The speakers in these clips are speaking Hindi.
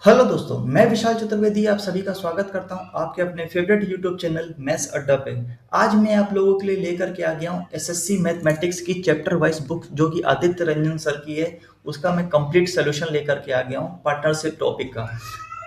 हेलो दोस्तों, मैं विशाल चतुर्वेदी आप सभी का स्वागत करता हूं आपके अपने फेवरेट यूट्यूब चैनल मैथ्स अड्डा पे। आज मैं आप लोगों के लिए लेकर के आ गया हूं एसएससी मैथमेटिक्स की चैप्टर वाइज बुक जो कि आदित्य रंजन सर की है। उसका मैं कंप्लीट सोल्यूशन लेकर के आ गया हूं पार्टनरशिप टॉपिक का।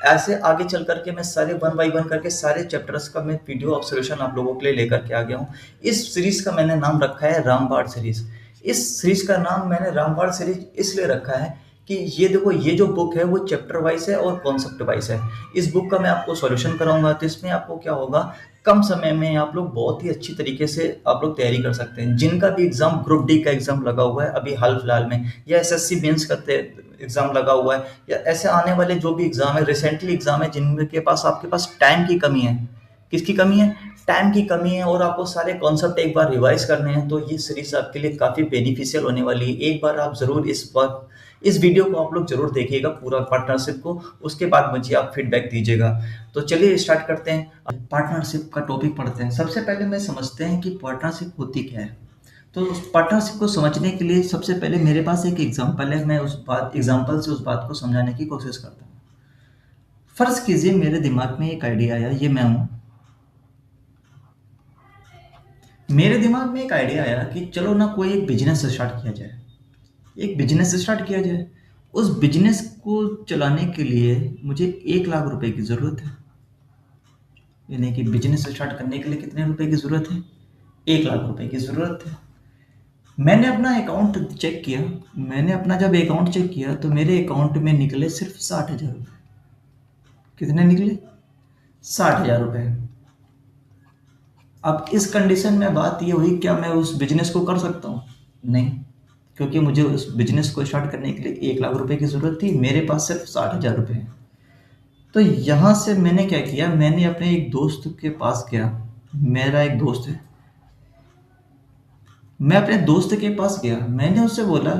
ऐसे आगे चल करके मैं सारे वन बाई वन करके सारे चैप्टर्स का मैं वीडियो ऑफ सोल्यूशन आप लोगों के लिए लेकर के आ गया हूँ। इस सीरीज का मैंने नाम रखा है रामबाण सीरीज। इस सीरीज का नाम मैंने रामबाण सीरीज इसलिए रखा है कि ये देखो, ये जो बुक है वो चैप्टर वाइज है और कॉन्सेप्ट वाइज है। इस बुक का मैं आपको सॉल्यूशन कराऊंगा, तो इसमें आपको क्या होगा, कम समय में आप लोग बहुत ही अच्छी तरीके से आप लोग तैयारी कर सकते हैं। जिनका भी एग्जाम ग्रुप डी का एग्जाम लगा हुआ है अभी हाल फिलहाल में, या एसएससी मेंस का एग्जाम लगा हुआ है, या ऐसे आने वाले जो भी एग्जाम है, रिसेंटली एग्जाम है, जिनके पास आपके पास टाइम की कमी है। किसकी कमी है? टाइम की कमी है, और आपको सारे कॉन्सेप्ट एक बार रिवाइज करने हैं, तो ये सीरीज आपके लिए काफ़ी बेनिफिशियल होने वाली है। एक बार आप ज़रूर इस वीडियो को आप लोग जरूर देखिएगा पूरा पार्टनरशिप को, उसके बाद मुझे आप फीडबैक दीजिएगा। तो चलिए स्टार्ट करते हैं, पार्टनरशिप का टॉपिक पढ़ते हैं। सबसे पहले मैं समझते हैं कि पार्टनरशिप होती क्या है। तो पार्टनरशिप को समझने के लिए सबसे पहले मेरे पास एक एग्जांपल है, मैं उस बात एग्जांपल से उस बात को समझाने की कोशिश करता हूँ। फर्ज कीजिए मेरे दिमाग में एक आइडिया आया, ये मैं हूँ। मेरे दिमाग में एक आइडिया आया कि चलो ना कोई एक बिजनेस स्टार्ट किया जाए। एक बिजनेस स्टार्ट किया जाए। उस बिजनेस को चलाने के लिए मुझे 1 लाख रुपए की ज़रूरत है। यानी कि बिजनेस स्टार्ट करने के लिए कितने रुपए की ज़रूरत है? 1 लाख रुपए की ज़रूरत है। मैंने अपना अकाउंट चेक किया। मैंने अपना जब अकाउंट चेक किया तो मेरे अकाउंट में निकले सिर्फ 60,000 रुपये। कितने निकले? 60,000 रुपये। अब इस कंडीशन में बात ये हुई, क्या मैं उस बिजनेस को कर सकता हूँ? नहीं, क्योंकि मुझे उस बिजनेस को स्टार्ट करने के लिए 1 लाख रुपए की ज़रूरत थी, मेरे पास सिर्फ 60,000 रुपये हैं। तो यहाँ से मैंने क्या किया, मैंने अपने एक दोस्त के पास गया। मेरा एक दोस्त है, मैं अपने दोस्त के पास गया। मैंने उससे बोला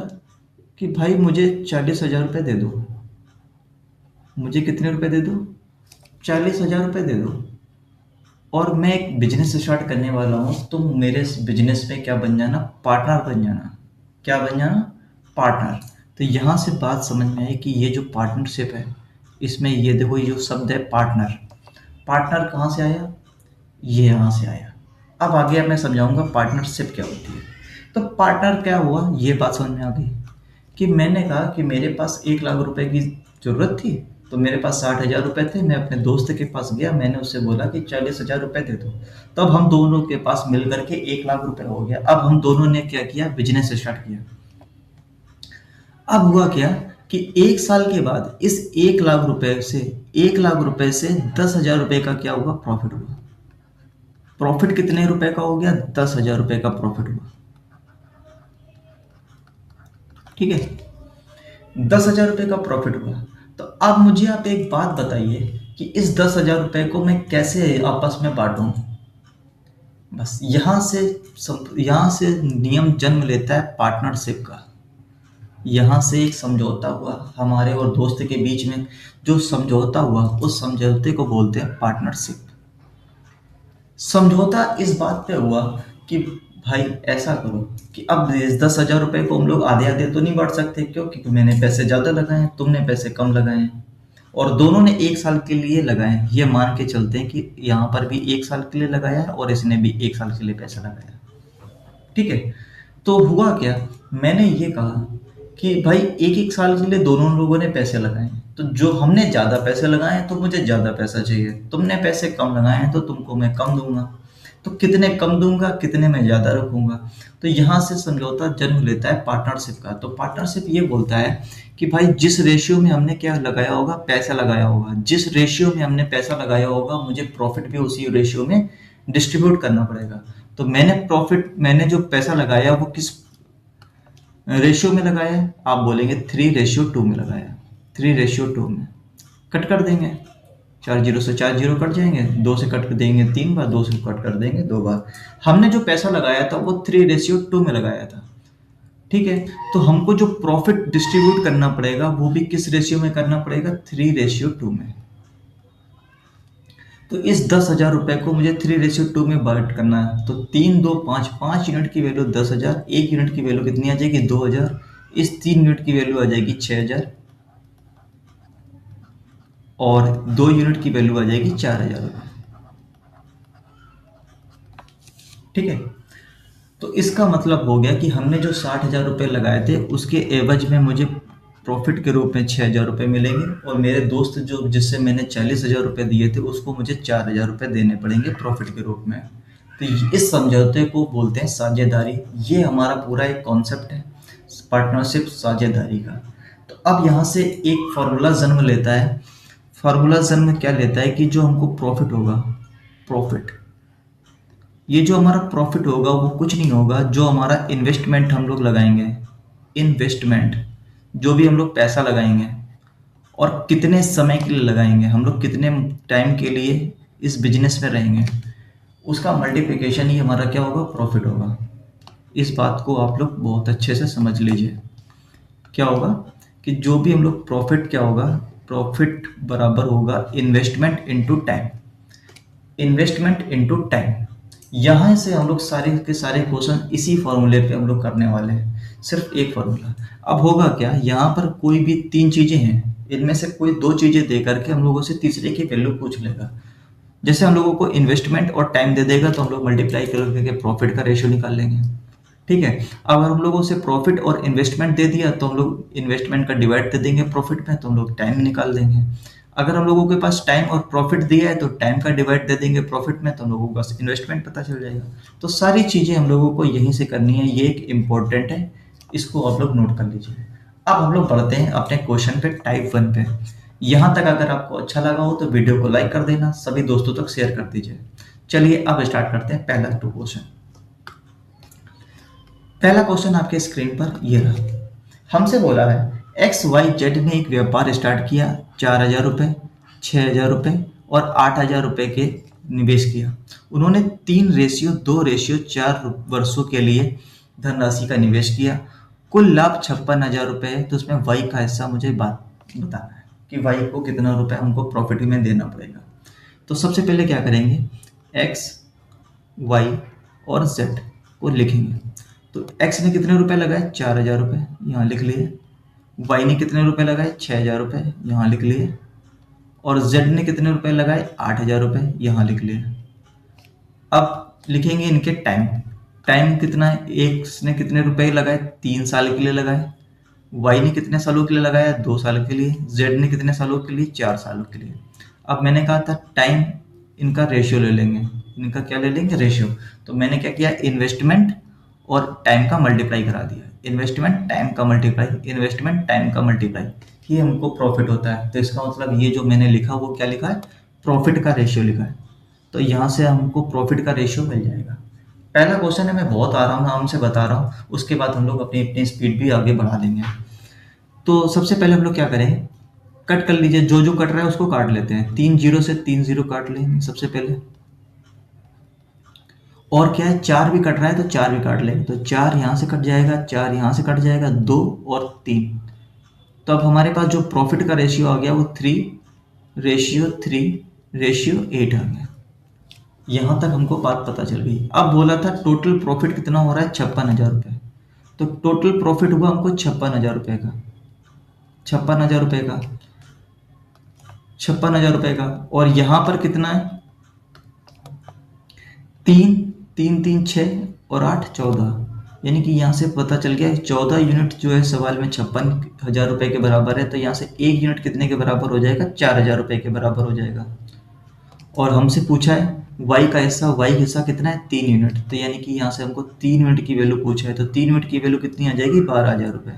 कि भाई मुझे 40,000 रुपये दे दो। मुझे कितने रुपए दे दो? 40,000 रुपये दे दो, और मैं एक बिजनेस स्टार्ट करने वाला हूँ। तुम मेरे इस बिजनेस में क्या बन जाना? पार्टनर बन जाना। क्या बन जाना? पार्टनर। तो यहाँ से बात समझ में आई कि ये जो पार्टनरशिप है, इसमें ये देखो, ये जो शब्द है पार्टनर, पार्टनर कहाँ से आया? ये यहाँ से आया। अब आगे मैं समझाऊंगा पार्टनरशिप क्या होती है। तो पार्टनर क्या हुआ, ये बात समझ में आ गई कि मैंने कहा कि मेरे पास 1 लाख रुपए की ज़रूरत थी, तो मेरे पास 60,000 रुपये थे। मैं अपने दोस्त के पास गया, मैंने उससे बोला कि 40,000 रुपये दे दो। तब हम दोनों के पास मिल करके 1 लाख रुपए हो गया। अब हम दोनों ने क्या किया? बिजनेस स्टार्ट किया। अब हुआ क्या कि 1 साल के बाद इस 1 लाख रुपए से 10,000 रुपये का क्या हुआ? प्रॉफिट हुआ। प्रॉफिट कितने रुपए का हो गया? 10,000 रुपये का प्रॉफिट हुआ। ठीक है, 10,000 रुपये का प्रॉफिट हुआ। तो अब मुझे आप एक बात बताइए कि इस 10,000 रुपये को मैं कैसे आपस में बांटूं। बस यहाँ से नियम जन्म लेता है पार्टनरशिप का। यहाँ से एक समझौता हुआ हमारे और दोस्त के बीच में। जो समझौता हुआ, उस समझौते को बोलते हैं पार्टनरशिप। समझौता इस बात पे हुआ कि भाई ऐसा करो कि अब इस 10,000 रुपये को हम लोग आधे आधे तो नहीं बांट सकते, क्यों? क्योंकि मैंने पैसे ज़्यादा लगाए हैं, तुमने पैसे कम लगाए हैं, और दोनों ने 1 साल के लिए लगाए हैं। ये मान के चलते हैं कि यहाँ पर भी 1 साल के लिए लगाया है और इसने भी 1 साल के लिए पैसा लगाया। ठीक है, तो हुआ क्या, मैंने ये कहा कि भाई एक एक साल के लिए दोनों लोगों ने पैसे लगाए हैं, तो जो हमने ज़्यादा पैसे लगाए हैं तो मुझे ज़्यादा पैसा चाहिए, तुमने पैसे कम लगाए हैं तो तुमको मैं कम दूंगा। तो कितने कम दूंगा, कितने मैं ज़्यादा रखूंगा। तो यहाँ से समझौता जन्म लेता है पार्टनरशिप का। तो पार्टनरशिप ये बोलता है कि भाई जिस रेशियो में हमने क्या लगाया होगा? पैसा लगाया होगा। जिस रेशियो में हमने पैसा लगाया होगा, मुझे प्रॉफिट भी उसी रेशियो में डिस्ट्रीब्यूट करना पड़ेगा। तो मैंने जो पैसा लगाया वो किस रेशियो में लगाया है? आप बोलेंगे 3:2 में लगाया। 3:2 में कट कर देंगे, 4 जीरो से 4 जीरो कट जाएंगे, 2 से कट कर देंगे 3 बार, 2 से कट कर देंगे 2 बार। हमने जो पैसा लगाया था वो 3:2 में लगाया था। ठीक है, तो हमको जो प्रॉफिट डिस्ट्रीब्यूट करना पड़ेगा वो भी किस रेशियो में करना पड़ेगा? 3:2 में। तो इस 10,000 रुपये को मुझे 3:2 में बांट करना है। तो 3 2 5, 5 यूनिट की वैल्यू 10,000, 1 यूनिट की वैल्यू कितनी आ जाएगी? 2,000। इस 3 यूनिट की वैल्यू आ जाएगी 6,000। और 2 यूनिट की वैल्यू आ जाएगी 4,000 रुपये। ठीक है, तो इसका मतलब हो गया कि हमने जो 60,000 रुपये लगाए थे उसके एवज में मुझे प्रॉफिट के रूप में 6,000 रुपये मिलेंगे, और मेरे दोस्त जो जिससे मैंने 40,000 रुपये दिए थे उसको मुझे 4,000 रुपये देने पड़ेंगे प्रॉफिट के रूप में। तो इस समझौते को बोलते हैं साझेदारी। ये हमारा पूरा एक कॉन्सेप्ट है पार्टनरशिप साझेदारी का। तो अब यहाँ से एक फार्मूला जन्म लेता है। फार्मूला जन्म क्या लेता है कि जो हमको प्रॉफिट होगा, प्रॉफिट, ये जो हमारा प्रॉफिट होगा वो कुछ नहीं होगा, जो हमारा इन्वेस्टमेंट हम लोग लगाएंगे, इन्वेस्टमेंट जो भी हम लोग पैसा लगाएंगे और कितने समय के लिए लगाएंगे, हम लोग कितने टाइम के लिए इस बिजनेस में रहेंगे, उसका मल्टीप्लिकेशन ही हमारा क्या होगा, प्रॉफिट होगा। इस बात को आप लोग बहुत अच्छे से समझ लीजिए। क्या होगा कि जो भी हम लोग प्रॉफिट, क्या होगा, प्रॉफिट बराबर होगा investment into time, investment into time. यहाँ से हम लोग सारे के सारे क्वेश्चन इसी फॉर्मूले पे हम लोग करने वाले हैं, सिर्फ एक फॉर्मूला। अब होगा क्या, यहाँ पर कोई भी 3 चीजें हैं, इनमें से कोई 2 चीजें दे करके हम लोगों से तीसरे की वैल्यू पूछ लेगा। जैसे हम लोगों को इन्वेस्टमेंट और टाइम दे देगा तो हम लोग मल्टीप्लाई करके प्रॉफिट का रेशियो निकाल लेंगे। ठीक है, अगर हम लोगों से प्रॉफिट और इन्वेस्टमेंट दे दिया तो हम लोग इन्वेस्टमेंट का डिवाइड दे देंगे प्रॉफिट में, तो हम लोग टाइम निकाल देंगे। अगर हम लोगों के पास टाइम और प्रॉफिट दिया है तो टाइम का डिवाइड दे देंगे प्रॉफिट में, तो हम लोगों को बस इन्वेस्टमेंट पता चल जाएगा। तो सारी चीज़ें हम लोगों को यहीं से करनी है, ये एक इम्पॉर्टेंट है, इसको आप लोग नोट कर लीजिए। अब हम लोग बढ़ते हैं अपने क्वेश्चन पे, टाइप 1 पे। यहाँ तक अगर आपको अच्छा लगा हो तो वीडियो को लाइक कर देना, सभी दोस्तों तक शेयर कर दीजिए। चलिए अब स्टार्ट करते हैं पहला क्वेश्चन। पहला क्वेश्चन आपके स्क्रीन पर ये रहा। हमसे बोला है XYZ ने एक व्यापार स्टार्ट किया, 4,000 रुपये, 6,000 रुपये और 8,000 रुपये के निवेश किया। उन्होंने 3:2:4 वर्षों के लिए धनराशि का निवेश किया। कुल लाभ 56,000 रुपये है। तो उसमें वाई का हिस्सा मुझे बात बताना है कि वाई को कितना रुपए हमको प्रॉफिट में देना पड़ेगा। तो सबसे पहले क्या करेंगे, एक्स, वाई और जेड को लिखेंगे। तो एक्स ने कितने रुपए लगाए, 4,000 रुपये, यहाँ लिख लिए। वाई ने कितने रुपए लगाए, 6,000 रुपये, यहाँ लिख लिए। और जेड ने कितने रुपए लगाए, 8,000 रुपये, यहाँ लिख लिए। अब लिखेंगे इनके टाइम। टाइम कितना है, एक्स ने कितने रुपए लगाए, 3 साल के लिए लगाए। वाई ने कितने सालों के लिए लगाया, 2 साल के लिए। जेड ने कितने सालों के लिए, 4 सालों के लिए। अब मैंने कहा था टाइम, इनका रेशियो ले लेंगे। इनका क्या ले लेंगे, रेशियो। तो मैंने क्या किया, इन्वेस्टमेंट और टाइम का मल्टीप्लाई करा दिया। इन्वेस्टमेंट टाइम का मल्टीप्लाई, इन्वेस्टमेंट टाइम का मल्टीप्लाई, ये हमको प्रॉफिट होता है। तो इसका मतलब ये जो मैंने लिखा वो क्या लिखा है, प्रॉफिट का रेशियो लिखा है। तो यहाँ से हमको प्रॉफिट का रेशियो मिल जाएगा। पहला क्वेश्चन है, मैं बहुत आराम से बता रहा हूँ, उसके बाद हम लोग अपनी अपनी स्पीड भी आगे बढ़ा लेंगे। तो सबसे पहले हम लोग क्या करें, कट कर लीजिए, जो जो कट रहा है उसको काट लेते हैं। 3 जीरो से 3 जीरो काट लेंगे सबसे पहले। और क्या है, 4 भी कट रहा है तो 4 भी काट लेंगे। तो 4 यहाँ से कट जाएगा, 4 यहाँ से कट जाएगा, 2 और 3। तो अब हमारे पास जो प्रॉफिट का रेशियो आ गया वो 3:3:8 आ गया। यहाँ तक हमको बात पता चल गई। अब बोला था टोटल प्रॉफिट कितना हो रहा है, 56,000 रुपये। तो टोटल प्रॉफिट हुआ हमको 56,000 रुपये का, 56,000 रुपये का, 56,000 रुपये का। और यहाँ पर कितना है, 3 3 3 6 और 8 14, यानी कि यहाँ से पता चल गया 14 यूनिट जो है सवाल में 56,000 रुपये के बराबर है। तो यहाँ से 1 यूनिट कितने के बराबर हो जाएगा, 4,000 रुपये के बराबर हो जाएगा। और हमसे पूछा है वाई का हिस्सा, वाई हिस्सा कितना है, 3 यूनिट। तो यानी कि यहाँ से हमको 3 यूनिट की वैल्यू पूछा है। तो 3 यूनिट की वैल्यू कितनी आ जाएगी, 12,000 रुपये।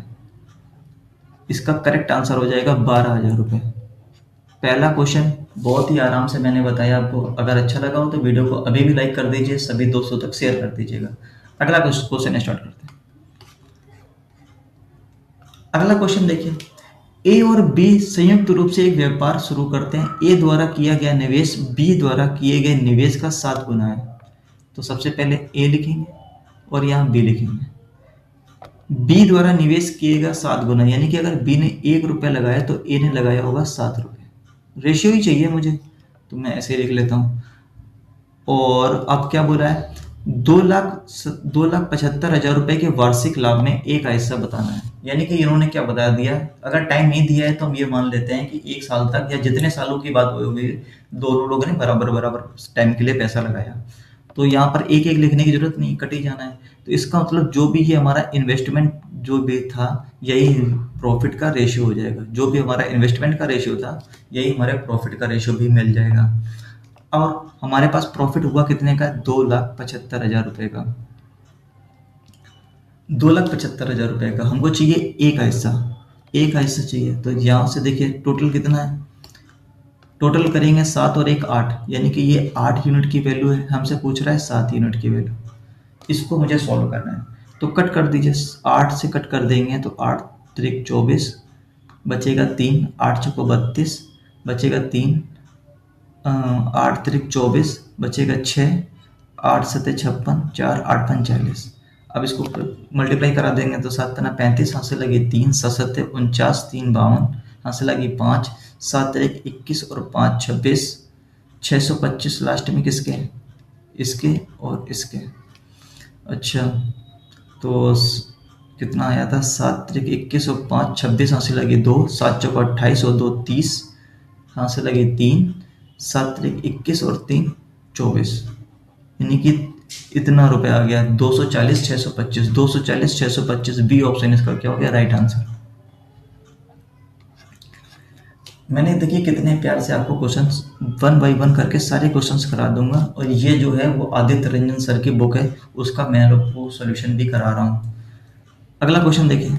इसका करेक्ट आंसर हो जाएगा 12,000 रुपये। पहला क्वेश्चन बहुत ही आराम से मैंने बताया आपको। अगर अच्छा लगा हो तो वीडियो को अभी भी लाइक कर दीजिए, सभी दोस्तों तक शेयर कर दीजिएगा। अगला क्वेश्चन स्टार्ट करते हैं। अगला क्वेश्चन देखिए, ए और बी संयुक्त रूप से एक व्यापार शुरू करते हैं। ए द्वारा किया गया निवेश बी द्वारा किए गए निवेश का 7 गुना है। तो सबसे पहले ए लिखेंगे और यहाँ बी लिखेंगे। बी द्वारा निवेश किएगा 7 गुना, यानी कि अगर बी ने 1 रुपया लगाया तो ए ने लगाया होगा 7 रुपये। रेशियो ही चाहिए मुझे, तो मैं ऐसे लिख लेता हूँ। और अब क्या बोला है, 2,75,000 रुपये के वार्षिक लाभ में ए का हिस्सा बताना है। यानी कि इन्होंने क्या बता दिया, अगर टाइम नहीं दिया है तो हम ये मान लेते हैं कि 1 साल तक या जितने सालों की बात होगी दोनों लोगों ने बराबर बराबर टाइम के लिए पैसा लगाया। तो यहाँ पर एक एक लिखने की जरूरत नहीं, कट ही जाना है। तो इसका मतलब जो भी ये हमारा इन्वेस्टमेंट जो भी था यही प्रॉफिट का रेशियो हो जाएगा, जो भी हमारा इन्वेस्टमेंट का रेशियो था यही हमारे प्रॉफिट का रेशियो भी मिल जाएगा। और हमारे पास प्रॉफिट हुआ कितने का, 2,75,000 रुपए का। 2,75,000 रुपए का हमको चाहिए एक हिस्सा, एक हिस्सा चाहिए। तो यहाँ से देखिए टोटल कितना है, टोटल करेंगे 7 और 1 8, यानी कि ये 8 यूनिट की वैल्यू है, हमसे पूछ रहा है 7 यूनिट की वैल्यू। इसको मुझे सॉल्व करना है, तो कट कर दीजिए, 8 से कट कर देंगे तो 8 त्रिक 24 बचेगा 3, 8 चौको 32 बचेगा 3, 8 त्रिक 24 बचेगा 6, 8 सते 56, 4 8 5 40। अब इसको मल्टीप्लाई करा देंगे तो 7 तना 35, यहाँ से लगे 3, 7 सते 49, 3 52, यहाँ से लगी 5, 7 एक 21 और 5 26, 625 लास्ट में किसके, इसके और इसके। अच्छा तो कितना आया था, 7 त्रिक 21 और 5 26, यहाँ से लगे 2, 7 चौको 28 और 2 30, यहाँ से लगे 3, 7 त्रिक 21 और 3 24, यानी कि इतना रुपए आ गया 240,625। 240,625 बी ऑप्शन इसका क्या हो गया, राइट आंसर। मैंने देखिए कितने प्यार से आपको क्वेश्चंस 1 बाय 1 करके सारे क्वेश्चंस करा दूंगा, और ये जो है वो आदित्य रंजन सर की बुक है, उसका मैं आपको सॉल्यूशन भी करा रहा हूँ। अगला क्वेश्चन देखिए,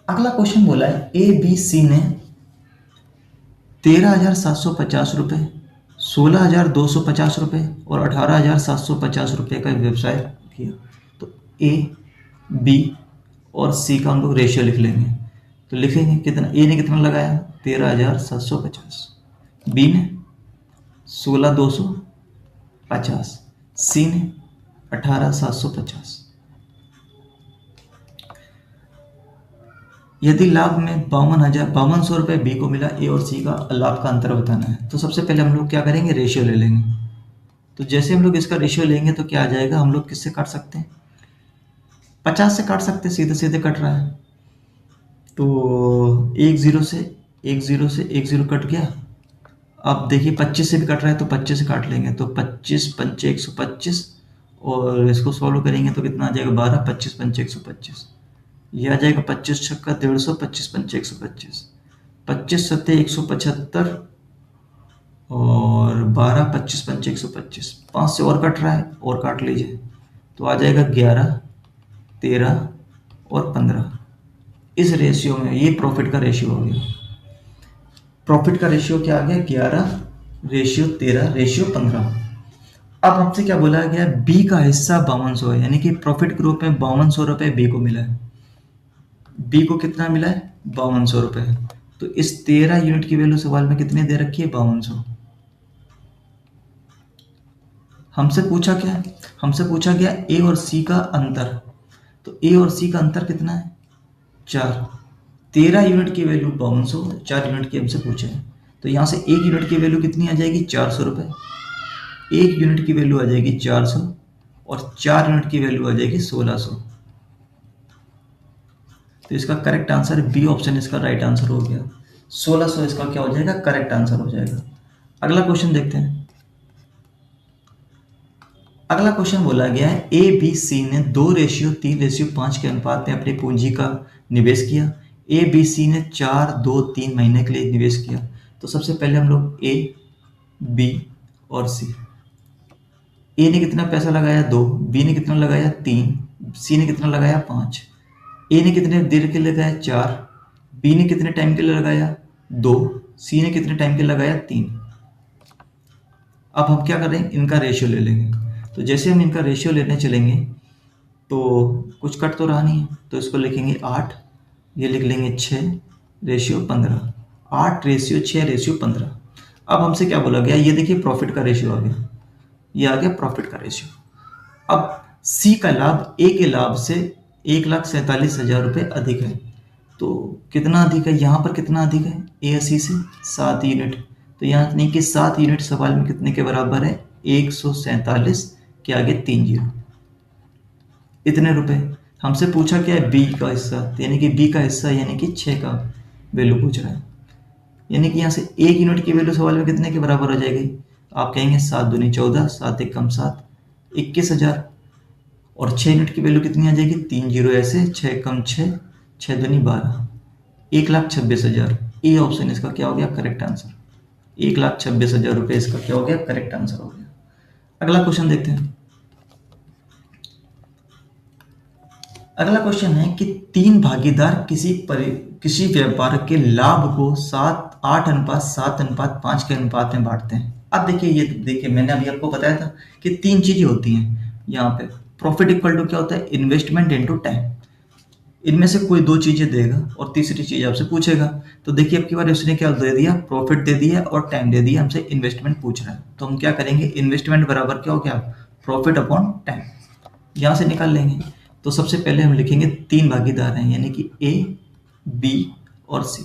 अगला क्वेश्चन बोला है ए बी सी ने 13,750 रुपये, 16,250 रुपये और 18,750 रुपये का व्यवसाय किया। तो ए बी और सी का हम लोग रेशियो लिख लेंगे। तो लिखेंगे कितना, ए ने कितना लगाया 13,750, बी ने 16,250, सी ने 18,750। यदि लाभ में 52,100 रुपये बी को मिला, ए और सी का लाभ का अंतर बताना है। तो सबसे पहले हम लोग क्या करेंगे, रेशियो ले लेंगे। तो जैसे हम लोग इसका रेशियो लेंगे तो क्या आ जाएगा, हम लोग किससे काट सकते हैं, 50 से काट सकते हैं, सीधे सीधे कट रहा है। तो एक जीरो से एक जीरो कट गया। अब देखिए 25 से भी कट रहा है तो 25 से काट लेंगे, तो 25 पंचे 125, और इसको सॉल्व करेंगे तो कितना आ जाएगा 12, 25 पंचे 125, ये आ जाएगा 25 छक्का 150, 25 पंचे 125, 25 सत्ते 175 और 12, 25 पंचे 125, 5 से और कट रहा है और काट लीजिए, तो आ जाएगा 11, 13 और 15। इस रेशियो में ये प्रॉफिट का रेशियो हो गया। प्रॉफिट का रेशियो क्या आ गया, 11 रेशियो 13 रेशियो 15। अब हमसे क्या बोला गया, बी का हिस्सा 5200 है, यानी कि प्रॉफिट के रूप में 5200 रुपये बी को मिला है। बी को कितना मिला है, 5200 रुपये। तो इस 13 यूनिट की वैल्यू सवाल में कितने दे रखी है, 5200। हमसे पूछा क्या, हमसे पूछा गया ए और सी का अंतर। तो ए और सी का अंतर कितना है, 4। 13 यूनिट की वैल्यू 5200, 4 यूनिट की हमसे पूछे हैं। तो यहाँ से 1 यूनिट की वैल्यू कितनी आ जाएगी, 400 रुपये। 1 यूनिट की वैल्यू आ जाएगी 400 और 4 यूनिट की वैल्यू आ जाएगी 1600। तो इसका करेक्ट आंसर बी ऑप्शन इसका राइट आंसर हो गया। 1600 इसका क्या हो जाएगा, करेक्ट आंसर हो जाएगा। अगला क्वेश्चन देखते हैं। अगला क्वेश्चन बोला गया है ए बी सी ने 2:3:5 के अनुपात में अपनी पूंजी का निवेश किया। ए बी सी ने 4, 2, 3 महीने के लिए निवेश किया। तो सबसे पहले हम लोग ए बी और सी, ए ने कितना पैसा लगाया 2, बी ने कितना लगाया 3, सी ने कितना लगाया 5। ए ने कितने देर के लिए लगाया 4, बी ने कितने टाइम के लिए लगाया 2, सी ने कितने टाइम के लिए लगाया 3। अब हम क्या कर रहे हैं, इनका रेशियो ले लेंगे। तो जैसे हम इनका रेशियो लेने चलेंगे तो कुछ कट तो रहा नहीं है, तो इसको लिखेंगे 8, ये लिख लेंगे 6 रेशियो 15, 8 रेशियो 6 रेशियो 15। अब हमसे क्या बोला गया, ये देखिए प्रॉफिट का रेशियो आ गया, ये आ गया प्रॉफिट का रेशियो। अब सी का लाभ ए के लाभ से 1,47,000 रुपये अधिक है। तो कितना अधिक है, यहाँ पर कितना अधिक है, ए और सी से 7 यूनिट। तो यहाँ नहीं कि 7 यूनिट सवाल में कितने के बराबर है, 147 के आगे 3 जीरो, इतने रुपए। हमसे पूछा क्या है, बी का हिस्सा, तो यानी कि बी का हिस्सा यानी कि 6 का वैल्यू पूछ रहा है। यानी कि यहाँ से 1 यूनिट की वैल्यू सवाल में कितने के बराबर हो जाएगी? आप कहेंगे 7 दूनी 14, 7 एक कम 7, 21,000। और 6 यूनिट की वैल्यू कितनी आ जाएगी? 3 जीरो ऐसे, 6 कम 6, 6 दूनी 12, 1,26,000। ए ऑप्शन इसका क्या हो गया? Correct answer. 1,26,000 रुपये इसका क्या हो गया? करेक्ट आंसर हो गया। अगला क्वेश्चन देखते हैं। अगला क्वेश्चन है कि 3 भागीदार किसी व्यापार के लाभ को 8:7:5 के अनुपात में बांटते हैं। अब देखिए, ये देखिए मैंने अभी आपको बताया था कि 3 चीजें होती हैं यहाँ पे। प्रॉफिट इक्वल टू क्या होता है? Investment into time. इनमें से कोई 2 चीजें देगा और तीसरी चीज आपसे पूछेगा। तो देखिए अब की बार उसने क्या दे दिया? प्रॉफिट दे दिया और टाइम दे दिया, हमसे इन्वेस्टमेंट पूछ रहा है। तो हम क्या करेंगे? इन्वेस्टमेंट बराबर क्या हो गया? Profit upon time. यहाँ से निकाल लेंगे। तो सबसे पहले हम लिखेंगे 3 भागीदार हैं, यानी कि ए, बी और सी।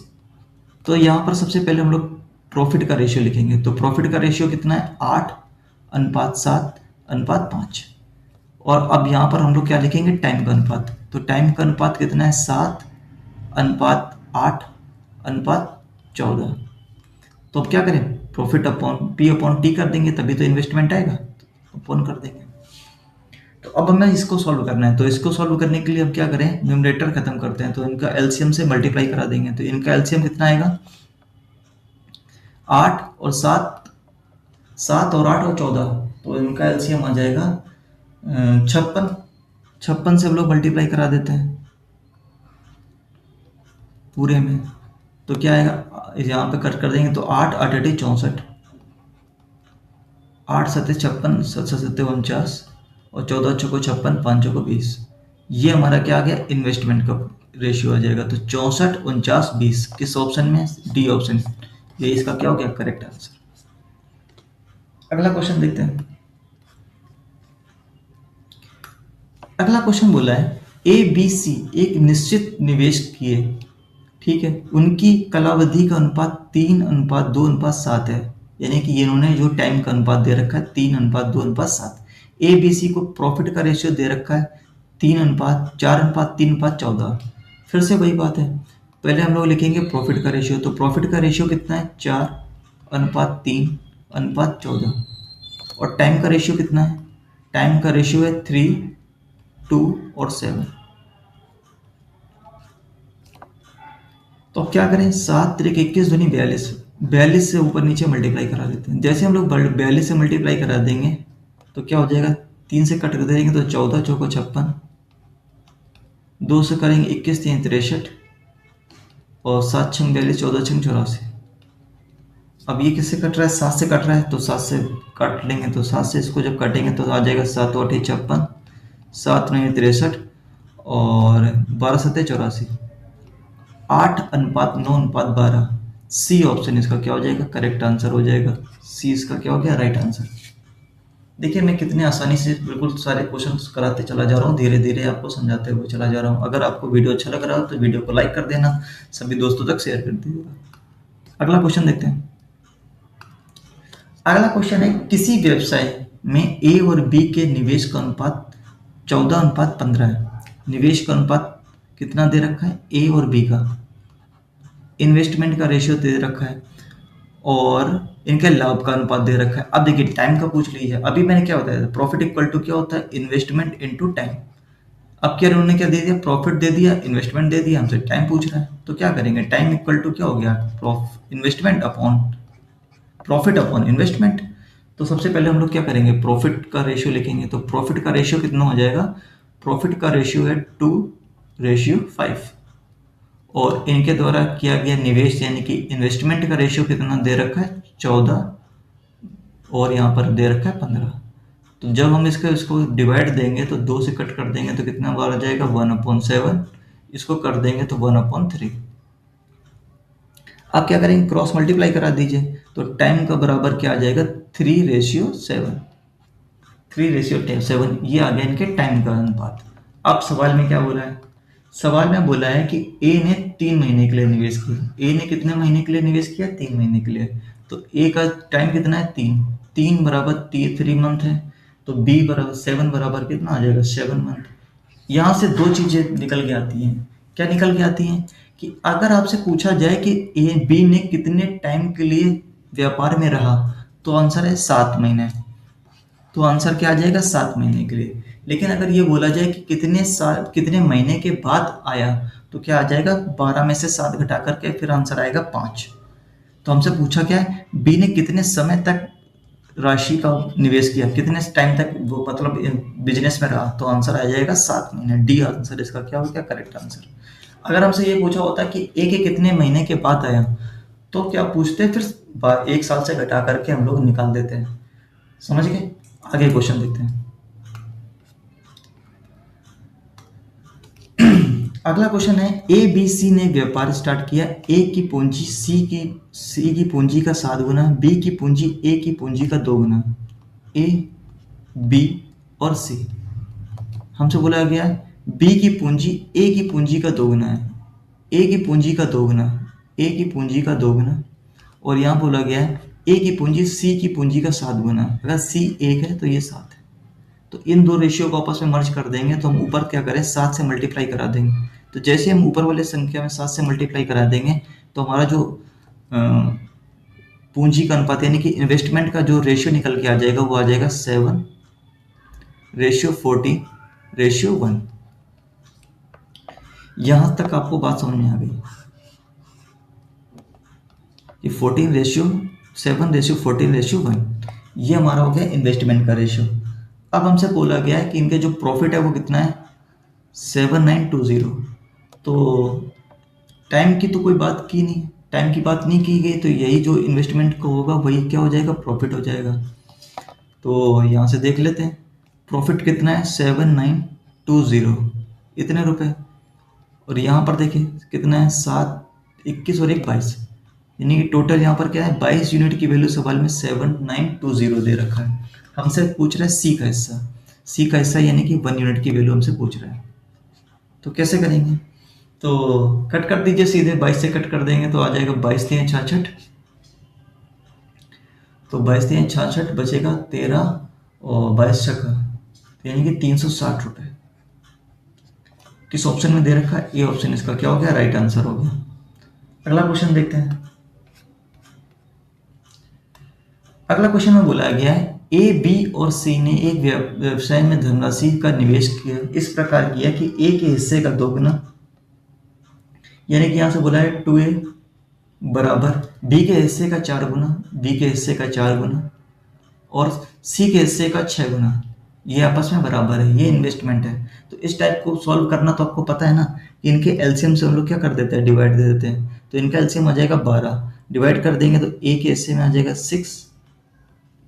तो यहाँ पर सबसे पहले हम लोग प्रॉफिट का रेशियो लिखेंगे। तो प्रॉफिट का रेशियो कितना है? 8:7:5। और अब यहाँ पर हम लोग क्या लिखेंगे? टाइम का अनुपात। तो टाइम का अनुपात कितना है? 7:8:14। तो अब क्या करें? Profit upon P upon T कर देंगे, तभी तो इन्वेस्टमेंट आएगा। तो अपॉन कर देंगे। तो अब हमें इसको सॉल्व करना है। तो इसको सॉल्व करने के लिए हम क्या करें? न्यूमरेटर खत्म करते हैं, तो इनका एलसीएम से मल्टीप्लाई करा देंगे। तो इनका एलसीएम कितना आएगा? 8 और 7, 7 और 8 और 14, तो इनका एलसीएम आ जाएगा 56। 56 से हम लोग मल्टीप्लाई करा देते हैं पूरे में। तो क्या आएगा? यहाँ पे कट कर देंगे तो 8 8 8 64, 8 7 56, 7 7 49 और 14 चौको 56, 5 चौको 20। ये हमारा क्या आ गया? इन्वेस्टमेंट का रेशियो आ जाएगा। तो 64 49 20 किस ऑप्शन में? D option. ये इसका क्या हो गया? Correct answer. अगला क्वेश्चन देखते हैं। अगला क्वेश्चन बोला है ए बी सी एक निश्चित निवेश किए, ठीक है, उनकी कालावधि का अनुपात 3:2:7 है। यानी कि इन्होंने जो टाइम का अनुपात दे रखा है 3:2:7। ए बी सी को प्रॉफिट का रेशियो दे रखा है 3:4:3:14। फिर से वही बात है, पहले हम लोग लिखेंगे प्रॉफिट का रेशियो। तो प्रॉफिट का रेशियो कितना है? 4:3:14। और टाइम का रेशियो कितना है? टाइम का रेशियो है 3, 2 और 7। तो अब क्या करें? 7 3 21 दूनी 42, 42 से ऊपर नीचे मल्टीप्लाई करा देते हैं। जैसे हम लोग 42 से मल्टीप्लाई करा देंगे तो क्या हो जाएगा? 3 से कट कर देंगे तो 14 चौको 56, 2 से करेंगे 21 3 63 और 7 6 42, 14 6 84। अब ये किससे कट रहा है? 7 से कट रहा है, तो 7 से काट लेंगे। तो 7 से इसको जब काटेंगे तो आ जाएगा 7 8 56, 7 9 63 और 12 7 84, 8:9:12। सी ऑप्शन इसका क्या हो जाएगा? करेक्ट आंसर हो जाएगा। सी इसका क्या हो गया? Right answer. देखिए मैं कितने आसानी से बिल्कुल सारे क्वेश्चन कराते चला जा रहा हूँ, धीरे धीरे आपको समझाते हुए चला जा रहा हूँ। अगर आपको वीडियो अच्छा लग रहा हो तो वीडियो को लाइक कर देना, सभी दोस्तों तक शेयर कर दीजिएगा। अगला क्वेश्चन देखते हैं। अगला क्वेश्चन है किसी व्यवसाय में ए और बी के निवेश का अनुपात 14:15 है। निवेश का अनुपात कितना दे रखा है? ए और बी का। इन्वेस्टमेंट का रेशियो दे रखा है और इनके लाभ का अनुपात दे रखा है। अब देखिए टाइम का पूछ लीजिए। अभी मैंने क्या बताया था? प्रॉफिट इक्वल टू क्या होता है? Investment into time. अब क्या उन्होंने क्या दे दिया? प्रॉफिट दे दिया, इन्वेस्टमेंट दे दिया, हमसे टाइम पूछ रहा है। तो क्या करेंगे? टाइम इक्वल टू क्या हो गया? Investment upon profit upon investment. तो सबसे पहले हम लोग क्या करेंगे? प्रॉफिट का रेशियो लिखेंगे। तो प्रॉफिट का रेशियो कितना हो जाएगा? प्रॉफिट का रेशियो है 2:5 और इनके द्वारा किया गया निवेश यानी कि इन्वेस्टमेंट का रेशियो कितना दे रखा है? 14 और यहाँ पर दे रखा है 15। तो जब हम इसको डिवाइड देंगे तो 2 से कट कर देंगे तो कितना बार आ जाएगा? 1/7। इसको कर देंगे तो 1/3। आप क्या करेंगे? क्रॉस मल्टीप्लाई करा दीजिए। तो टाइम का बराबर क्या आ जाएगा? 3:7। 3:7 ये आ गया इनके टाइम का अनुपात। अब सवाल में क्या बोला है? सवाल में बोला है कि ए ने 3 महीने के लिए निवेश किया। ए ने कितने महीने के लिए निवेश किया? 3 महीने के लिए। तो ए का टाइम कितना है? 3। 3 बराबर 3 मंथ है। तो बी बराबर 7 बराबर कितना आ जाएगा? 7 मंथ। यहाँ से दो चीजें निकल के आती हैं। क्या निकल के आती हैं कि अगर आपसे पूछा जाए कि ए बी ने कितने टाइम के लिए व्यापार में रहा, तो आंसर है 7 महीने। तो आंसर क्या आ जाएगा? 7 महीने के लिए। लेकिन अगर ये बोला जाए कि कितने साल कितने महीने के बाद आया, तो क्या आ जाएगा? 12 में से 7 घटा करके फिर आंसर आएगा 5। तो हमसे पूछा क्या है, बी ने कितने समय तक राशि का निवेश किया, कितने टाइम तक वो मतलब बिजनेस में रहा, तो आंसर आ जाएगा 7 महीने। डी आंसर इसका क्या हो गया? Correct answer. अगर हमसे ये पूछा होता कि ए के कितने महीने के बाद आया, तो क्या पूछते? फिर 1 साल से घटा करके हम लोग निकाल देते हैं। समझ गए? आगे क्वेश्चन देखते हैं। अगला क्वेश्चन है, ए बी सी ने व्यापार स्टार्ट किया। ए की पूंजी सी की पूंजी का 7 गुना, बी की पूंजी ए की पूंजी का 2 गुना। ए बी और सी, हमसे बोला गया है बी की पूंजी ए की पूंजी का 2 गुना है, ए की पूंजी का 2 गुना, ए की पूंजी का 2 गुना, और यहाँ बोला गया है ए की पूंजी सी की पूंजी का 7 गुना। अगर सी 1 है तो ये 7 है। तो इन दो रेशियो को आपस में मर्ज कर देंगे, तो हम ऊपर क्या करें? 7 से मल्टीप्लाई करा देंगे। तो जैसे हम ऊपर वाले संख्या में 7 से मल्टीप्लाई करा देंगे, तो हमारा जो पूंजी का अनुपात यानी कि इन्वेस्टमेंट का जो रेशियो निकल के आ जाएगा, वो आ जाएगा 7:14:1। यहां तक आपको बात समझ में आ गई कि 7:14:1 ये हमारा हो गया इन्वेस्टमेंट का रेशियो। अब हमसे बोला गया है कि इनके जो प्रॉफिट है वो कितना है? 7920। तो टाइम की तो कोई बात की नहीं, टाइम की बात नहीं की गई, तो यही जो इन्वेस्टमेंट को होगा वही क्या हो जाएगा? प्रॉफिट हो जाएगा। तो यहाँ से देख लेते हैं प्रॉफिट कितना है? 7920, इतने रुपए। और यहाँ पर देखिए कितना है? 7, 21 और 1, 22, यानी कि टोटल यहाँ पर क्या है? 22 यूनिट की वैल्यू सवाल में 7920 दे रखा है। हमसे पूछ रहा है सी का हिस्सा। सी का हिस्सा यानी कि 1 यूनिट की वैल्यू हमसे पूछ रहा है। तो कैसे करेंगे? तो कट कर दीजिए सीधे, 22 से कट कर देंगे तो आ जाएगा 22×3=66। तो 22×3=66 बचेगा 13 और 22×6 यानी कि 360 रुपये। किस ऑप्शन में दे रखा है? ए ऑप्शन इसका क्या हो गया? राइट आंसर हो गया। अगला क्वेश्चन देखते हैं। अगला क्वेश्चन में बोला गया है ए बी और सी ने एक व्यवसाय में धनराशि का निवेश किया, इस प्रकार किया कि ए के हिस्से का 2 गुना, यानी कि यहां से बोला है 2a बराबर बी के हिस्से का 4 गुना, बी के हिस्से का 4 गुना और सी के हिस्से का 6 गुना। ये आपस में बराबर है, ये इन्वेस्टमेंट है। तो इस टाइप को सॉल्व करना तो आपको पता है ना, इनके एलसीएम से हम लोग क्या कर देते हैं? डिवाइड दे देते हैं। तो इनका एलसीएम आ जाएगा 12, डिवाइड कर देंगे तो ए के हिस्से में आ जाएगा 6,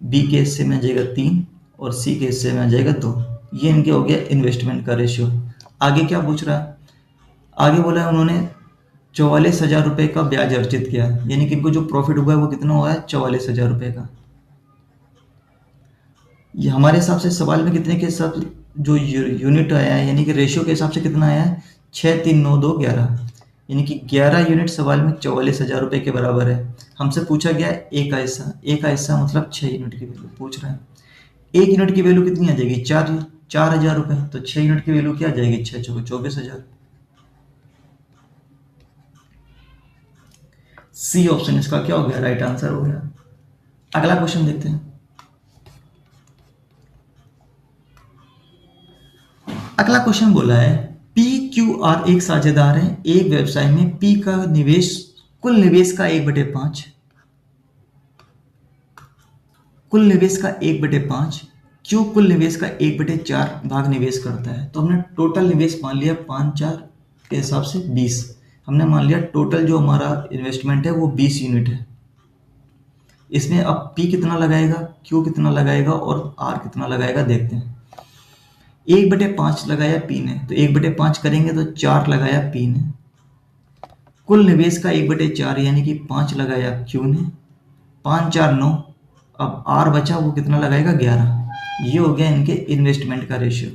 बी के हिस्से में आ जाएगा 3 और सी के हिस्से में आ जाएगा 2। ये इनके हो गया इन्वेस्टमेंट का रेशियो। आगे क्या पूछ रहा है? आगे बोला है उन्होंने 44,000 रुपये का ब्याज अर्जित किया, यानी कि इनको जो प्रॉफिट हुआ है वो कितना हुआ है? 44,000 रुपये का। ये हमारे हिसाब से सवाल में कितने के हिसाब से जो यूनिट आया है, यानी कि रेशियो के हिसाब से कितना आया है? 6, 3, 9, 2, 11, यानी कि 11 यूनिट सवाल में 44,000 रुपये के बराबर है। हमसे पूछा गया है ए का हिस्सा। ए का हिस्सा मतलब 6 यूनिट की वैल्यू पूछ रहा है। 1 यूनिट की वैल्यू कितनी आ जाएगी? 4,000 रुपये। तो 6 यूनिट की वैल्यू क्या आ जाएगी? 6 चौके 24,000। सी ऑप्शन इसका क्या हो गया? राइट आंसर हो गया। अगला क्वेश्चन देखते हैं। अगला क्वेश्चन बोला है पी क्यू आर एक साझेदार है, एक व्यवसाय में पी का निवेश कुल निवेश का 1/5, कुल निवेश का 1/5, क्यू कुल निवेश का 1/4 भाग निवेश करता है। तो हमने टोटल निवेश मान लिया 5, 4 के हिसाब से 20। हमने मान लिया टोटल जो हमारा इन्वेस्टमेंट है वो 20 यूनिट है। इसमें अब पी कितना लगाएगा, क्यू कितना लगाएगा और आर कितना लगाएगा देखते हैं। 1/5 लगाया पी ने, तो 1/5 करेंगे तो 4 लगाया पी ने। कुल निवेश का 1/4 यानी कि 5 लगाया क्यू ने। 5, 4, 9। अब आर बचा वो कितना लगाएगा? 11। ये हो गया इनके इन्वेस्टमेंट का रेशियो।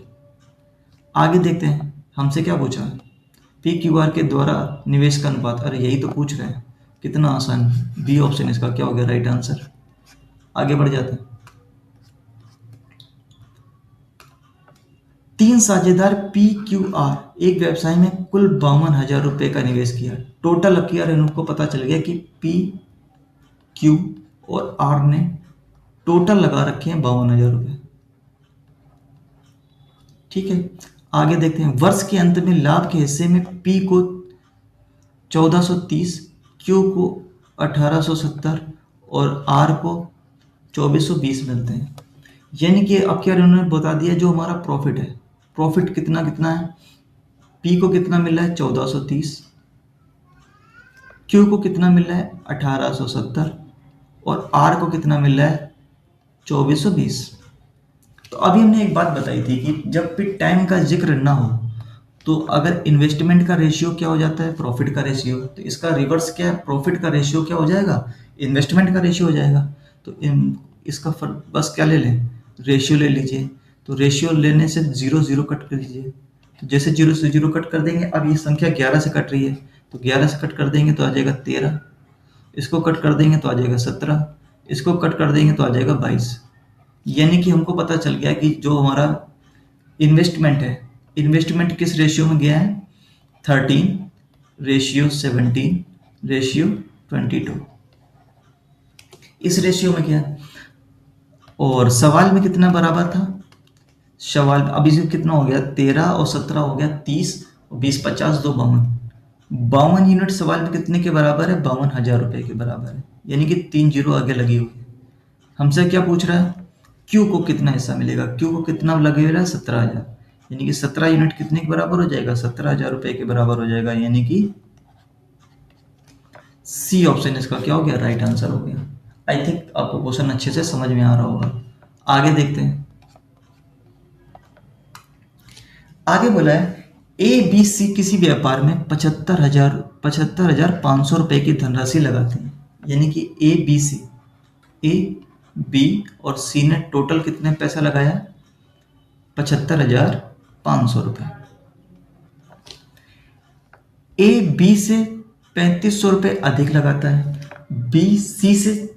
आगे देखते हैं हमसे क्या पूछा है? पी क्यू आर के द्वारा निवेश का अनुपात। अरे यही तो पूछ रहे हैं, कितना आसान। बी ऑप्शन इसका क्या हो गया? Right answer. आगे बढ़ जाते हैं। तीन साझेदार PQR एक व्यवसाय में कुल 52,000 रुपये का निवेश किया। टोटल किया, इनको पता चल गया कि PQ और R ने टोटल लगा रखे हैं 52,000 रुपये। ठीक है, आगे देखते हैं। वर्ष के अंत में लाभ के हिस्से में P को 1430, Q को 1870 और R को 2420 मिलते हैं। यानी कि अब क्या उन्होंने बता दिया, जो हमारा प्रॉफिट है, प्रॉफिट कितना कितना है। P को कितना मिल रहा है 1430, Q को कितना मिल रहा है 1870 और R को कितना मिल रहा है 2420। तो अभी हमने एक बात बताई थी कि जब भी टाइम का जिक्र ना हो तो अगर इन्वेस्टमेंट का रेशियो क्या हो जाता है, प्रॉफिट का रेशियो, तो इसका रिवर्स क्या है, प्रॉफिट का रेशियो क्या हो जाएगा, इन्वेस्टमेंट का रेशियो हो जाएगा। तो इसका बस क्या ले लें, रेशियो ले लीजिए। तो रेशियो लेने से 0 0 कट कर दीजिए। तो जैसे 0 से 0 कट कर देंगे, अब ये संख्या 11 से कट रही है, तो 11 से कट कर देंगे तो आ जाएगा 13, इसको कट कर देंगे तो आ जाएगा 17, इसको कट कर देंगे तो आ जाएगा 22। यानी कि हमको पता चल गया कि जो हमारा इन्वेस्टमेंट है, इन्वेस्टमेंट किस रेशियो में गया है, 13:17:22, इस रेशियो में गया। और सवाल में कितना बराबर था, सवाल अब इसे कितना हो गया, 13 और 17 हो गया 30 और 20 50 2 52 यूनिट सवाल में कितने के बराबर है, 52,000 रुपये के बराबर है। यानी कि 3 जीरो आगे लगी हुई है। हमसे क्या पूछ रहा है, क्यू को कितना हिस्सा मिलेगा, क्यू को कितना लगेगा 17,000, यानी कि 17 यूनिट कितने के बराबर हो जाएगा, 17,000 रुपये के बराबर हो जाएगा। यानी कि सी ऑप्शन इसका क्या हो गया, राइट आंसर हो गया। आई थिंक आपको क्वेश्चन अच्छे से समझ में आ रहा होगा। आगे देखते हैं। आगे बोला है ABC किसी व्यापार में 75,500 रुपए की धनराशि लगाते हैं। यानी कि ABC, A, B और C ने टोटल कितने पैसा लगाया, 75,500 रुपये। A B से 3,500 रुपये अधिक लगाता है, B C से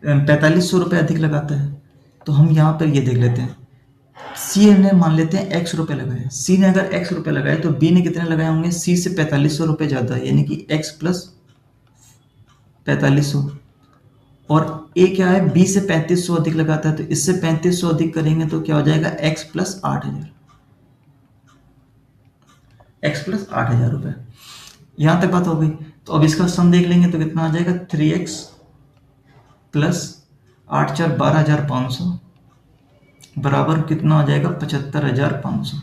4,500 रुपये अधिक लगाता है। तो हम यहाँ पर ये देख लेते हैं, C ने मान लेते हैं X रुपये लगाए, C ने अगर X रुपये लगाए तो B ने कितने लगाए होंगे, C से 4,500 रुपये ज़्यादा, यानी कि X प्लस 4,500। और A क्या है, B से 3,500 अधिक लगाता है, तो इससे 3,500 अधिक करेंगे तो क्या हो जाएगा, X प्लस 8,000, X प्लस 8,000 रुपये। यहाँ तक बात हो गई। तो अब इसका सम देख लेंगे तो कितना आ जाएगा, 3x प्लस 8 4 12,500 बराबर कितना हो जाएगा, 75,500।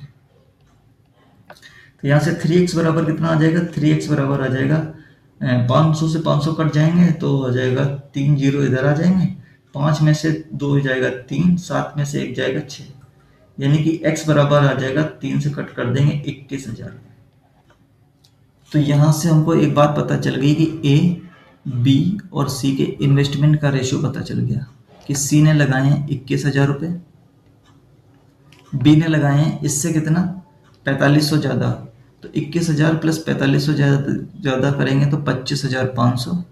तो यहाँ से 3x बराबर कितना आ जाएगा, 3x बराबर आ जाएगा 500 से 500 कट जाएंगे तो हो जाएगा 3 जीरो इधर आ जाएंगे, 5 में से 2 जाएगा 3, 7 में से 1 जाएगा 6, यानी कि x बराबर आ जाएगा 3 से कट कर देंगे 21,000। तो यहाँ से हमको एक बात पता चल गई कि A, B और C के इन्वेस्टमेंट का रेशियो पता चल गया कि C ने लगाए हैं 21,000 रुपये, B ने लगाए हैं इससे कितना 4,500 ज़्यादा, तो 21,000 प्लस 4,500 ज़्यादा करेंगे तो 25,500,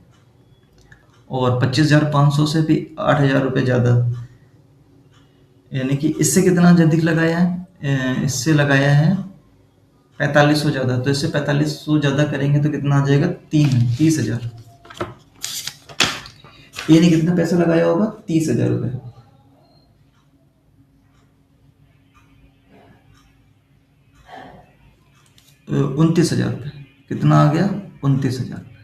और 25,500 से भी 8,000 रुपये ज़्यादा, यानी कि इससे कितना अधिक लगाया है, इससे लगाया है 4,500 ज़्यादा, तो इससे 4,500 ज़्यादा करेंगे तो कितना आ जाएगा, 30,000। ये ने कितना पैसा लगाया होगा, 30,000 रुपये। 29,000 रुपये, कितना आ गया, 29,000 रुपये।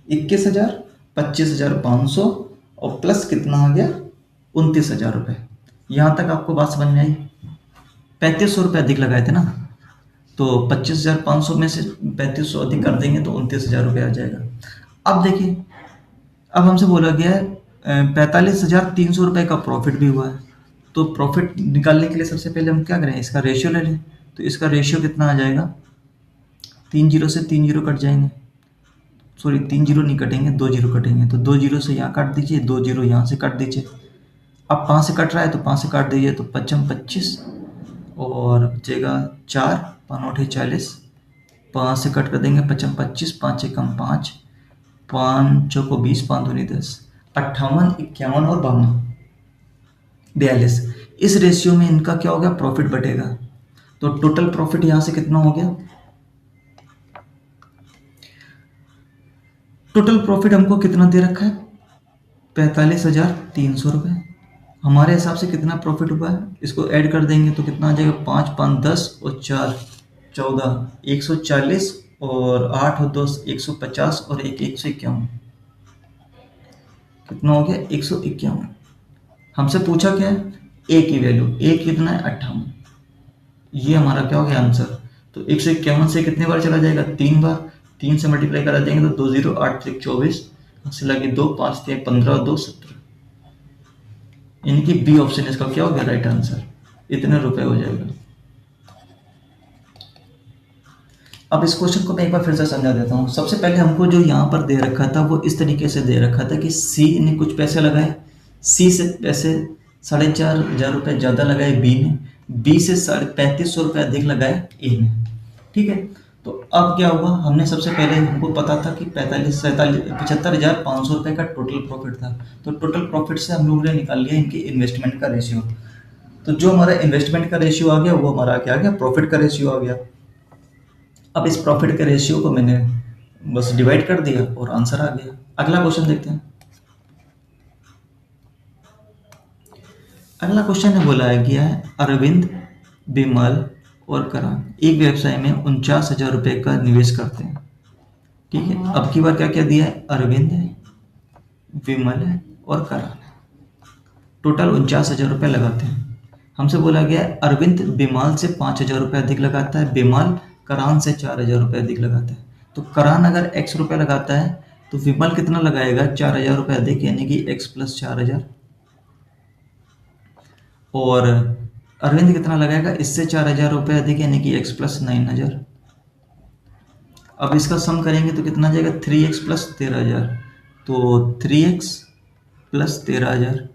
21,000, 25,500 और प्लस कितना आ गया, 29,000 रुपये। यहाँ तक आपको बात समझ में आई। 3,500 रुपये अधिक लगाए थे ना, तो 25,500 में से 3,500 अधिक कर देंगे तो 29,000 रुपये आ जाएगा। अब देखिए, अब हमसे बोला गया है 45,300 रुपये का प्रॉफिट भी हुआ है। तो प्रॉफिट निकालने के लिए सबसे पहले हम क्या करें, इसका रेशियो ले लें। तो इसका रेशियो कितना आ जाएगा, 3 जीरो से 3 जीरो कट जाएंगे, सॉरी 3 जीरो नहीं कटेंगे, 2 जीरो कटेंगे, तो 2 जीरो से यहाँ काट दीजिए, 2 जीरो यहाँ से काट दीजिए। अब 5 से कट रहा है तो 5 से काट दीजिए, तो 5 25 और बचेगा 4, 5 40, 5 से कट कर देंगे 5 25, 5 एकम 5, 5 चौको 20, 5 दूनी 10, 58, 51 और 52। 42। इस रेशियो में इनका क्या हो गया, प्रॉफिट बटेगा। तो टोटल प्रॉफिट यहां से कितना हो गया, टोटल प्रॉफिट हमको कितना दे रखा है, 45,300 रुपये। हमारे हिसाब से कितना प्रॉफिट हुआ है, इसको ऐड कर देंगे तो कितना आ जाएगा, 5 5 10 और 4 14, 140 और 8 और 2 150 और 151, कितना हो गया, 151। हमसे पूछा क्या है, ए की वैल्यू, ए कितना है, 58। ये हमारा क्या हो गया आंसर। तो 151 से कितने बार चला जाएगा, 3 बार। 3 से मल्टीप्लाई करा देंगे तो 2 0 8 3 24, से लगे 2 5 3 15 और 2 17, यानी कि बी ऑप्शन इसका क्या हो गया राइट आंसर, इतने रुपए हो जाएगा। अब इस क्वेश्चन को मैं एक बार फिर से समझा देता हूँ। सबसे पहले हमको जो यहाँ पर दे रखा था वो इस तरीके से दे रखा था कि सी ने कुछ पैसे लगाए, सी से पैसे 4,500 रुपये ज़्यादा लगाए बी ने, बी से 3,500 रुपये अधिक लगाए ए ने। ठीक है, तो अब क्या हुआ, हमने सबसे पहले हमको पता था कि 75,500 रुपये का टोटल प्रॉफिट था। तो टोटल प्रॉफिट से हम लोगों ने निकाल लिया इनके इन्वेस्टमेंट का रेशियो। तो जो हमारा इन्वेस्टमेंट का रेशियो आ गया वो हमारा क्या आ गया, प्रॉफिट का रेशियो आ गया। अब इस प्रॉफिट के रेशियो को मैंने बस डिवाइड कर दिया और आंसर आ गया। अगला क्वेश्चन देखते हैं। अगला क्वेश्चन है, बोला गया है अरविंद, बिमल और करण एक व्यवसाय में 49,000 रुपये का निवेश करते हैं। ठीक है, अब की बार क्या क्या दिया है, अरविंद है, विमल है और करण है, टोटल 49,000 रुपये लगाते हैं। हमसे बोला गया है अरविंद बिमल से 5,000 रुपये अधिक लगाता है, बिमल करान से 4,000 रुपये अधिक लगाता है। तो करान अगर x रुपये लगाता है तो विमल कितना लगाएगा, 4,000 रुपये अधिक, यानी कि x + 4,000। और अरविंद कितना लगाएगा, इससे 4,000 रुपये अधिक, यानी कि x + 9,000। अब इसका सम करेंगे तो कितना आ जाएगा, 3x + 13,000। तो 3x + 13,000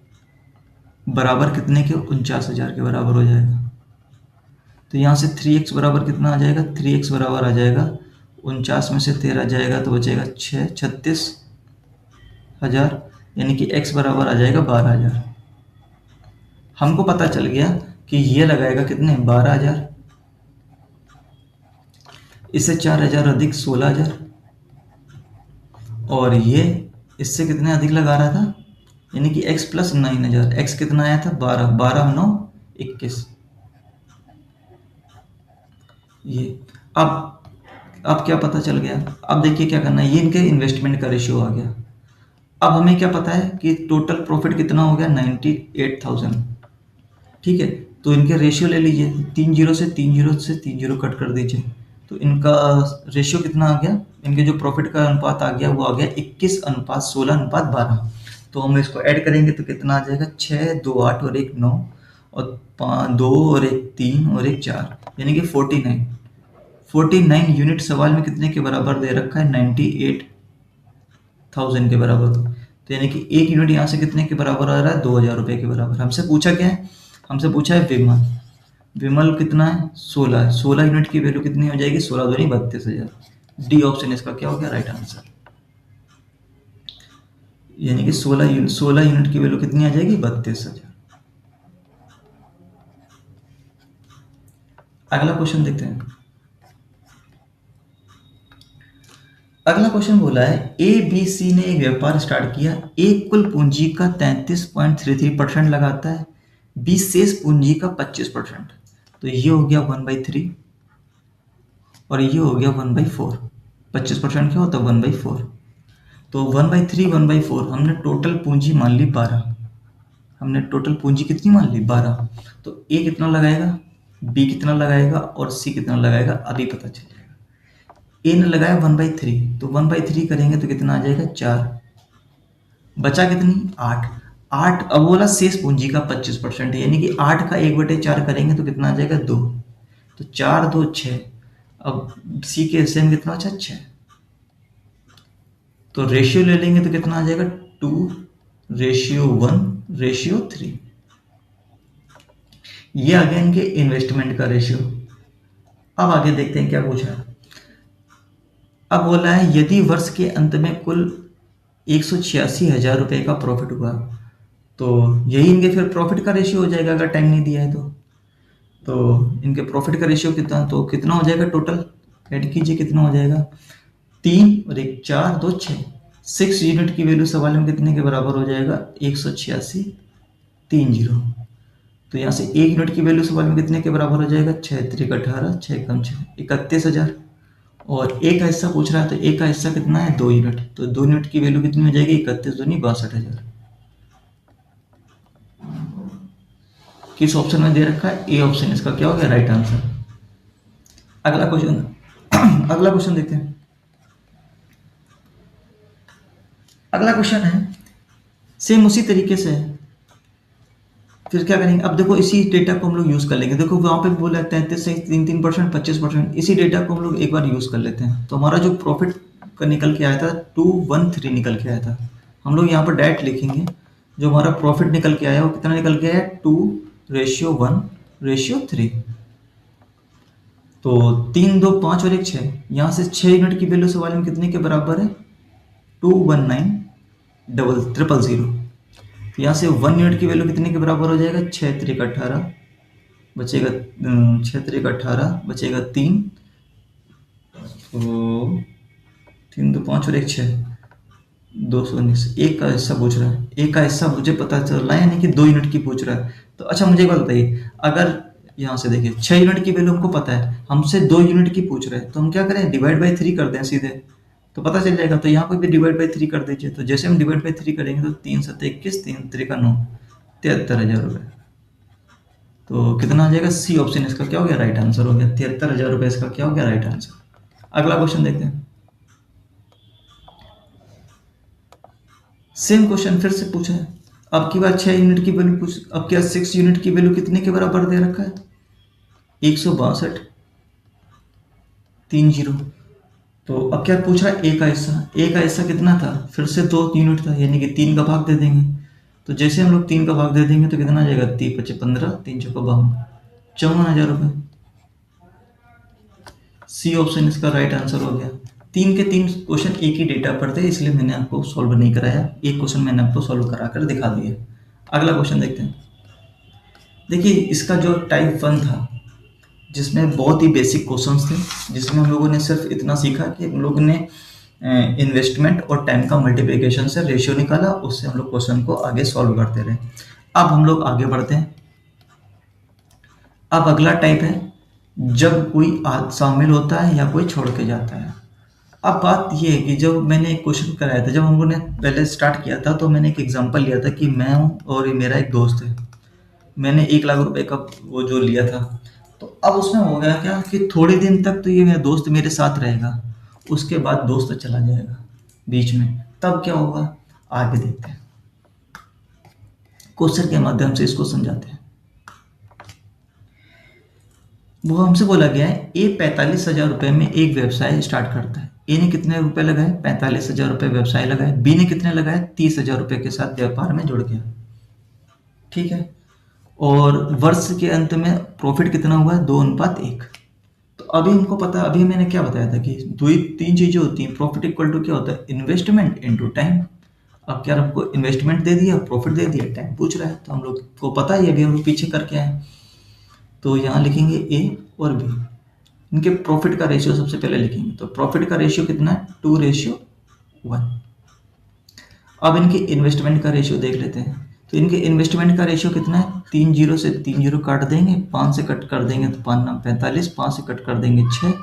बराबर कितने के, 49,000 के बराबर हो जाएगा। तो यहाँ से 3x बराबर कितना आ जाएगा, 3x बराबर आ जाएगा 49 में से 13 जाएगा तो बचेगा 36,000, यानी कि x बराबर आ जाएगा 12,000। हमको पता चल गया कि ये लगाएगा कितने, 12,000, इससे 4,000 अधिक 16,000, और ये इससे कितने अधिक लगा रहा था, यानी कि x + 9,000। x कितना आया था, 12, 12 9 21। ये अब क्या पता चल गया, अब देखिए क्या करना है, ये इनके इन्वेस्टमेंट का रेशियो आ गया। अब हमें क्या पता है कि टोटल प्रॉफिट कितना हो गया, 98,000। ठीक है, तो इनके रेशियो ले लीजिए, 3 0 से 3 0 से 3 0 कट कर दीजिए, तो इनका रेशियो कितना आ गया, इनके जो प्रॉफिट का अनुपात आ गया वो आ गया 21:16:12। तो हम इसको ऐड करेंगे तो कितना आ जाएगा, 6 2 8 और 1 9 और 5 2 और 1 3 और 1 4, यानी कि 49 यूनिट सवाल में कितने के बराबर दे रखा है, 98,000 के बराबर। तो यानी कि एक यूनिट यहाँ से कितने के बराबर आ रहा है, 2,000 रुपये के बराबर। हमसे पूछा क्या है, हमसे पूछा है विमल, विमल कितना है, 16 है, 16 यूनिट की वैल्यू कितनी हो जाएगी, 16 दूनी 32,000। डी ऑप्शन इसका क्या हो गया राइट आंसर, यानी कि 16 यूनिट की वैल्यू कितनी आ जाएगी, 32,000। अगला क्वेश्चन देखते हैं। अगला क्वेश्चन बोला है ए बी सी ने एक व्यापार स्टार्ट किया, ए कुल पूंजी का 33.33% लगाता है, बी शेष पूंजी का 25%। तो ये हो गया 1/3 और ये हो गया 1/4। 25% क्या होता है, 1/4। तो 1/3 1/4, हमने टोटल पूंजी मान ली 12। हमने टोटल पूंजी कितनी मान ली, 12। तो ए कितना लगाएगा, बी कितना लगाएगा और सी कितना लगाएगा, अभी पता चल जाएगा। ए ने लगाया 1/3, तो 1/3 करेंगे तो कितना आ जाएगा, 4। बचा कितनी, 8। अब बोला शेष पूंजी का 25%, यानी कि 8 का 1/4 करेंगे तो कितना आ जाएगा, 2। तो 4 2 6। अब सी के हिस्से में कितना अच्छा, 6। तो रेशियो ले लेंगे तो कितना आ जाएगा, 2:1:3। ये आ गया इनके इन्वेस्टमेंट का रेशियो। अब आगे देखते हैं क्या पूछा है। अब बोला है यदि वर्ष के अंत में कुल 186,000 रुपये का प्रॉफिट हुआ तो यही इनके फिर प्रॉफिट का रेशियो हो जाएगा अगर टाइम नहीं दिया है तो इनके प्रॉफिट का रेशियो कितना, तो कितना हो जाएगा टोटल, ऐड कीजिए कितना हो जाएगा, 3 और 1 4 2 6, 6 यूनिट की वैल्यू सवाल में कितने के बराबर हो जाएगा, 186 30। तो यहाँ से 1 यूनिट की वैल्यू सवाल में कितने के बराबर हो जाएगा, 6 3 18 6 कम 6 31,000। और एक का हिस्सा पूछ रहा है तो एक का हिस्सा कितना है, 2 यूनिट, तो 2 यूनिट की वैल्यू कितनी हो जाएगी, 31 दूनी 62,000। किस ऑप्शन में दे रखा है, ए ऑप्शन, इसका क्या हो गया राइट आंसर। अगला क्वेश्चन अगला क्वेश्चन देखते हैं। अगला क्वेश्चन है सेम उसी तरीके से है। फिर क्या करेंगे, अब देखो इसी डेटा को हम लोग यूज कर लेंगे। देखो वहां पे बोला 33 से 3% 25%, इसी डेटा को हम लोग एक बार यूज कर लेते हैं। तो हमारा जो प्रॉफिट का निकल के आया था 213 निकल के आया था। हम लोग यहाँ पर डायरेक्ट लिखेंगे जो हमारा प्रॉफिट निकल के आया वो कितना निकल के आया, 2:1:3। तो 3 2 5 और 1 6, यहाँ से 6 यूनिट की वैल्यू सवाल में कितने के बराबर है, 219,000। तो यहाँ से 1 यूनिट की वैल्यू कितने के बराबर हो जाएगा, 6 3 18 बचेगा, 6 3 18 बचेगा 3, तो 3 2 5 और 1 6, 219। एक का हिस्सा पूछ रहा है, एक का हिस्सा मुझे पता चल रहा है यानी कि 2 यूनिट की पूछ रहा है। तो अच्छा मुझे एक बात बताइए, अगर यहाँ से देखिए 6 यूनिट की वैल्यू हमको पता है, हमसे 2 यूनिट की पूछ रहे हैं, तो हम क्या करें, डिवाइड बाई 3 कर दें सीधे, तो पता चल जाएगा। तो यहाँ पर भी डिवाइड बाई 3 कर दीजिए। तो जैसे हम डिवाइड बाई 3 करेंगे तो 3 7 21 3 3 9, 73,000 रुपये। तो कितना आ जाएगा, सी ऑप्शन इसका क्या हो गया राइट आंसर हो गया, 73,000 रुपये इसका क्या हो गया राइट आंसर। अगला क्वेश्चन देखते हैं। सेम क्वेश्चन फिर से पूछा है, अब की बार 6 यूनिट की वैल्यू पूछ, अब क्या 6 यूनिट की वैल्यू कितने के बराबर दे रखा है, 162 30। तो अब क्या पूछ रहा है, ए का हिस्सा, ए का हिस्सा कितना था, फिर से 2 यूनिट था यानी कि 3 का भाग दे देंगे। तो जैसे हम लोग 3 का भाग दे देंगे तो कितना आ जाएगा, 3 5 15 3 6 52, 54,000 रुपये। सी ऑप्शन इसका राइट आंसर हो गया। 3 के 3 क्वेश्चन एक ही डेटा पर थे इसलिए मैंने आपको सॉल्व नहीं कराया, एक क्वेश्चन मैंने आपको सॉल्व करा कर दिखा दिया। अगला क्वेश्चन देखते हैं। देखिए इसका जो टाइप 1 था जिसमें बहुत ही बेसिक क्वेश्चंस थे, जिसमें हम लोगों ने सिर्फ इतना सीखा कि हम लोगों ने इन्वेस्टमेंट और टाइम का मल्टीप्लिकेशन से रेशियो निकाला, उससे हम लोग क्वेश्चन को आगे सॉल्व करते रहे। अब हम लोग आगे बढ़ते हैं। अब अगला टाइप है जब कोई शामिल होता है या कोई छोड़ के जाता है। अब बात यह है कि जब मैंने एक क्वेश्चन कराया था, जब हम लोगों ने पहले स्टार्ट किया था तो मैंने एक एग्जांपल लिया था कि मैं हूँ और ये मेरा एक दोस्त है, मैंने 1 लाख रुपए का वो जो लिया था। तो अब उसमें हो गया क्या कि थोड़े दिन तक तो ये मेरा दोस्त मेरे साथ रहेगा, उसके बाद दोस्त चला जाएगा बीच में, तब क्या होगा आगे देखते हैं, क्वेश्चन के माध्यम से इसको समझाते हैं। वो हमसे बोला गया है ए 45,000 रुपए में एक व्यवसाय स्टार्ट करता है। ए ने कितने रुपए लगाए, 45,000 रुपए व्यवसाय लगाए। बी ने कितने लगाए, 30,000 रुपए के साथ व्यापार में जुड़ गया, ठीक है। और वर्ष के अंत में प्रॉफिट कितना हुआ, 2:1। तो अभी हमको पता, अभी मैंने क्या बताया था कि 3 चीजें होती हैं, प्रॉफिट इक्वल टू क्या होता है, इन्वेस्टमेंट इनटू टाइम। अब क्या हमको इन्वेस्टमेंट दे दिया, प्रॉफिट दे दिया, टाइम पूछ रहा है, तो हम लोग को पता ही है, अभी हम लोग पीछे करके आए। तो यहाँ लिखेंगे ए और बी, इनके प्रॉफिट का रेशियो सबसे पहले लिखेंगे। तो प्रॉफिट का रेशियो कितना है, 2:1। अब इनके इन्वेस्टमेंट का रेशियो देख लेते हैं। तो इनके इन्वेस्टमेंट का रेशियो कितना है, 3 0 से 3 0 काट देंगे, 5 से कट कर देंगे तो 5 9 45, 5 से कट कर देंगे 6,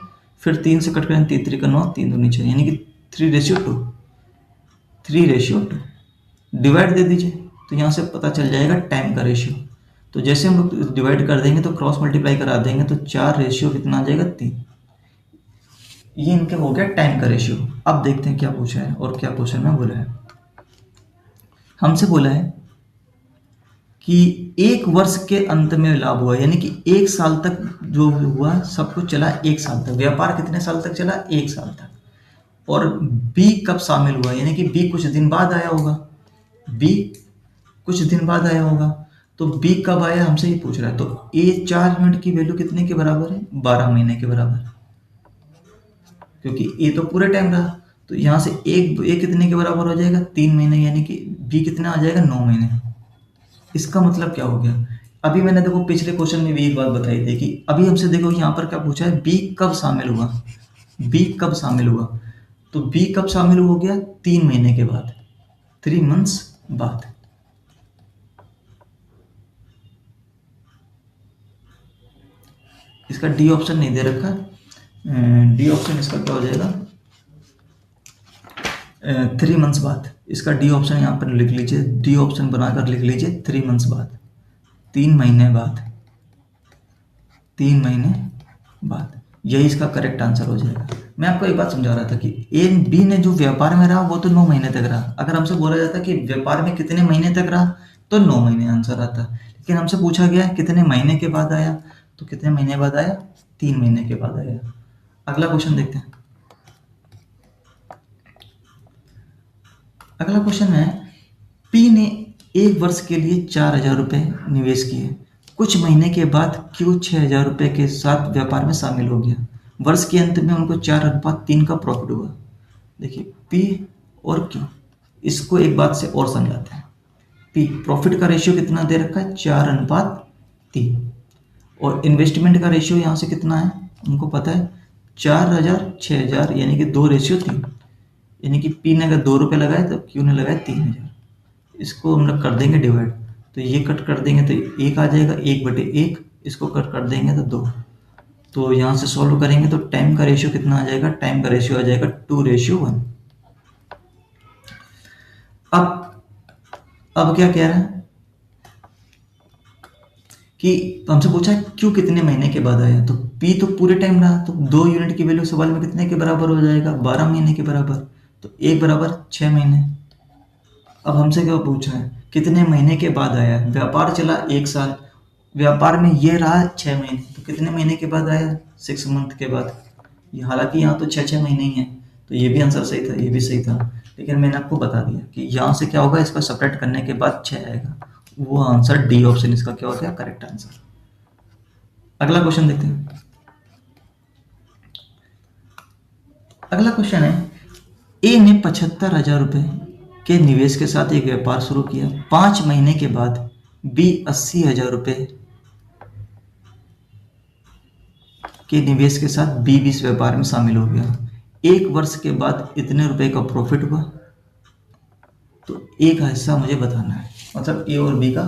फिर 3 से कट करेंगे 3 3 9, 3 2 6, यानी कि 3:2। 3:2 डिवाइड दे दीजिए, तो यहाँ से पता चल जाएगा टाइम का रेशियो। तो जैसे हम लोग डिवाइड कर देंगे तो क्रॉस मल्टीप्लाई करा देंगे तो 4 रेशियो कितना आ जाएगा, 3। ये इनका हो गया टाइम का रेशियो। अब देखते हैं क्या पूछा है और क्या क्वेश्चन में बोला है। हमसे बोला है कि 1 वर्ष के अंत में लाभ हुआ, यानी कि 1 साल तक जो हुआ सब कुछ चला, 1 साल तक व्यापार कितने साल तक चला, 1 साल तक। और बी कब शामिल हुआ, यानी कि बी कुछ दिन बाद आया होगा, बी कुछ दिन बाद आया होगा। तो बी कब आया हमसे ही पूछ रहा है। तो ए 4 यूनिट की वैल्यू कितने के बराबर है, 12 महीने के बराबर, क्योंकि ए तो पूरे टाइम रहा। तो यहाँ से एक ए कितने के बराबर हो जाएगा, 3 महीने, यानी कि बी कितना आ जाएगा, 9 महीने। इसका मतलब क्या हो गया? अभी मैंने देखो पिछले क्वेश्चन में भी एक बात बताई थी कि अभी हमसे देखो यहाँ पर क्या पूछा है, बी कब शामिल हुआ। बी कब शामिल हुआ? तो बी कब शामिल हो गया? 3 महीने के बाद, 3 मंथ्स बाद। इसका डी ऑप्शन नहीं दे रखा। डी ऑप्शन इसका क्या हो जाएगा? 3 मंथ्स बाद। इसका डी ऑप्शन यहाँ पर लिख लीजिए, डी ऑप्शन बनाकर लिख लीजिए 3 मंथ्स बाद, 3 महीने बाद, 3 महीने बाद। यही इसका करेक्ट आंसर हो जाएगा। मैं आपको एक बात समझा रहा था कि ए बी ने जो व्यापार में रहा वो तो 9 महीने तक रहा। अगर हमसे बोला जाता कि व्यापार में कितने महीने तक रहा तो 9 महीने आंसर आता, लेकिन हमसे पूछा गया कितने महीने के बाद आया, तो कितने महीने बाद आया? 3 महीने के बाद आया। अगला क्वेश्चन देखते हैं। अगला क्वेश्चन है, पी ने 1 वर्ष के लिए 4,000 रुपये निवेश किए। कुछ महीने के बाद क्यू 6,000 रुपये के साथ व्यापार में शामिल हो गया। वर्ष के अंत में उनको 4:3 का प्रॉफिट हुआ। देखिए पी और क्यू, इसको एक बात से और समझाते हैं। पी प्रॉफिट का रेशियो कितना दे रखा है? 4:3। और इन्वेस्टमेंट का रेशियो यहाँ से कितना है उनको पता है, 4,000 6,000, यानी कि 2:3। यानी कि पी ने अगर 2 रुपये लगाए तो क्यू ने लगाए 3,000। इसको हम लोग कर देंगे डिवाइड, तो ये कट कर देंगे तो 1 आ जाएगा, 1/1। इसको कट कर देंगे तो 2। तो यहाँ से सॉल्व करेंगे तो टाइम का रेशियो कितना आ जाएगा? टाइम का रेशियो आ जाएगा 2:1। अब क्या कह रहा है कि हमसे पूछा है क्यू कितने महीने के बाद आया, तो पी तो पूरे टाइम रहा, तो 2 यूनिट की वैल्यू सवाल में कितने के बराबर हो जाएगा? 12 महीने के बराबर। तो 1 = 6 महीने। अब हमसे क्या पूछा है कितने महीने के बाद आया? व्यापार चला 1 साल, व्यापार में ये रहा 6 महीने, तो कितने महीने के बाद आया? 6 मंथ के बाद। ये हालांकि यहाँ तो 6 6 महीने ही है, तो ये भी आंसर सही था, ये भी सही था, लेकिन मैंने आपको बता दिया कि यहाँ से क्या होगा, इसको सेपरेट करने के बाद 6 आएगा। वो आंसर डी ऑप्शन इसका क्या हो गया? Correct answer. अगला क्वेश्चन देखते हैं। अगला क्वेश्चन है, ए ने 75,000 रुपये के निवेश के साथ एक व्यापार शुरू किया। 5 महीने के बाद बी 80,000 रुपये के निवेश के साथ बी भी इस व्यापार में शामिल हो गया। 1 वर्ष के बाद इतने रुपए का प्रॉफिट हुआ, तो ए का हिस्सा मुझे बताना है, मतलब ए और बी का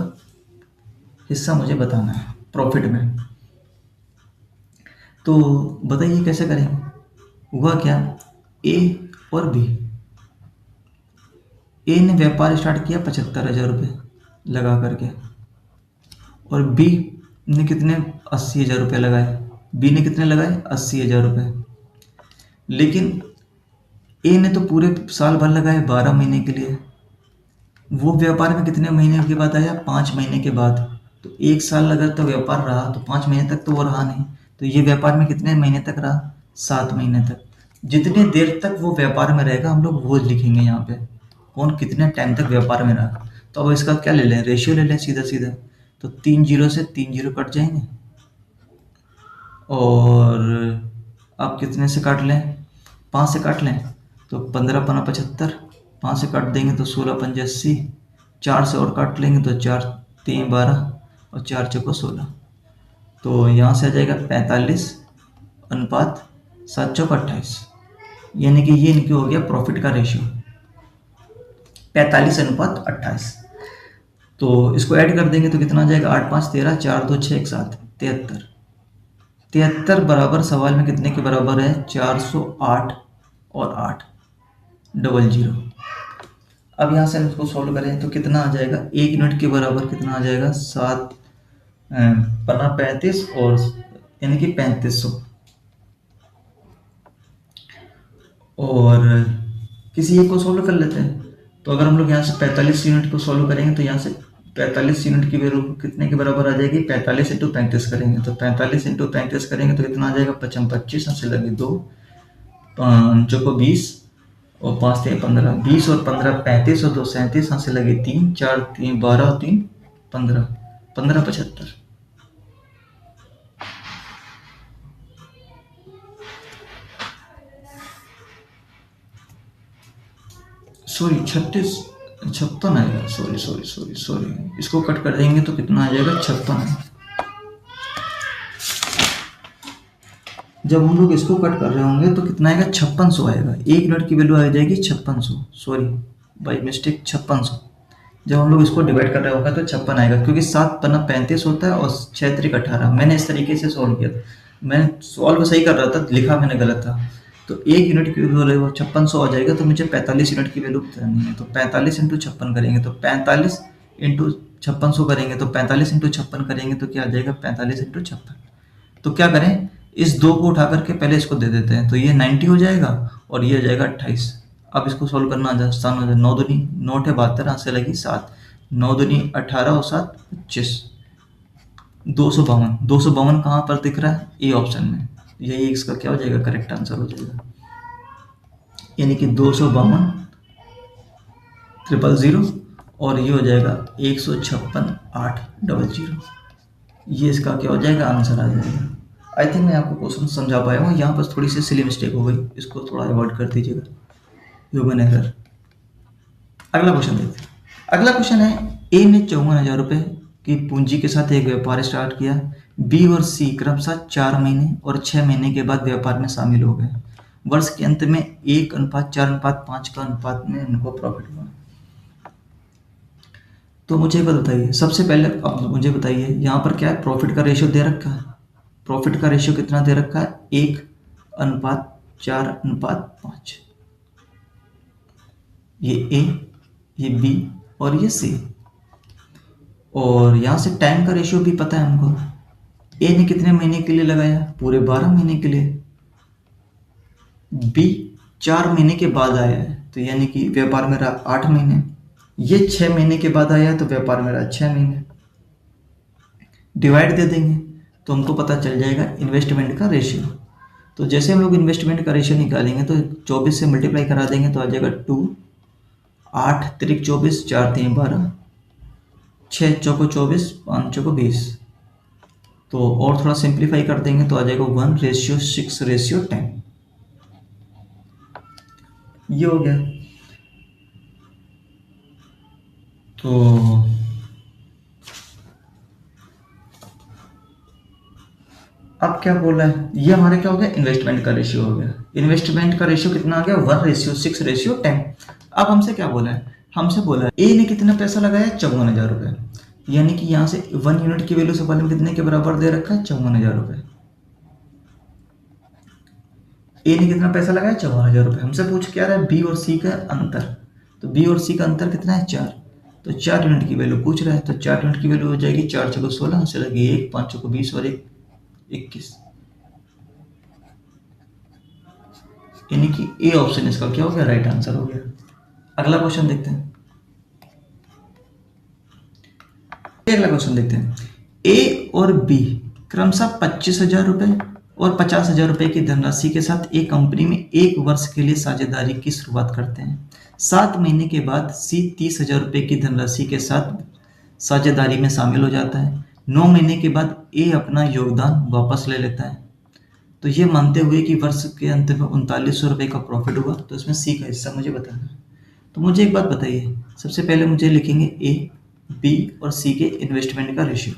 हिस्सा मुझे बताना है प्रॉफिट में। तो बताइए कैसे करेंगे? हुआ क्या, ए और बी, ए ने व्यापार स्टार्ट किया 75,000 रुपये लगा करके, और बी ने कितने? 80,000 रुपये लगाए। बी ने कितने लगाए? 80,000 रुपये। लेकिन ए ने तो पूरे साल भर लगाए 12 महीने के लिए। वो व्यापार में कितने महीने के बाद आया? 5 महीने के बाद। तो 1 साल अगर तो व्यापार रहा तो 5 महीने तक तो वो रहा नहीं, तो ये व्यापार में कितने महीने तक रहा? 7 महीने तक। जितने देर तक वो व्यापार में रहेगा हम लोग वो लिखेंगे यहाँ पे, कौन कितने टाइम तक व्यापार में रहा। तो अब इसका क्या ले लें? रेशियो ले लें सीधा सीधा। तो 3 जीरो से 3 जीरो कट जाएंगे, और अब कितने से काट लें? 5 से काट लें तो 15 × 75, 5 से काट देंगे तो 16 × 5 = 80, 4 से और काट लेंगे तो 4 × 3 = 12 और 4 × 4 = 16। तो यहाँ से आ जाएगा 45:7 = 28, यानी कि ये इनकी हो गया प्रॉफिट का रेशियो 45:28। तो इसको ऐड कर देंगे तो कितना आ जाएगा? 8 × 5 = 13, 4 × 2 = 6, 1 × 7 = 73। 73 बराबर सवाल में कितने के बराबर है? 408 और 8 00। अब यहाँ से हम इसको सॉल्व करें तो कितना आ जाएगा? 1 यूनिट के बराबर कितना आ जाएगा? 7 15 35, और यानी कि 3500। और किसी एक को सॉल्व कर लेते हैं। तो अगर हम लोग यहाँ से 45 यूनिट को सॉल्व करेंगे तो यहाँ से 45 यूनिट की वैल्यू कितने के बराबर आ जाएगी? 45 × 35 करेंगे तो 45 × 35 करेंगे तो कितना आ जाएगा? 55 25 से लगे 2, 5 को 20 और 5 3 15, 20 और 15 35 और 2 37, यहाँ से लगे 3, 4 3 12 और 3 15, 15 75। सॉरी 36, 56 आएगा, सॉरी सॉरी सॉरी सॉरी, इसको कट कर देंगे तो कितना आ जाएगा, 56। जब हम लोग इसको कट कर रहे होंगे तो कितना आएगा, 5600 आएगा। 1 यूनिट की वैल्यू आ जाएगी 5600, सॉरी बाई मिस्टेक 5600। जब हम लोग इसको डिवाइड कर रहे होंगे तो 56 आएगा, क्योंकि 7 पन्ना 35 होता है और 6 त्रिक 18। मैंने इस तरीके से सॉल्व किया था, मैंने सॉल्व सही कर रहा था, लिखा मैंने गलत था। तो 1 यूनिट की वैल्यू वो 5600 आ जाएगा, तो मुझे 45 यूनिट की वैल्यू बतानी है। तो 45 इंटू 56 करेंगे तो 45 इंटू 5600 करेंगे तो 45 इंटू 56 करेंगे तो क्या आ जाएगा, 45 इंटू 56। तो क्या करें, इस 2 को उठा करके पहले इसको दे देते हैं, तो ये 90 हो जाएगा और ये हो जाएगा 28। अब इसको सोल्व करना आसान हो जाए। 9 दूनी 9 है 72, हाथ से लगी 7, 9 दूनी 18 और 7 25, 252। 252 कहाँ पर दिख रहा है, ए ऑप्शन में। यही इसका क्या हो जाएगा, करेक्ट आंसर हो जाएगा। यानी कि 252 000 और ये हो जाएगा 156 800। ये इसका क्या हो जाएगा, आंसर आ जाएगा। आई थिंक मैं आपको क्वेश्चन समझा पाया हूँ। यहाँ पर थोड़ी सी सिली मिस्टेक हो गई, इसको थोड़ा अवॉइड कर दीजिएगा, ह्यूमन एरर। अगला क्वेश्चन देखते हैं। अगला क्वेश्चन है, ए ने 54,000 रुपये की पूंजी के साथ एक व्यापार स्टार्ट किया। बी और सी क्रमशः 4 महीने और 6 महीने के बाद व्यापार में शामिल हो गए। वर्ष के अंत में 1:4:5 का अनुपात में उनको प्रॉफिट हुआ। तो मुझे एक बात बताइए, सबसे पहले अब मुझे बताइए, यहाँ पर क्या है, प्रॉफिट का रेशियो दे रखा है। प्रॉफिट का रेशियो कितना दे रखा है, 1:4:5। ये ए, ये बी और ये सी। और यहाँ से टाइम का रेशियो भी पता है हमको। ए ने कितने महीने के लिए लगाया, पूरे 12 महीने के लिए। बी 4 महीने के बाद आया है, तो यानी कि व्यापार में रहा 8 महीने। ये 6 महीने के बाद आया है, तो व्यापार में रहा 6 महीने। डिवाइड दे देंगे तो हमको पता चल जाएगा इन्वेस्टमेंट का रेशियो। तो जैसे हम लोग इन्वेस्टमेंट का रेशियो निकालेंगे तो 24 से मल्टीप्लाई करा देंगे तो आ जाएगा 2, 8 त्रिक 24, 4 3 12, 6 चौको 24, 5 चौको 20। तो और थोड़ा सिंप्लीफाई कर देंगे तो आ जाएगा 1:6:10। ये हो गया। तो अब क्या बोला है, ये हमारे क्या हो गया, इन्वेस्टमेंट का रेशियो हो गया। इन्वेस्टमेंट का रेशियो कितना आ गया, 1:6:10। अब हमसे क्या बोला है, हमसे बोला है ए ने कितना पैसा लगाया, 54,000 रुपये। यानी कि यहाँ से 1 यूनिट की वैल्यू सवाल में कितने के बराबर दे रखा है, 54,000 रुपये। ए ने कितना पैसा लगाया, 54,000 रुपये। हमसे पूछ क्या रहा है, बी और सी का अंतर। तो बी और सी का अंतर कितना है, 4। तो 4 यूनिट की वैल्यू पूछ रहा है, तो 4 यूनिट की वैल्यू हो जाएगी 4 चौको 16 से लगी 1, 5 चौको 20 और 1 21। यानी कि ए ऑप्शन इसका क्या हो गया, राइट आंसर हो गया। अगला क्वेश्चन देखते हैं। अगला क्वेश्चन देखते हैं। ए और बी क्रमशः 25,000 रुपए और 50,000 रुपए की धनराशि के साथ एक कंपनी में 1 वर्ष के लिए साझेदारी की शुरुआत करते हैं। 7 महीने के बाद सी 30,000 रुपए की धनराशि के साथ साझेदारी में शामिल हो जाता है। 9 महीने के बाद ए अपना योगदान वापस ले लेता है। तो ये मानते हुए कि वर्ष के अंत में 3900 रुपये का प्रॉफिट हुआ, तो इसमें सी का हिस्सा मुझे बताना है। तो मुझे एक बात बताइए, सबसे पहले मुझे लिखेंगे ए, बी और सी के इन्वेस्टमेंट का रेशियो।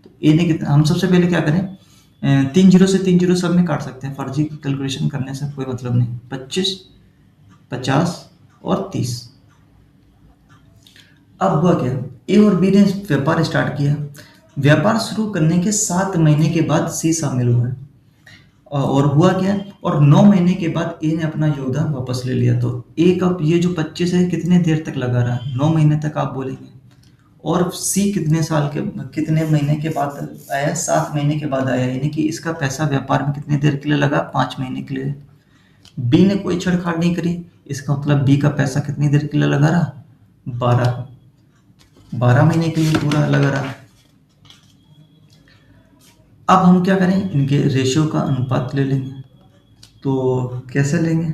तो ए ने कितना, हम सबसे पहले क्या करें, 3 जीरो से 3 जीरो सब में काट सकते हैं, फर्जी कैलकुलेशन करने से कोई मतलब नहीं। 25, 50 और 30। अब हुआ क्या, ए और बी ने व्यापार स्टार्ट किया। व्यापार शुरू करने के 7 महीने के बाद सी शामिल हुआ और हुआ क्या, और 9 महीने के बाद ए ने अपना योगदान वापस ले लिया। तो ए का ये जो 25 है कितने देर तक लगा रहा, 9 महीने तक आप बोलेंगे। और सी कितने महीने के बाद आया, 7 महीने के बाद आया। यानी कि इसका पैसा व्यापार में कितने देर के लिए लगा, 5 महीने के लिए। बी ने कोई छेड़छाड़ नहीं करी, इसका मतलब बी का पैसा कितनी देर के लिए लगा रहा, 12 महीने के लिए पूरा लगा रहा। अब हम क्या करें, इनके रेशियो का अनुपात ले लेंगे। तो कैसे लेंगे,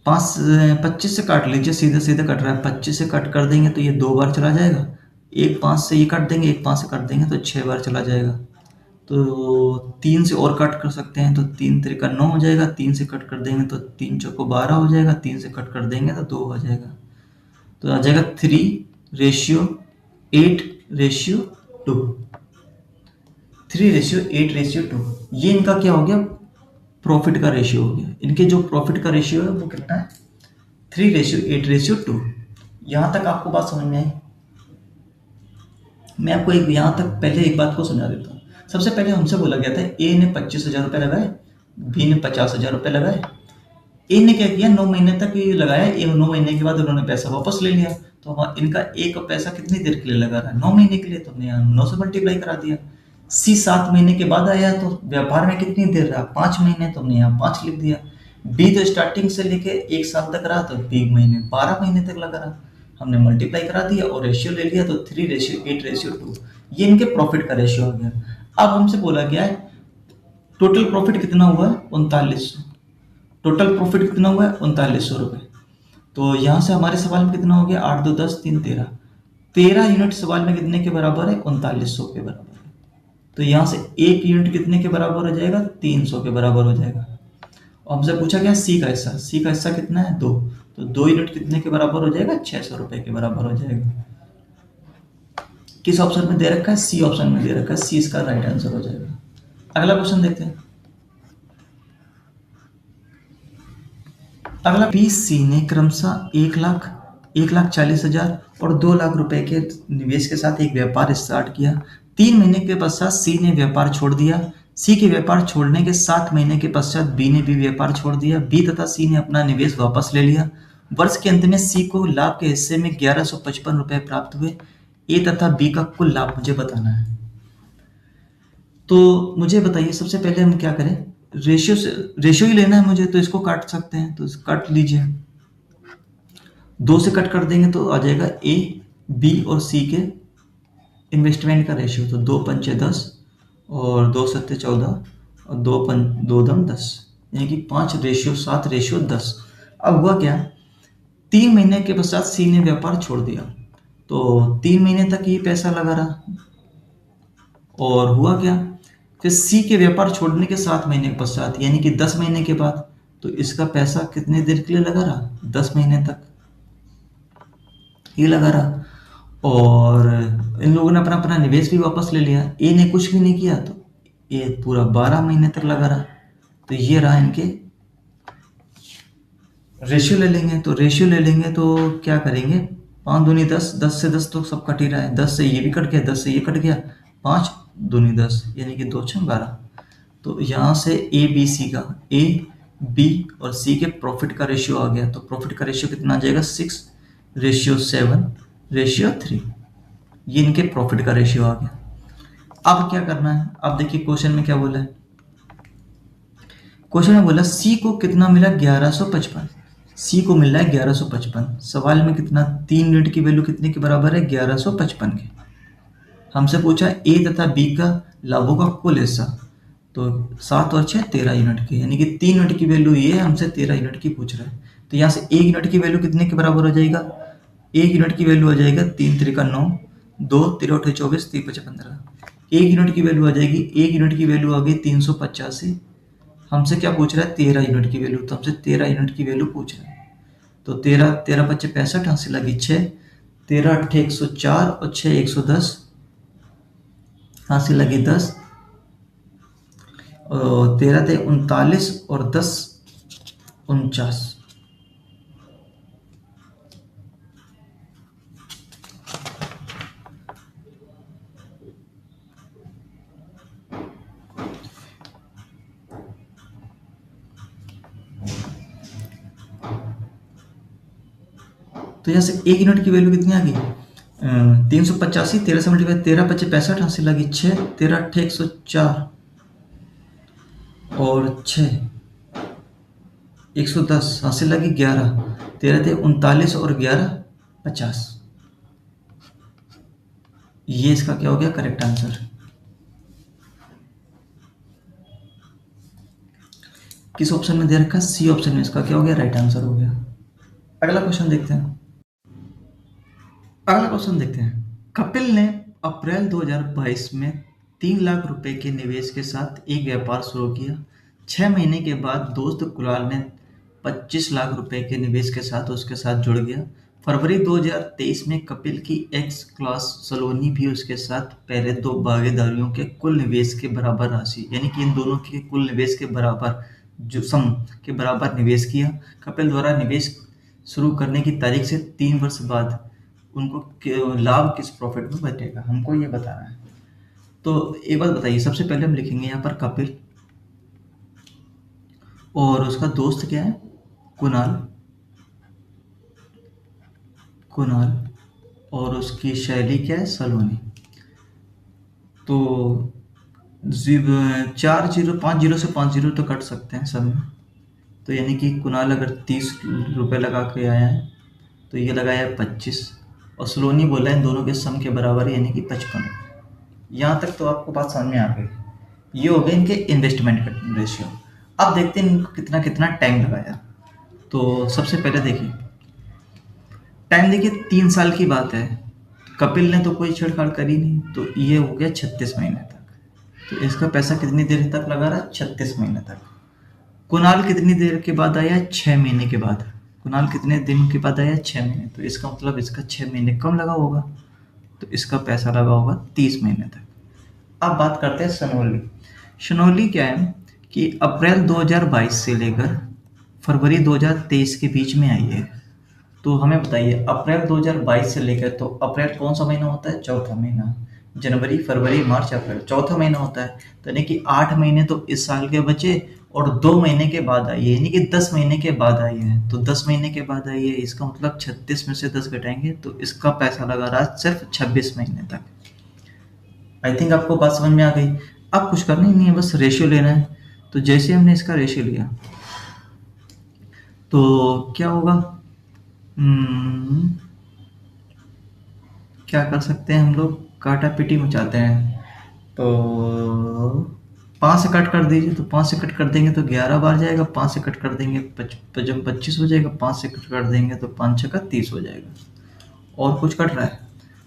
25 से काट लीजिए, सीधे सीधे कट रहा है। 25 से कट कर देंगे तो ये 2 बार चला जाएगा। 1 5 से ये काट देंगे, 1 5 से काट देंगे तो 6 बार चला जाएगा। तो 3 से और कट कर सकते हैं, तो 3 त्रिका 9 हो जाएगा। 3 से कट कर देंगे तो 3 चौको 12 हो जाएगा। 3 से कट कर देंगे तो 2 हो जाएगा। तो आ जाएगा 3:8:2। 3:8:2 ये इनका क्या हो गया, प्रॉफिट का रेशियो हो गया। इनके जो प्रॉफिट का रेशियो है वो कितना है, 3:8:2। यहां तक आपको बात समझ में आई? मैं आपको यहां तक पहले एक बात को समझा देता हूँ। सबसे पहले हमसे बोला गया था ए ने 25,000 रुपये लगाए, बी ने 50,000 रुपये लगाए। ए ने क्या किया, 9 महीने तक ये लगाया, 9 महीने के बाद उन्होंने पैसा वापस ले लिया। तो इनका एक पैसा कितनी देर के लिए लगा रहा है, 9 महीने के लिए, तो हमने यहाँ 9 से मल्टीप्लाई करा दिया। सी 7 महीने के बाद आया, तो व्यापार में कितनी देर रहा, 5 महीने, तो हमने यहाँ 5 लिख दिया। बी तो स्टार्टिंग से लेके 1 साल तक रहा, तो बी महीने 12 महीने तक लगा रहा, हमने मल्टीप्लाई करा दिया और रेशियो ले लिया, तो 3:8:2 ये इनके प्रॉफिट का रेशियो आ गया। अब हमसे बोला गया है टोटल प्रॉफिट कितना हुआ है, 3900। टोटल प्रॉफिट कितना हुआ है, 3900 रुपये। तो यहाँ से हमारे सवाल में कितना हो गया, 8 2 10 3 13। 13 यूनिट सवाल में कितने के बराबर है, 3900 के बराबर है। तो यहाँ से एक यूनिट कितने के बराबर हो जाएगा, 300 के बराबर हो जाएगा। और हमसे पूछा गया सी का हिस्सा, सी का हिस्सा कितना है, 2। तो 2 यूनिट कितने के बराबर हो जाएगा, 600 रुपये के बराबर हो जाएगा। किस ऑप्शन में दे रखा है, सी ऑप्शन में दे रखा है, सी इसका राइट आंसर हो जाएगा। अगला क्वेश्चन देखते हैं। अगला, बी सी ने क्रमशः 1,00,000, 1,40,000 और 2,00,000 रुपए के निवेश के साथ एक व्यापार स्टार्ट किया। 3 महीने के पश्चात सी ने व्यापार छोड़ दिया। सी के व्यापार छोड़ने के 7 महीने के पश्चात बी ने भी व्यापार छोड़ दिया। बी तथा सी ने अपना निवेश वापस ले लिया। वर्ष के अंत में सी को लाभ के हिस्से में 1155 रुपए प्राप्त हुए। ए तथा बी का कुल लाभ मुझे बताना है। तो मुझे बताइए, सबसे पहले हम क्या करें, रेशियो ही लेना है मुझे, तो इसको काट सकते हैं, तो काट लीजिए। 2 से कट कर देंगे तो आ जाएगा ए, बी और सी के इन्वेस्टमेंट का रेशियो। तो 2 पंचे 10 और 2 सत्ते 14 और 2 दम 10, यानी कि 5:7:10। अब हुआ क्या, 3 महीने के पश्चात सी ने व्यापार छोड़ दिया, तो 3 महीने तक ये पैसा लगा रहा। और हुआ क्या, फिर सी के व्यापार छोड़ने के 7 महीने के पश्चात, यानी कि 10 महीने के बाद, तो इसका पैसा कितने देर के लिए लगा रहा, 10 महीने तक ये लगा रहा। और इन लोगों ने अपना अपना निवेश भी वापस ले लिया। ए ने कुछ भी नहीं किया, तो ये पूरा 12 महीने तक लगा रहा। तो ये रहा इनके रेशियो। ले लेंगे तो क्या करेंगे, 5 दूनी 10, 10 से 10 तो सब कट ही रहा है, 10 से ये भी कट गया, 10 से ये कट गया, 5 दूनी 10, यानी कि 2 6 12। तो यहाँ से ए बी सी का, ए बी और सी के प्रॉफिट का रेशियो आ गया। तो प्रॉफिट का रेशियो कितना आ जाएगा, 6:7:3। ये इनके प्रॉफिट का रेशियो आ गया। अब क्या करना है, अब देखिए क्वेश्चन में क्या बोला है। क्वेश्चन में बोला सी को कितना मिला, 1155। सी को मिल रहा है 1155। सवाल में कितना, 3 यूनिट की वैल्यू कितने के बराबर है, 1155 के। हमसे पूछा ए तथा बी का लाभों का कुल हिस्सा, तो 7 और 6 13 यूनिट के, यानी कि 3 यूनिट की वैल्यू ये है, हमसे 13 यूनिट की पूछ रहा है। तो यहाँ से 1 यूनिट की वैल्यू कितने के बराबर हो जाएगा, 1 यूनिट की वैल्यू आ जाएगा 3 3 9, 2 3 8 24, 3 5 15। 1 यूनिट की वैल्यू आ जाएगी, 1 यूनिट की वैल्यू आ गई 385। हमसे क्या पूछ रहा है, 13 यूनिट की वैल्यू, तो हमसे 13 यूनिट की वैल्यू पूछ रहा है। तो 13 13 5 65, हासिल लगी 6, 13 8 104 और 6 110, हासिल लगी 10, और 13 थे 39 और 10 49। तो यहाँ से 1 यूनिट की वैल्यू कितनी आ गई, 385, 13 से मल्टीप्लाई, 13 5 65, हासिल लगी 6, 13 8 104 और 6 110, हासिल लगी 11, 13 थे 39 और 11 50। ये इसका क्या हो गया, करेक्ट आंसर। किस ऑप्शन में दे रखा है, सी ऑप्शन में, इसका क्या हो गया, राइट आंसर हो गया। अगला क्वेश्चन देखते हैं। कपिल ने अप्रैल 2022 में 3 लाख रुपए के निवेश के साथ एक व्यापार शुरू किया। 6 महीने के बाद दोस्त कुणाल ने 25 लाख रुपए के निवेश के साथ उसके साथ जुड़ गया। फरवरी 2023 में कपिल की एक्स क्लास सलोनी भी उसके साथ पहले दो भागीदारियों के कुल निवेश के बराबर राशि, यानी कि इन दोनों के कुल निवेश के बराबर जो सम के बराबर निवेश किया। कपिल द्वारा निवेश शुरू करने की तारीख से 3 वर्ष बाद उनको लाभ किस प्रॉफिट में बचेगा, हमको ये बताना है। तो एक बात बताइए, सबसे पहले हम लिखेंगे यहाँ पर कपिल और उसका दोस्त क्या है, कुणाल, और उसकी शैली क्या है, सलोनी। तो 4 0 से 5 0 तो कट सकते हैं सब में। तो यानी कि कुणाल अगर 30 रुपये लगा के आया है तो ये लगाया है 25, और सलोनी बोला है इन दोनों के सम के बराबर यानी कि 55। यहाँ तक तो आपको बात समझ में आ गई। ये हो गए इनके इन्वेस्टमेंट का रेशियो। अब देखते हैं इनको कितना कितना टाइम लगाया। तो सबसे पहले देखिए टाइम, देखिए 3 साल की बात है। कपिल ने तो कोई छेड़छाड़ करी नहीं, तो ये हो गया 36 महीने तक। तो इसका पैसा कितनी देर तक लगा रहा है, 36 महीने तक। कुणाल कितनी देर के बाद आया, 6 महीने के बाद। कुणाल कितने दिन के बाद आया, 6 महीने। तो इसका मतलब इसका 6 महीने कम लगा होगा, तो इसका पैसा लगा होगा 30 महीने तक। अब बात करते हैं सनोली। सनोली क्या है कि अप्रैल 2022 से लेकर फरवरी 2023 के बीच में आई है। तो हमें बताइए अप्रैल 2022 से लेकर, तो अप्रैल कौन सा महीना होता है, चौथा महीना। जनवरी फरवरी मार्च अप्रैल चौथा महीना होता है। तो यानी कि 8 महीने तो इस साल के बचे, और 2 महीने के बाद आई है, यानी कि 10 महीने के बाद आई है। तो 10 महीने के बाद आई है, इसका मतलब 36 में से 10 घटाएंगे तो इसका पैसा लगा रहा है सिर्फ 26 महीने तक। आई थिंक आपको बात समझ में आ गई। अब कुछ करना ही नहीं है, बस रेशियो लेना है। तो जैसे हमने इसका रेशियो लिया तो क्या होगा, क्या कर सकते हैं हम लोग, काटा पीटी मचाते हैं। तो 5 से कट कर दीजिए, तो 5 से कट कर देंगे तो 11 बार जाएगा। 5 से कट कर देंगे 25 हो जाएगा। 5 से कट कर देंगे तो 5 6 30 हो जाएगा। और कुछ कट रहा है,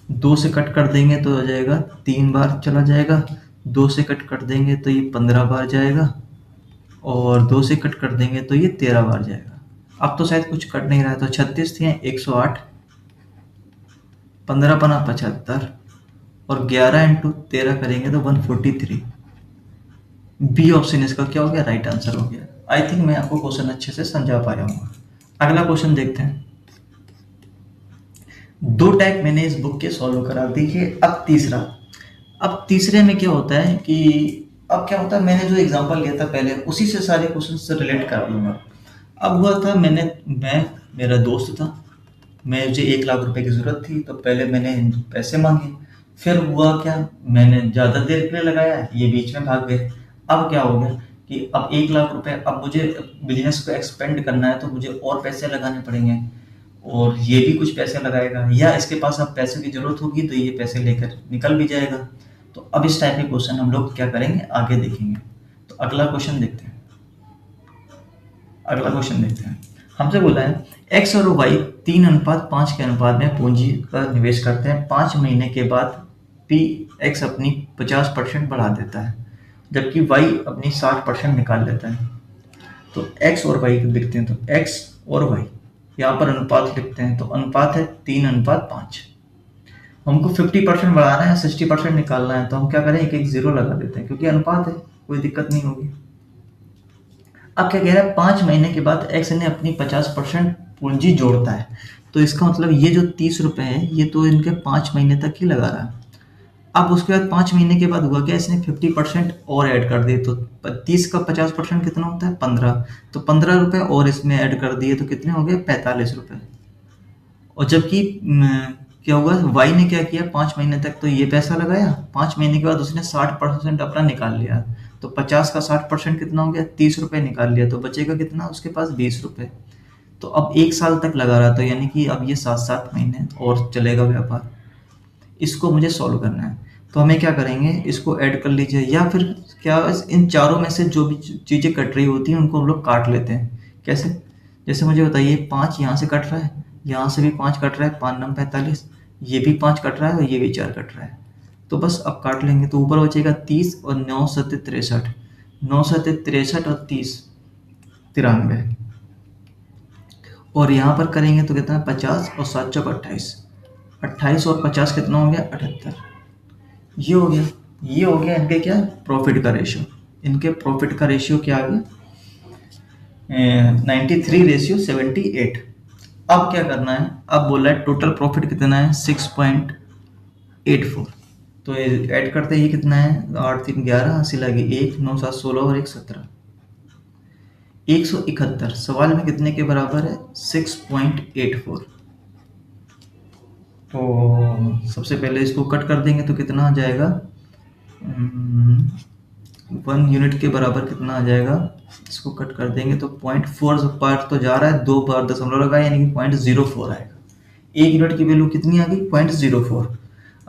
2 से कट कर देंगे तो हो जाएगा 3 बार चला जाएगा। 2 से कट कर देंगे तो ये 15 बार जाएगा, और 2 से कट कर देंगे तो ये 13 बार जाएगा। अब तो शायद कुछ कट नहीं रहा है, तो 36 थी 108, 15 पना 75, और 11 इंटू 13 करेंगे तो 143। बी ऑप्शन इसका क्या हो गया, राइट आंसर हो गया। आई थिंक मैं आपको क्वेश्चन अच्छे से समझा पाया हूँ। अगला क्वेश्चन देखते हैं। 2 टाइप मैंने इस बुक के सॉल्व करा, देखिए अब तीसरा। अब तीसरे में क्या होता है कि अब क्या होता है, मैंने जो एग्जांपल लिया था पहले उसी से सारे क्वेश्चन से रिलेट कर लूँगा। अब हुआ था मेरा दोस्त था, मुझे 1 लाख रुपए की ज़रूरत थी, तो पहले मैंने पैसे मांगे। फिर हुआ क्या, मैंने ज़्यादा देर के लिए लगाया, ये बीच में भाग गए। अब क्या हो गया कि अब 1 लाख रुपए, अब मुझे बिजनेस को एक्सपेंड करना है तो मुझे और पैसे लगाने पड़ेंगे, और ये भी कुछ पैसे लगाएगा, या इसके पास अब पैसे की ज़रूरत होगी तो ये पैसे लेकर निकल भी जाएगा। तो अब इस टाइप के क्वेश्चन हम लोग क्या करेंगे, आगे देखेंगे। तो अगला क्वेश्चन देखते हैं। हमसे बोला है एक्स और वाई 3:5 के अनुपात में पूंजी का निवेश करते हैं। 5 महीने के बाद पी एक्स अपनी 50% बढ़ा देता है, जबकि वाई अपनी 60% निकाल लेता है। तो एक्स और वाई लिखते हैं, तो एक्स और वाई यहाँ पर अनुपात लिखते हैं, तो अनुपात है 3:5। हमको 50% बढ़ाना है, 60% निकालना है, तो हम क्या करें, एक एक जीरो लगा देते हैं, क्योंकि अनुपात है, कोई दिक्कत नहीं होगी। अब क्या कह रहा है, 5 महीने के बाद एक्स ने अपनी 50% पूंजी जोड़ता है। तो इसका मतलब ये जो 30 रुपए है, ये तो इनके 5 महीने तक ही लगा रहा है। अब उसके बाद 5 महीने के बाद हुआ क्या, इसने 50% और ऐड कर दिए। तो 30 का 50% कितना होता है, 15। तो 15 रुपए और इसमें ऐड कर दिए, तो कितने हो गए, 45 रुपए। और जबकि क्या हुआ, वाई ने क्या किया, 5 महीने तक तो ये पैसा लगाया, 5 महीने के बाद उसने 60% अपना निकाल लिया। तो 50 का 60% कितना हो गया, 30 रुपए निकाल लिया, तो बचेगा कितना उसके पास, 20 रुपए। तो अब 1 साल तक लगा रहा, तो यानी कि अब ये 7 महीने और चलेगा व्यापार। इसको मुझे सॉल्व करना है, तो हमें क्या करेंगे, इसको ऐड कर लीजिए, या फिर क्या, इन चारों में से जो भी चीज़ें कट रही होती हैं उनको हम लोग काट लेते हैं। कैसे, जैसे मुझे बताइए, 5 यहाँ से कट रहा है, यहाँ से भी 5 कट रहा है, 5 9 45, ये भी 5 कट रहा है, और ये भी 4 कट रहा है। तो बस अब काट लेंगे, तो ऊपर बचेगा 30 और 9 7 63, 9 7 63 और 30 93। और यहाँ पर करेंगे तो कितना है 50 और 7 चौक 28, 28 और 50 कितना हो गया 78। ये हो गया, ये हो गया इनके क्या प्रॉफिट का रेशियो। इनके प्रॉफिट का रेशियो क्या आ गया 93/78। अब क्या करना है, अब बोला है टोटल प्रॉफिट कितना है 6.84। तो ऐड करते ही कितना है 8 3 11 80 लगे 1 9 7 16 और 1 17 171। सवाल में कितने के बराबर है 6.84। तो सबसे पहले इसको कट कर देंगे तो कितना आ जाएगा 1 यूनिट के बराबर कितना आ जाएगा। इसको कट कर देंगे तो 0.4 पार्ट तो जा रहा है, 2 बार दशमलव लगाए यानी कि 0.04 आएगा। 1 यूनिट की वैल्यू कितनी आ गई 0.04।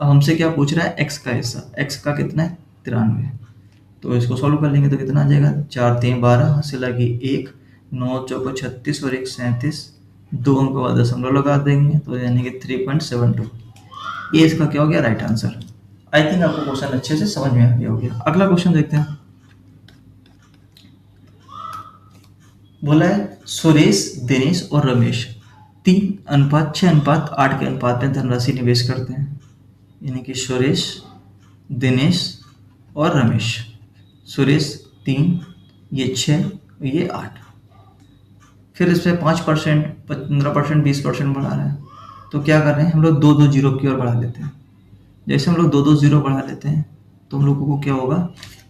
अब हमसे क्या पूछ रहा है एक्स का हिस्सा, एक्स का कितना है 93। तो इसको सॉल्व कर लेंगे तो कितना आ जाएगा 4 3 12 से लगी 1 9 चौको 36 और 1 37, 2 अंक के बाद दशमलव लगा देंगे तो यानी कि 3.72। ये इसका क्या हो गया राइट आंसर। आई थिंक आपको क्वेश्चन अच्छे से समझ में आ गया होगा। अगला क्वेश्चन देखते हैं। बोला है सुरेश दिनेश और रमेश 3:6:8 के अनुपात में धनराशि निवेश करते हैं। यानी कि सुरेश दिनेश और रमेश, सुरेश 3, ये 6, ये 8। फिर इस पर 5%, 15%, 20% बढ़ा रहे हैं। तो क्या कर रहे हैं हम लोग 2 2 जीरो की ओर बढ़ा लेते हैं। जैसे हम लोग 2 2 जीरो बढ़ा लेते हैं तो हम लोगों को क्या होगा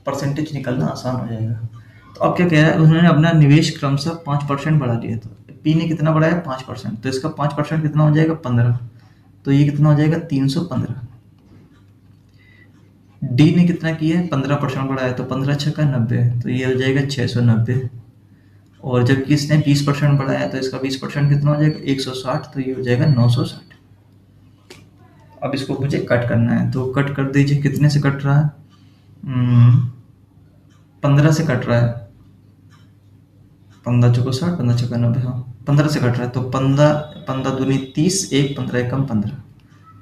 परसेंटेज निकलना आसान हो जाएगा। तो अब क्या कह रहा है उन्होंने अपना निवेश क्रमशः 5% बढ़ा दिया। तो पी ने कितना बढ़ाया 5%, तो इसका 5% कितना हो जाएगा 15। तो ये कितना हो जाएगा 315। डी ने कितना किया है 15% बढ़ाया तो 15 छक्का 90, तो ये हो जाएगा 690। और जबकि इसने 20% बढ़ाया तो इसका 20% कितना हो जाएगा 160, तो ये हो जाएगा 960। अब इसको मुझे कट करना है तो कट कर दीजिए। कितने से कट रहा है 15 से कट रहा है। 15 चौको 60, 15 छक्का 90, हाँ 15 से कट रहा है। तो 15 15 दूनी 30, 1 15 एकम 15,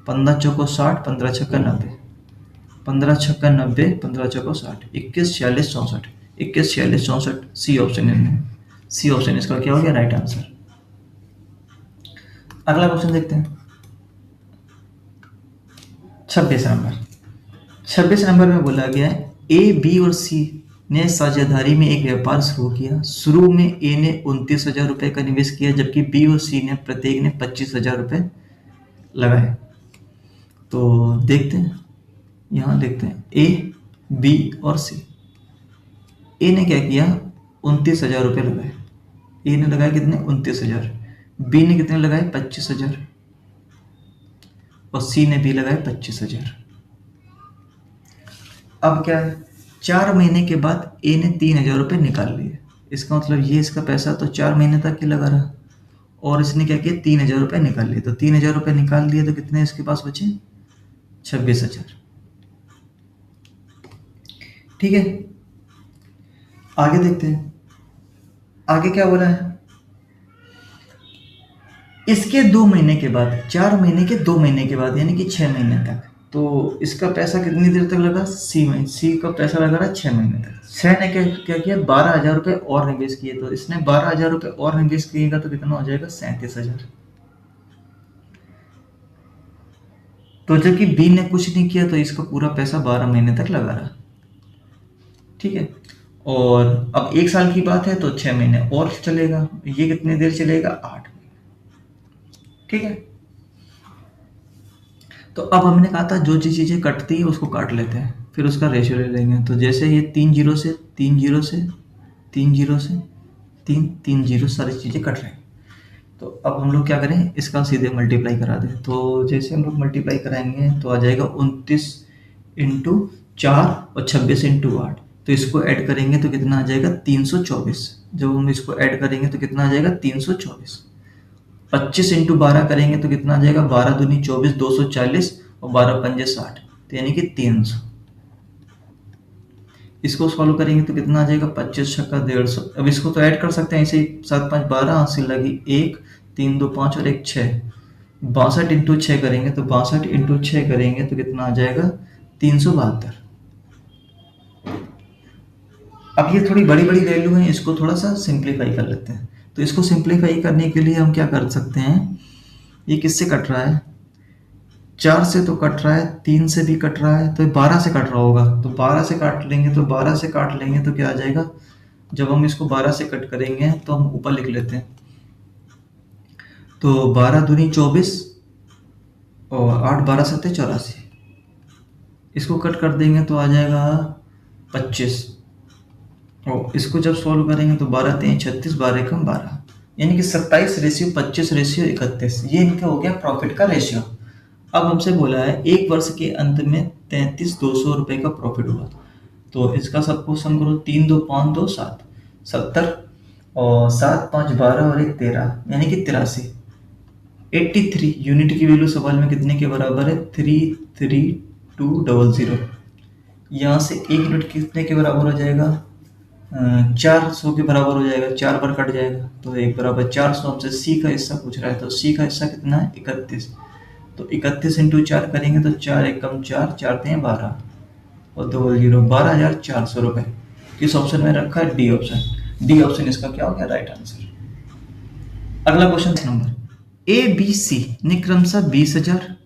15 चौको 60, 15 छक्का 90, 15 छक्का 90, 15 चौको 60, 21 46 64, 21 46 64। सी ऑप्शन है, सी ऑप्शन इसका क्या हो गया राइट आंसर। अगला क्वेश्चन देखते हैं 26 नंबर। 26 नंबर में बोला गया है ए बी और सी ने साझेदारी में एक व्यापार शुरू किया। शुरू में ए ने 29,000 रुपये का निवेश किया जबकि बी और सी ने प्रत्येक ने 25,000 रुपये लगाए। तो देखते हैं, यहाँ देखते हैं ए बी और सी। ए ने क्या किया 29,000 रुपये लगाए। ए ने लगाए कितने 29,000, बी ने कितने लगाए 25,000 और सी ने भी लगाए 25,000। अब क्या है 4 महीने के बाद ए ने 3,000 रुपये निकाल लिए। इसका मतलब ये इसका पैसा तो 4 महीने तक ही लगा रहा और इसने क्या किया 3,000 रुपये निकाल लिए। तो 3,000 रुपये निकाल लिए तो कितने इसके पास बचे 26,000। ठीक है, आगे देखते हैं। आगे क्या बोला है इसके 2 महीने के बाद, 4 महीने के 2 महीने के बाद यानी कि 6 महीने तक। तो इसका पैसा कितनी देर तक लगा सी का पैसा लगा रहा 6 महीने तक। 6 ने क्या किया 12,000 रुपये और निवेश किए। तो इसने 12,000 रुपये और निवेश किएगा तो कितना हो जाएगा 37,000। तो जबकि बी ने कुछ नहीं किया तो इसका पूरा पैसा 12 महीने तक लगा रहा। ठीक है, और अब 1 साल की बात है तो 6 महीने और चलेगा। ये कितनी देर चलेगा 8 महीने। ठीक है, तो अब हमने कहा था जो चीज़ें कटती है उसको काट लेते हैं फिर उसका रेशियो ले लेंगे। तो जैसे ये 3 जीरो से 3 जीरो से 3 जीरो से 3 जीरो सारी चीज़ें कट रही हैं। तो अब हम लोग क्या करें इसका सीधे मल्टीप्लाई करा दें। तो जैसे हम लोग मल्टीप्लाई कराएंगे तो आ जाएगा 29 इंटू 4 और 26 इंटू 8। तो इसको ऐड करेंगे तो कितना आ जाएगा 324। जब हम इसको ऐड करेंगे तो कितना आ जाएगा 324। 25 इंटू 12 करेंगे तो कितना आ जाएगा 12 दूनी 24, 240 और 12 पंजे 60, तो यानी कि 300। इसको सॉल्व करेंगे तो कितना आ जाएगा 25 छक्का 150। अब इसको तो ऐड कर सकते हैं ऐसे ही 7 5 12 80 लगी 1 3 2 5 और 1 6, 62 इंटू 6 करेंगे तो 62 इंटू 6 करेंगे तो कितना आ जाएगा 372। अब ये थोड़ी बड़ी बड़ी वैल्यू है, इसको थोड़ा सा सिंप्लीफाई कर लेते हैं। तो इसको सिंप्लीफाई करने के लिए हम क्या कर सकते हैं, ये किससे कट रहा है, 4 से तो कट रहा है, 3 से भी कट रहा है, तो 12 से कट रहा होगा। तो 12 से काट लेंगे, तो 12 से काट लेंगे तो क्या आ जाएगा, जब हम इसको 12 से कट करेंगे तो हम ऊपर लिख लेते हैं, तो 12 दूनी 24 और 8 12 7 84, इसको कट कर देंगे तो आ जाएगा 25, और इसको जब सॉल्व करेंगे तो 12 3 36, 12 कम 12, यानी कि 27 रेशियो 25 रेशियो 31, ये इनका हो गया प्रॉफिट का रेशियो। अब हमसे बोला है एक वर्ष के अंत में 33,200 रुपए का प्रॉफिट हुआ, तो इसका सबको सम करो, 3 2 5 2 7 70, और 7 5 12 और 1 13, यानी कि 83, 83 यूनिट की वैल्यू सवाल में कितने के बराबर है, 33200। यहाँ से 1 यूनिट कितने के बराबर हो जाएगा, 400 के बराबर हो जाएगा, 4 बार कट जाएगा, तो 1 बराबर 400। हमसे सी का हिस्सा पूछ रहा है, तो सी का हिस्सा कितना है, 31, तो 31 इंटू 4 करेंगे तो 4 1 कम 4, 4 3 12 और 2 0, 12,400 रुपए। किस ऑप्शन में रखा है, डी ऑप्शन। डी ऑप्शन इसका क्या हो गया, राइट आंसर। अगला question number, A B C ने क्रमशः 20,000,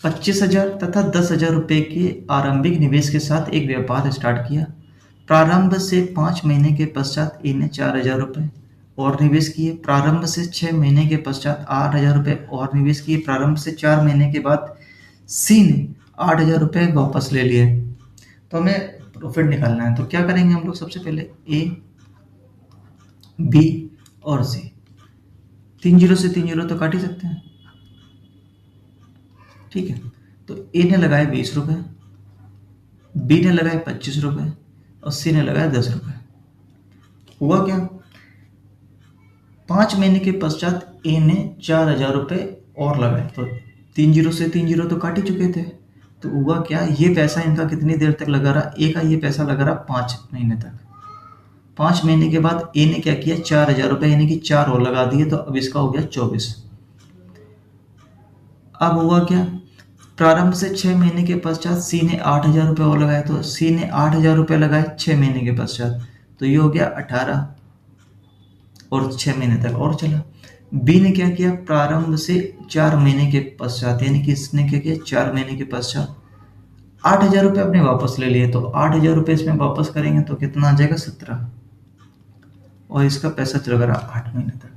25,000 तथा 10,000 रुपए के आरंभिक निवेश के साथ एक व्यापार स्टार्ट किया। प्रारंभ से 5 महीने के पश्चात ए ने 4,000 रुपए और निवेश किए। प्रारंभ से 6 महीने के पश्चात 8,000 रुपए और निवेश किए। प्रारंभ से 4 महीने के बाद सी ने 8,000 रुपए वापस ले लिए। तो हमें प्रॉफिट निकालना है, तो क्या करेंगे हम लोग, सबसे पहले ए बी और सी, 3 0 से 3 0 तो काट ही सकते हैं, ठीक है। तो ए ने लगाए 20 रुपए, बी ने लगाए 25 रुपए और सी ने लगाए 10 रुपए। हुआ क्या, 5 महीने के पश्चात ए ने 4,000 रुपए और लगाए, तो 3 0 से 3 0 तो काट ही चुके थे। तो हुआ क्या, ये पैसा इनका कितनी देर तक लगा रहा, ए का ये पैसा लगा रहा 5 महीने तक। 5 महीने के बाद ए ने क्या किया, 4,000 रुपए यानी कि 4 और लगा दिए, तो अब इसका हो गया 24। अब हुआ क्या, प्रारंभ से 6 महीने के पश्चात सी ने 8,000 रुपए और लगाए, तो सी ने 8,000 रुपए लगाए 6 महीने के पश्चात, तो ये हो गया 18 और 6 महीने तक और चला। बी ने क्या किया, प्रारंभ से 4 महीने के पश्चात, यानी कि इसने क्या किया, 4 महीने के पश्चात 8,000 रुपए अपने वापस ले लिए, तो 8,000 रुपए इसमें वापस करेंगे तो कितना आ जाएगा, 17, और इसका पैसा चल रहा 8 महीने तक।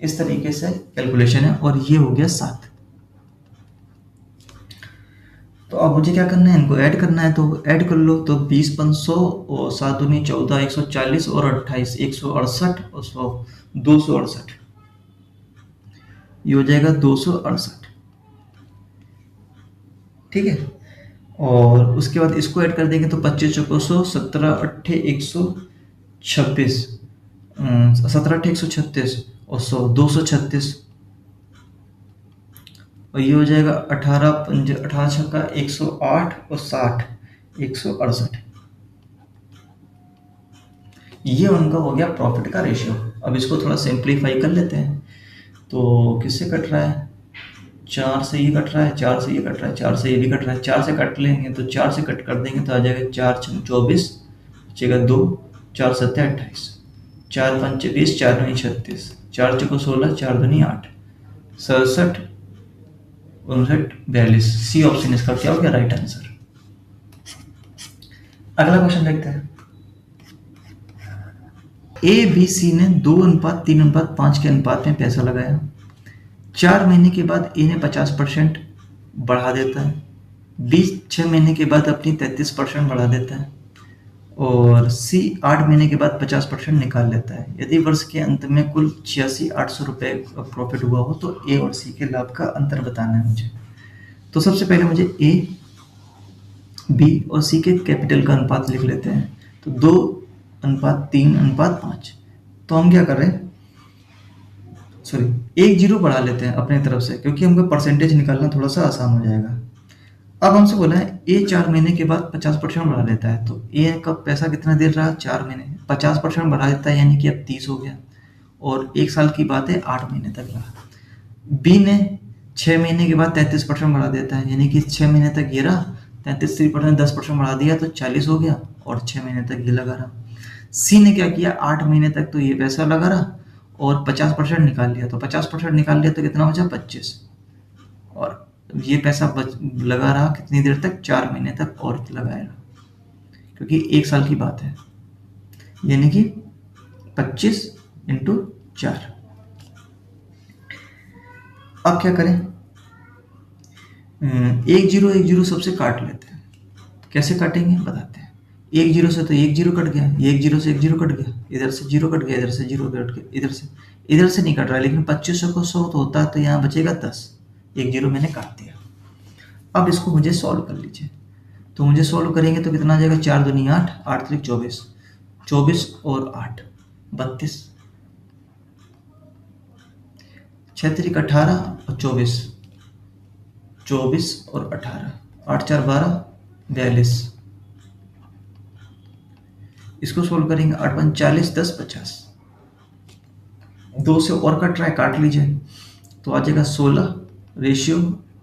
इस तरीके से कैलकुलेशन है, और ये हो गया 7। तो अब मुझे क्या करना है, इनको ऐड करना है, तो ऐड कर लो, तो 20 500 और 7 दूनी 14, 140 और 28 168 और 100 268, ये हो जाएगा 268, ठीक है। और उसके बाद इसको ऐड कर देंगे तो 25 चौको 100, 17 8 126, 17 8 136 और 100 236, और ये हो जाएगा 18 5 18 छक्का 108 और 60 168। ये उनका हो गया प्रॉफिट का रेशियो। अब इसको थोड़ा सिंप्लीफाई कर लेते हैं, तो किससे कट रहा है, 4 से ये कट रहा है, 4 से ये कट रहा है, 4 से ये भी कट रहा है, 4 से कट लेंगे तो 4 से कट कर देंगे तो आ जाएगा 4 6 24, बचेगा 2, 4 7 28, 4 5 20, 4 9 36, 4 चौको 16, 4 दूनी 8, 67 59 42। सी ऑप्शन इसका क्या हो गया, राइट आंसर। अगला क्वेश्चन देखते हैं, ए बी सी ने 2:3:5 के अनुपात में पैसा लगाया। 4 महीने के बाद ए ने 50% बढ़ा देता है, बी 6 महीने के बाद अपनी 33% बढ़ा देता है, और सी 8 महीने के बाद 50% निकाल लेता है। यदि वर्ष के अंत में कुल 86,800 रुपए का प्रॉफिट हुआ हो तो ए और सी के लाभ का अंतर बताना है मुझे। तो सबसे पहले मुझे ए बी और सी के कैपिटल का अनुपात लिख लेते हैं, तो 2:3:5। तो हम क्या कर रहे हैं, सॉरी 1 0 बढ़ा लेते हैं अपने तरफ से, क्योंकि हमको परसेंटेज निकालना थोड़ा सा आसान हो जाएगा। अब हमसे बोला है ए 4 महीने के बाद 50% बढ़ा देता है, तो ए का पैसा कितना दे रहा है, 4 महीने 50% बढ़ा देता है, यानी कि अब 30 हो गया, और 1 साल की बात है 8 महीने तक रहा। बी ने 6 महीने के बाद 33% बढ़ा देता है, यानी कि 6 महीने तक ये रहा 33% 10% बढ़ा दिया तो 40 हो गया, और 6 महीने तक ये लगा रहा। सी ने क्या किया, 8 महीने तक तो ये पैसा लगा रहा और 50% निकाल लिया, तो 50% निकाल लिया तो कितना बचा, 25। और ये पैसा लगा रहा कितनी देर तक, 4 महीने तक और लगाएगा, क्योंकि 1 साल की बात है, यानी कि 25 × 4। अब क्या करें, 1 0 सबसे काट लेते हैं। कैसे काटेंगे बताते हैं। 1 0 से तो 1 0 कट गया, 1 0 से 1 0 कट गया, इधर से 0 कट गया, इधर से 0 कट गया, इधर से नहीं कट रहा है, लेकिन 2500 को 100 तो होता है, तो यहाँ बचेगा 10। 1 0 मैंने काट दिया। अब इसको मुझे सॉल्व कर लीजिए। तो मुझे सॉल्व करेंगे तो कितना आ जाएगा, 4 दूनी 8, 8 3 24, 24 और 8 32, 6 3 18 और 24, 24 और 18, 8 4 12 42। इसको सोल्व करेंगे, 8 5 40, 10 50, 2 से और कट रहा है, काट लीजिए, तो आ जाएगा 16 रेशियो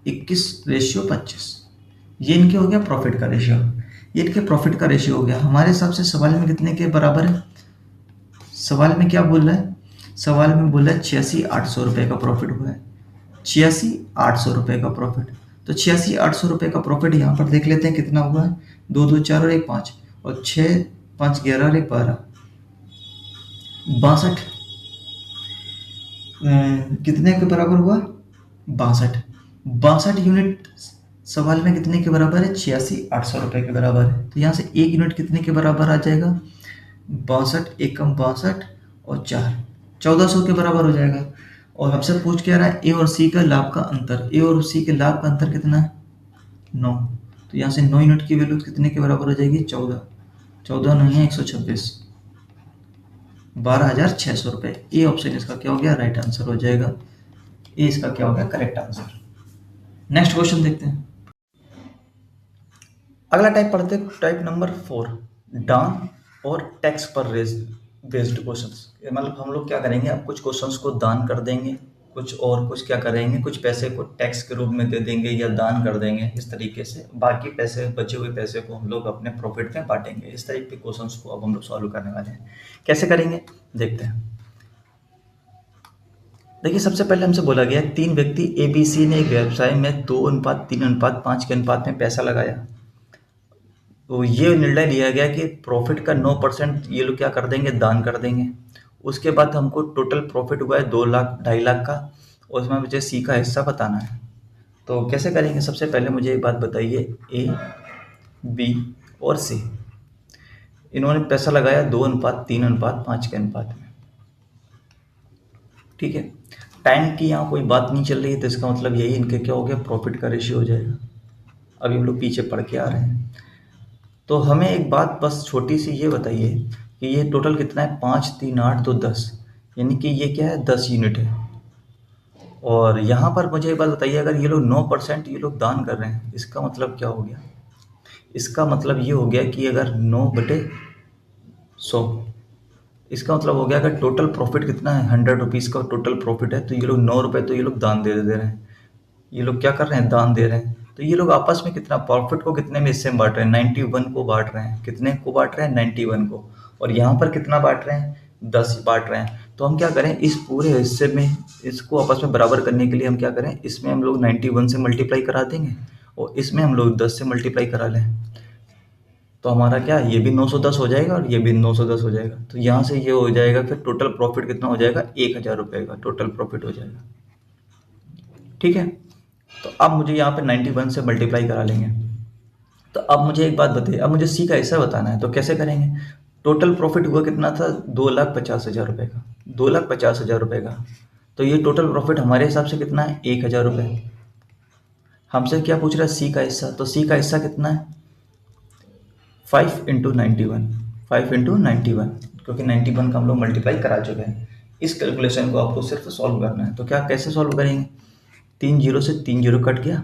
21 रेशियो 25। ये इनके हो गया प्रॉफिट का रेशियो, ये इनके प्रॉफिट का रेशियो हो गया। हमारे हिसाब से सवाल में कितने के बराबर है, सवाल में क्या बोल रहा है, सवाल में बोल रहा है 86,800 रुपये का प्रॉफिट हुआ है, 86,800 रुपये का प्रॉफिट। तो 86,800 रुपये का प्रॉफिट यहाँ पर देख लेते हैं कितना हुआ है, 2 2 4 और 1 5 और 6 5 11 और 1 12, 62 कितने के बराबर हुआ, 62 यूनिट सवाल में कितने के बराबर है, 86,800 रुपये के बराबर है। तो यहाँ से 1 यूनिट कितने के बराबर आ जाएगा, 62 एकम 62 और 4 1400 के बराबर हो जाएगा। और हमसे पूछ क्या रहा है, ए और सी का लाभ का अंतर, ए और सी के लाभ का अंतर कितना है, 9। तो यहाँ से 9 यूनिट की वैल्यू कितने के बराबर हो जाएगी, 14, 14 नहीं है 126, 12,600 रुपये। ए ऑप्शन इसका क्या हो गया, राइट आंसर हो जाएगा। ए इसका क्या हो गया, करेक्ट आंसर। नेक्स्ट क्वेश्चन देखते हैं। अगला टाइप पढ़ते हैं, टाइप नंबर 4, डान और टैक्स पर बेस्ड क्वेश्चंस। मतलब हम लोग क्या करेंगे, अब कुछ क्वेश्चंस को दान कर देंगे, कुछ क्या करेंगे, कुछ पैसे को टैक्स के रूप में दे देंगे या दान कर देंगे, इस तरीके से बाकी पैसे, बचे हुए पैसे को हम लोग अपने प्रॉफिट में बांटेंगे। इस तरीके के क्वेश्चंस को अब हम लोग सॉल्व करने वाले हैं। कैसे करेंगे देखते हैं। देखिए, सबसे पहले हमसे बोला गया 3 व्यक्ति ABC ने एक व्यवसाय में 2:3:5 के अनुपात में पैसा लगाया। तो ये निर्णय लिया गया कि प्रॉफिट का 9% ये लोग क्या कर देंगे, दान कर देंगे। उसके बाद हमको टोटल प्रॉफिट हुआ है 2 लाख 2.5 लाख का, और उसमें मुझे सी का हिस्सा बताना है। तो कैसे करेंगे, सबसे पहले मुझे एक बात बताइए, ए बी और सी इन्होंने पैसा लगाया 2:3:5 के अनुपात में, ठीक है। टाइम की यहाँ कोई बात नहीं चल रही है, तो इसका मतलब यही इनके क्या हो गया, प्रॉफिट का रेशियो हो जाएगा। अभी हम लोग पीछे पढ़ के आ रहे हैं। तो हमें एक बात बस छोटी सी ये बताइए कि ये टोटल कितना है, 5 3 8 2 10, यानी कि ये क्या है, 10 यूनिट है। और यहाँ पर मुझे एक बात बताइए, अगर ये लोग 9% ये लोग दान कर रहे हैं, इसका मतलब क्या हो गया, इसका मतलब ये हो गया कि अगर 9/100, इसका मतलब हो गया अगर टोटल प्रॉफिट कितना है, 100 रुपीज़ का टोटल प्रॉफिट है, तो ये लोग 9 रुपये तो ये लोग दान दे रहे हैं। ये लोग क्या कर रहे हैं, दान दे रहे हैं। तो ये लोग आपस में कितना प्रॉफिट को कितने में हिस्से में बांट रहे हैं, 91 को बांट रहे हैं। कितने को बांट रहे हैं, 91 को। और यहाँ पर कितना बांट रहे हैं, 10 बांट रहे हैं। तो हम क्या करें, इस पूरे हिस्से में इसको आपस में बराबर करने के लिए हम क्या करें, इसमें हम लोग 91 से मल्टीप्लाई करा देंगे और इसमें हम लोग 10 से मल्टीप्लाई करा लें। तो हमारा क्या, ये भी 910 हो जाएगा और ये भी 910 हो जाएगा। तो यहाँ से ये हो जाएगा, फिर टोटल प्रॉफिट कितना हो जाएगा, 1,000 रुपये का टोटल प्रॉफिट हो जाएगा, ठीक है। तो अब मुझे यहाँ पे 91 से मल्टीप्लाई करा लेंगे। तो अब मुझे एक बात बताइए, अब मुझे सी का हिस्सा बताना है, तो कैसे करेंगे। टोटल प्रॉफिट हुआ कितना था, 2,50,000 रुपये का, 2,50,000 रुपये का। तो ये टोटल प्रॉफिट हमारे हिसाब से कितना है, 1,000 रुपये। हमसे क्या पूछ रहा है, सी का हिस्सा। तो सी का हिस्सा कितना है, 5 × 91, 5 × 91, क्योंकि 91 का हम लोग मल्टीप्लाई करा चुके हैं। इस कैलकुलेशन को आपको सिर्फ सॉल्व करना है। तो क्या, कैसे सॉल्व करेंगे, 3 0 से 3 0 कट गया,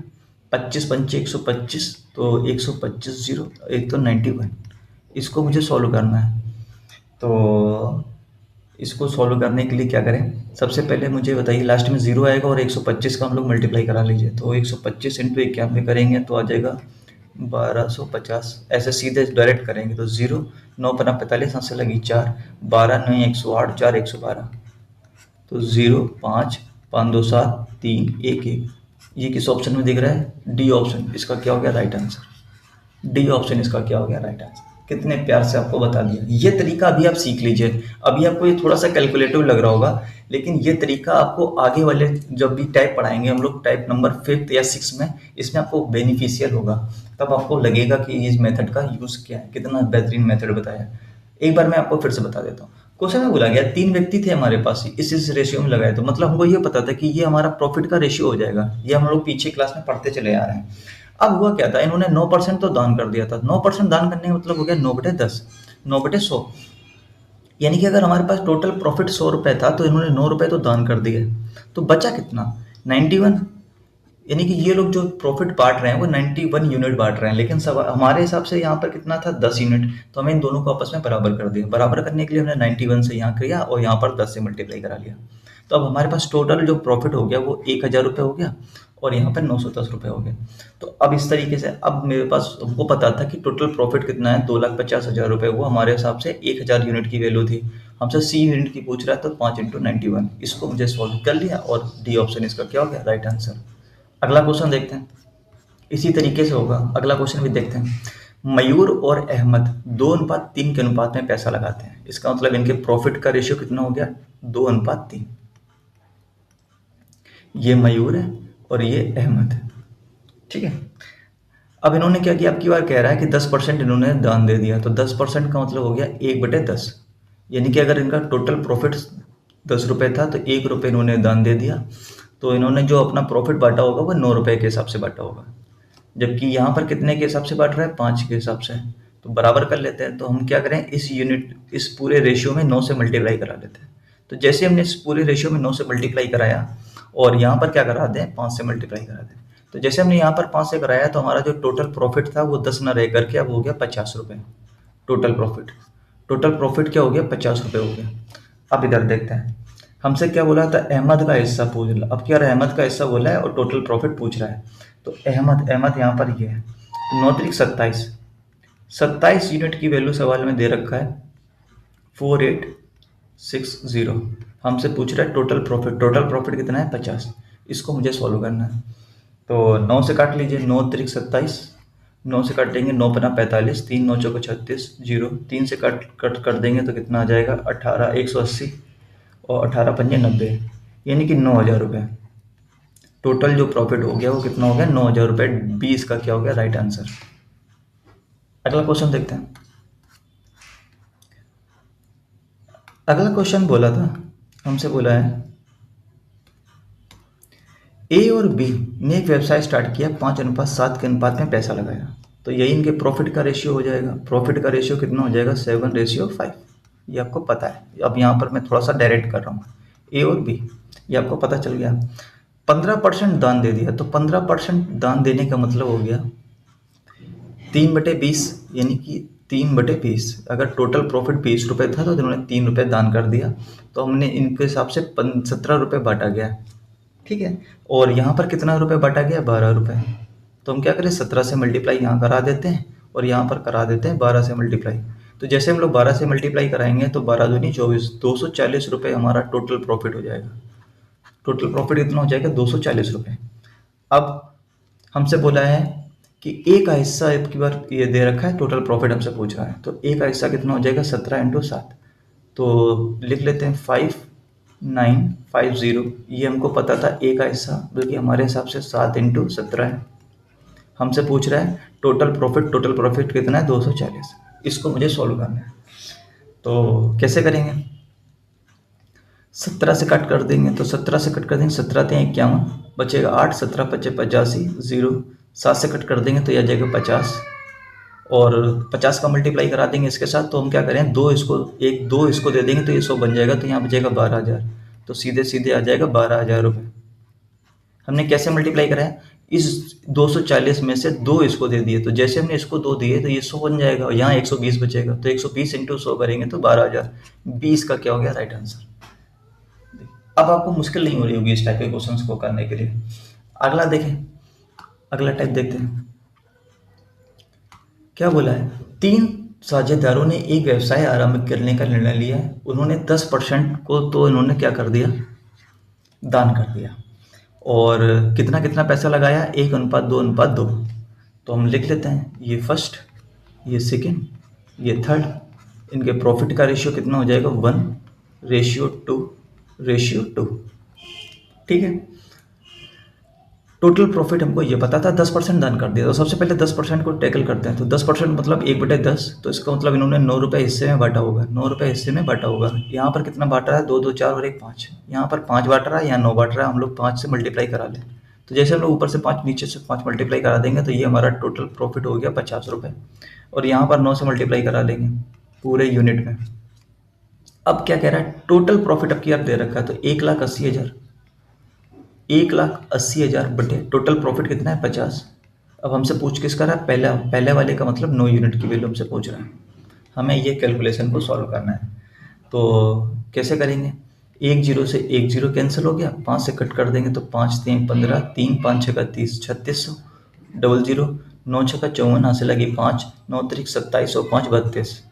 25 पंचे 125, तो 125 0, एक तो 91। इसको मुझे सॉल्व करना है। तो इसको सॉल्व करने के लिए क्या करें, सबसे पहले मुझे बताइए, लास्ट में 0 आएगा और 125 का हम लोग मल्टीप्लाई करा लीजिए। तो 125 × 91 करेंगे तो आ जाएगा 1250 ऐसे सीधे डायरेक्ट करेंगे तो 0, 9×5 = 45, यहाँ से लगी 4, 12 9 108, 4 112, तो 0 5 5 2 7 3 1 1। ये किस ऑप्शन में दिख रहा है? D option. इसका क्या हो गया राइट आंसर? डी ऑप्शन इसका क्या हो गया राइट आंसर। कितने प्यार से आपको बता दिया। ये तरीका अभी आप सीख लीजिए। अभी आपको ये थोड़ा सा कैलकुलेटिव लग रहा होगा, लेकिन ये तरीका आपको आगे वाले जब भी टाइप पढ़ाएंगे हम लोग, टाइप नंबर 5th या 6th में, इसमें आपको बेनिफिशियल होगा। तब आपको लगेगा कि इस मेथड का यूज़ क्या है, कितना बेहतरीन मेथड बताया। एक बार मैं आपको फिर से बता देता हूँ। क्वेश्चन में बोला गया 3 व्यक्ति थे हमारे पास, इस रेशियो में लगाए, तो मतलब हमको ये पता था कि ये हमारा प्रॉफिट का रेशियो हो जाएगा। ये हम लोग पीछे क्लास में पढ़ते चले आ रहे हैं। अब हुआ क्या था, इन्होंने 9% तो दान कर दिया था। 9% दान करने का मतलब हो गया 9/10, 9/100। यानी कि अगर हमारे पास टोटल प्रॉफिट 100 रुपये था तो इन्होंने 9 रुपये तो दान कर दिए, तो बचा कितना? 91। यानी कि ये लोग जो प्रॉफिट बांट रहे हैं वो 91 यूनिट बांट रहे हैं, लेकिन सब हमारे हिसाब से यहाँ पर कितना था? 10 यूनिट। तो हमें इन दोनों को आपस में बराबर कर दिया। बराबर करने के लिए हमने 91 से यहाँ किया और यहाँ पर 10 से मल्टीप्लाई करा लिया। तो अब हमारे पास टोटल जो प्रॉफिट हो गया वो 1000 रुपये हो गया और यहाँ पर 910 रुपये हो गए। तो अब इस तरीके से अब मेरे पास हमको पता था कि टोटल प्रॉफिट कितना है, 2,50,000 रुपये। वो हमारे हिसाब से 1000 यूनिट की वैल्यू थी। हमसे सी यूनिट की पूछ रहा है, तो 5 × 91। इसको मुझे सॉल्व कर लिया और डी ऑप्शन इसका क्या हो गया? Right answer. अगला क्वेश्चन देखते हैं। इसी तरीके से होगा, अगला क्वेश्चन भी देखते हैं। मयूर और अहमद 2:3 के अनुपात में पैसा लगाते हैं। इसका मतलब इनके प्रॉफिट का रेशियो कितना हो गया? 2:3। ये मयूर है और ये अहमद है, ठीक है। अब इन्होंने क्या किया, अब की बार कह रहा है कि 10% इन्होंने दान दे दिया, तो 10% का मतलब हो गया 1/10। यानी कि अगर इनका टोटल प्रॉफिट 10 रुपये था तो 1 रुपये इन्होंने दान दे दिया, तो इन्होंने जो अपना प्रॉफिट बांटा होगा वो 9 रुपये के हिसाब से बांटा होगा। जबकि यहाँ पर कितने के हिसाब से बांट रहा है? 5 के हिसाब से। तो बराबर कर लेते हैं। तो हम क्या करें, इस पूरे रेशियो में 9 से मल्टीप्लाई करा लेते हैं। तो जैसे हमने इस पूरे रेशियो में 9 से मल्टीप्लाई कराया और यहाँ पर क्या करा दें, 5 से मल्टीप्लाई करा दें। तो जैसे हमने यहाँ पर 5 से कराया तो हमारा जो टोटल प्रॉफिट था वो 10 ना रह करके अब हो गया 50 रुपये। टोटल प्रॉफिट क्या हो गया? 50 रुपये हो गया। अब इधर देखते हैं, हमसे क्या बोला था? अहमद का हिस्सा पूछ रहा। अब क्या अहमद का हिस्सा बोला है और टोटल प्रॉफिट पूछ रहा है। तो अहमद यहाँ पर ये है, तो 9 × 27, 27 यूनिट की वैल्यू सवाल में दे रखा है 4860। हमसे पूछ रहा है टोटल प्रॉफिट कितना है? 50। इसको मुझे सॉल्व करना है। तो 9 से काट लीजिए, 9 × 27, 9 से काटेंगे 9×45, 3 9 चौको 36, 0, 3 से कट कर देंगे तो कितना आ जाएगा? 18 180 और 18 पंजे 90, यानी कि 9,000 रुपये। टोटल जो प्रॉफिट हो गया वो कितना हो गया? 9,000 रुपये। 20 का क्या हो गया? Right answer. अगला क्वेश्चन देखते हैं। अगला क्वेश्चन बोला था, हमसे बोला है ए और बी ने एक व्यवसाय स्टार्ट किया, 5:7 के अनुपात में पैसा लगाया। तो यही इनके प्रॉफिट का रेशियो हो जाएगा। प्रॉफिट का रेशियो कितना हो जाएगा? 7:5। ये आपको पता है। अब यहाँ पर मैं थोड़ा सा डायरेक्ट कर रहा हूँ, ए और बी, ये आपको पता चल गया। 15% दान दे दिया, तो 15% दान देने का मतलब हो गया 3/20, यानी कि 3/20। अगर टोटल प्रॉफिट 20 रुपये था तो इन्होंने 3 रुपये दान कर दिया, तो हमने इनके हिसाब से 17 रुपये बांटा गया, ठीक है। और यहाँ पर कितना रुपये बांटा गया? 12 रुपये। तो हम क्या करें, 17 से मल्टीप्लाई यहाँ करा देते हैं और यहाँ पर करा देते हैं 12 से मल्टीप्लाई। तो जैसे हम लोग 12 से मल्टीप्लाई कराएंगे तो 12 दूनी 24, 240 रुपये हमारा टोटल प्रॉफिट हो जाएगा। टोटल प्रॉफिट कितना हो जाएगा? 240 रुपये। अब हमसे बोला है कि ए का हिस्सा, एक बार ये दे रखा है, टोटल प्रॉफिट हमसे पूछ रहा है, तो ए का हिस्सा कितना हो जाएगा? 17 × 7। तो लिख लेते हैं 5950। ये हमको पता था ए का हिस्सा, बल्कि हमारे हिसाब से 7 × 17 है। हमसे पूछ रहा है टोटल प्रॉफिट कितना है? 240। इसको मुझे सॉल्व करना है। तो कैसे करेंगे? 17 से कट कर देंगे, तो 17 से कट कर देंगे, 17 × 3 = 51, बचेगा 8, 17 × 5 = 85, 0, 7 से कट कर देंगे तो यह आ जाएगा 50, और 50 का मल्टीप्लाई करा देंगे इसके साथ। तो हम क्या करें, 2 इसको दे देंगे तो ये 100 बन जाएगा, तो यहाँ बचेगा 12,000। तो सीधे सीधे आ जाएगा 12,000 रुपये। हमने कैसे मल्टीप्लाई करा है? इस 240 में से 2 इसको दे दिए, तो जैसे हमने इसको 2 दिए तो ये 100 बन जाएगा और यहाँ 120 बचेगा, तो 120 × 100 करेंगे तो 12,000। 20 का क्या हो गया? Right answer. अब आपको मुश्किल नहीं हो रही होगी इस टाइप के क्वेश्चंस को करने के लिए। अगला देखें, अगला टाइप देखते हैं। क्या बोला है, 3 साझेदारों ने एक व्यवसाय आरंभ करने का निर्णय लिया है। उन्होंने 10% को तो इन्होंने क्या कर दिया, दान कर दिया। और कितना कितना पैसा लगाया, 1:2:2। तो हम लिख लेते हैं, ये फर्स्ट, ये सेकंड, ये थर्ड। इनके प्रॉफिट का रेशियो कितना हो जाएगा, 1:2:2। ठीक है। टोटल प्रॉफिट हमको ये पता था, 10% दान कर दिया। तो सबसे पहले 10% को टैकल करते हैं। तो 10% मतलब 1/10। तो इसका मतलब इन्होंने 9 रुपये हिस्से में बांटा होगा, 9 रुपये हिस्से में बांटा होगा। यहाँ पर कितना बांट रहा है, 2 2 4 और 1 5। यहाँ पर 5 बांट रहा है, यहाँ 9 बांट रहा है। हम लोग 5 से मल्टीप्लाई करा लें। तो जैसे हम लोग ऊपर से 5 नीचे से 5 मल्टीप्लाई करा देंगे तो ये हमारा टोटल प्रॉफिट हो गया 50 रुपये। और यहाँ पर 9 से मल्टीप्लाई करा लेंगे पूरे यूनिट में। अब क्या कह रहा है, टोटल प्रॉफिट अब क्या दे रखा है, तो 1,80,000। 1,80,000 बटे टोटल प्रॉफिट कितना है, 50। अब हमसे पूछ किस कर रहा है, पहले वाले का मतलब 9 यूनिट की वैल्यू हमसे पूछ रहा है। हमें ये कैलकुलेशन को सॉल्व करना है। तो कैसे करेंगे, 1 0 से 1 0 कैंसिल हो गया, 5 से कट कर देंगे तो 5 3 15, 3 5 6 30, 3600, 00, 9 6 54, यहाँ से लगी 5, 9 3 2700, 5 32,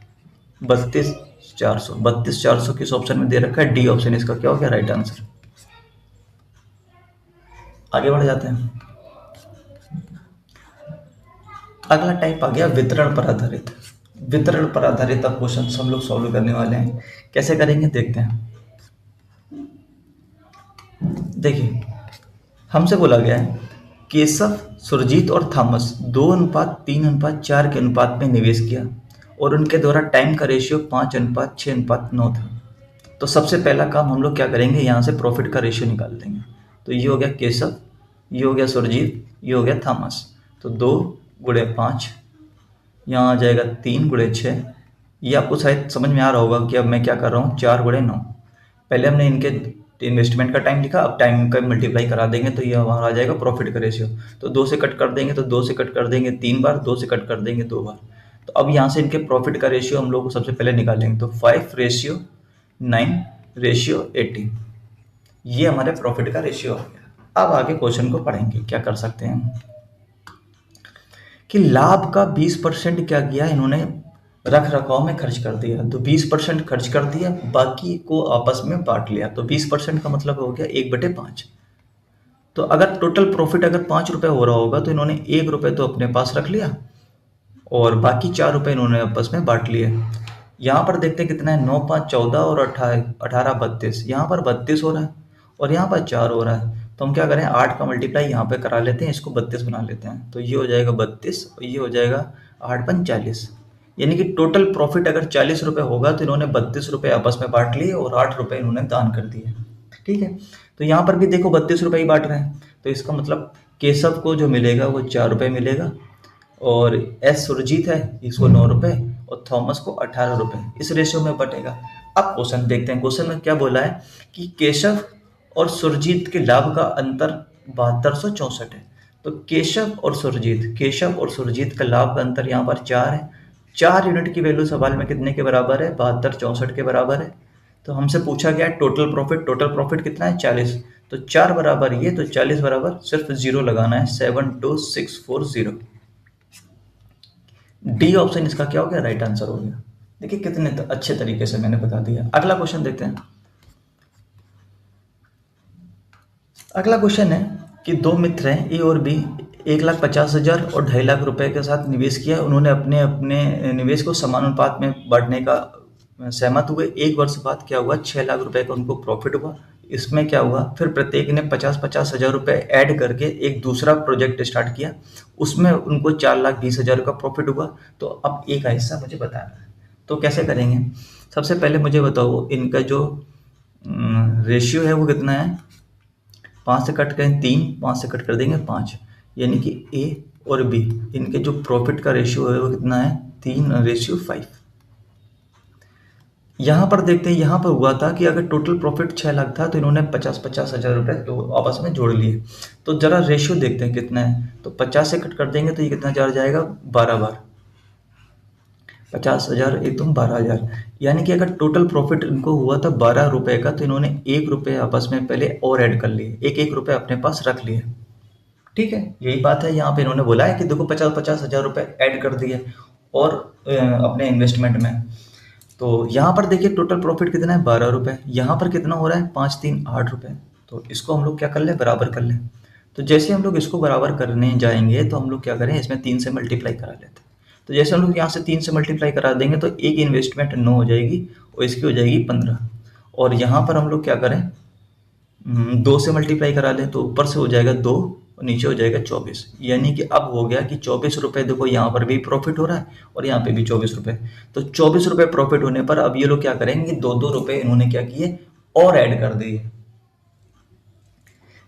32,400। 32,400 किस ऑप्शन में दे रखा है, डी ऑप्शन। इसका क्या हो गया, राइट आंसर। आगे बढ़ जाते हैं। अगला टाइप आ गया वितरण पर आधारित। वितरण पर आधारित अब क्वेश्चन हम लोग सॉल्व करने वाले हैं। कैसे करेंगे देखते हैं। देखिए, हमसे बोला गया है केशव, सुरजीत और थॉमस 2:3:4 के अनुपात में निवेश किया और उनके द्वारा टाइम का रेशियो 5:6:9 था। तो सबसे पहला काम हम लोग क्या करेंगे, यहाँ से प्रॉफिट का रेशियो निकाल देंगे। तो ये हो गया केशव, ये हो गया सुरजीत, ये हो गया थॉमस। तो 2 × 5, यहाँ आ जाएगा 3 × 6। ये आपको शायद समझ में आ रहा होगा कि अब मैं क्या कर रहा हूँ, 4 × 9। पहले हमने इनके इन्वेस्टमेंट का टाइम लिखा, अब टाइम का मल्टीप्लाई करा देंगे तो ये हमारा आ जाएगा प्रॉफिट का रेशियो। तो 2 से कट कर देंगे तो 2 से कट कर देंगे 3 बार, 2 से कट कर देंगे 2 बार। तो अब यहाँ से इनके प्रॉफिट का रेशियो हम लोग को सबसे पहले निकालेंगे। तो 5:9:18, ये हमारे प्रॉफिट का रेशियो हो गया। अब आगे क्वेश्चन को पढ़ेंगे, क्या कर सकते हैं कि लाभ का 20% क्या किया इन्होंने, रख रखाव में खर्च कर दिया। तो 20% खर्च कर दिया, बाकी को आपस में बांट लिया। तो 20% का मतलब हो गया 1/5। तो अगर टोटल प्रॉफिट अगर 5 रुपये हो रहा होगा तो इन्होंने 1 रुपये तो अपने पास रख लिया और बाकी 4 रुपये इन्होंने आपस में बांट लिए। यहाँ पर देखते हैं कितना है, 9 5 14 और 18 32। यहाँ पर 32 हो रहा है और यहाँ पर 4 हो रहा है। तो हम क्या करें, 8 का मल्टीप्लाई यहाँ पे करा लेते हैं, इसको 32 बना लेते हैं। तो ये हो जाएगा 32 और ये हो जाएगा 8 × 40। यानी कि टोटल प्रॉफिट अगर 40 रुपये होगा तो इन्होंने 32 रुपये आपस में बांट लिए और 8 रुपये इन्होंने दान कर दिए। ठीक है। तो यहाँ पर भी देखो 32 रुपये ही बांट रहे हैं। तो इसका मतलब केशव को जो मिलेगा वो 4 रुपये मिलेगा और एस सुरजीत है, इसको 9 रुपये और थॉमस को 18 रुपये। इस रेशियो में बटेगा। अब क्वेश्चन देखते हैं। क्वेश्चन में क्या बोला है कि केशव और सुरजीत के लाभ का अंतर 7264 है। तो केशव और सुरजीत का लाभ का अंतर यहाँ पर 4 है। 4 यूनिट की वैल्यू सवाल में कितने के बराबर है, 7264 के बराबर है। तो हमसे पूछा गया टोटल प्रॉफिट कितना है, 40। तो 4 बराबर ये, तो 40 बराबर सिर्फ 0 लगाना है, 72640। डी ऑप्शन इसका क्या हो गया, राइट आंसर हो गया। देखिए कितने अच्छे तरीके से मैंने बता दिया। अगला क्वेश्चन देखते हैं। अगला क्वेश्चन है कि 2 मित्र हैं ए और बी, 1,50,000 और 2.5 लाख रुपए के साथ निवेश किया। उन्होंने अपने अपने निवेश को समानुपात में बांटने का सहमत हुए। 1 वर्ष बाद क्या हुआ, 6 लाख रुपए का उनको प्रॉफिट हुआ। इसमें क्या हुआ, फिर प्रत्येक ने 50,000 रुपए ऐड करके एक दूसरा प्रोजेक्ट स्टार्ट किया, उसमें उनको 4,20,000 का प्रॉफिट हुआ। तो अब एक हिस्सा मुझे बताना है। तो कैसे करेंगे, सबसे पहले मुझे बताओ इनका जो रेशियो है वो कितना है। 5 से कट करें 3, 5 से कट कर देंगे 5, यानी कि ए और बी इनके जो प्रॉफिट का रेशियो है वो कितना है, 3:5। यहाँ पर देखते हैं, यहाँ पर हुआ था कि अगर टोटल प्रॉफिट 6 लाख था तो इन्होंने 50,000 रुपये तो आपस में जोड़ लिए। तो जरा रेशियो देखते हैं कितना है। तो 50 से कट कर देंगे तो ये कितना चार जाएगा, 12 बार। 50,000 एक तुम 12,000, यानी कि अगर टोटल प्रॉफिट इनको हुआ था 12 रुपये का तो इन्होंने 1 रुपये आपस में पहले और ऐड कर लिए, 1 रुपये अपने पास रख लिए। ठीक है, यही बात है। यहाँ पे इन्होंने बोला है कि देखो 50,000 रुपये ऐड कर दिए और अपने इन्वेस्टमेंट में। तो यहाँ पर देखिए टोटल प्रॉफिट कितना है 12 रुपये, यहाँ पर कितना हो रहा है 5 3 8 रुपये। तो इसको हम लोग क्या कर लें, बराबर कर लें। तो जैसे हम लोग इसको बराबर करने जाएंगे तो हम लोग क्या करें, इसमें 3 से मल्टीप्लाई करा लेते हैं। तो जैसे हम लोग यहाँ से 3 से मल्टीप्लाई करा देंगे तो एक इन्वेस्टमेंट 9 हो जाएगी और इसकी हो जाएगी 15। और यहाँ पर हम लोग क्या करें, 2 से मल्टीप्लाई करा लें तो ऊपर से हो जाएगा 2 और नीचे हो जाएगा 24। यानी कि अब हो गया कि 24 रुपये, देखो यहाँ पर भी प्रॉफिट हो रहा है और यहाँ पे भी 24 रुपये। तो 24 रुपये प्रॉफिट होने पर अब ये लोग क्या करेंगे, 2 2 रुपये इन्होंने क्या किए और ऐड कर दिए।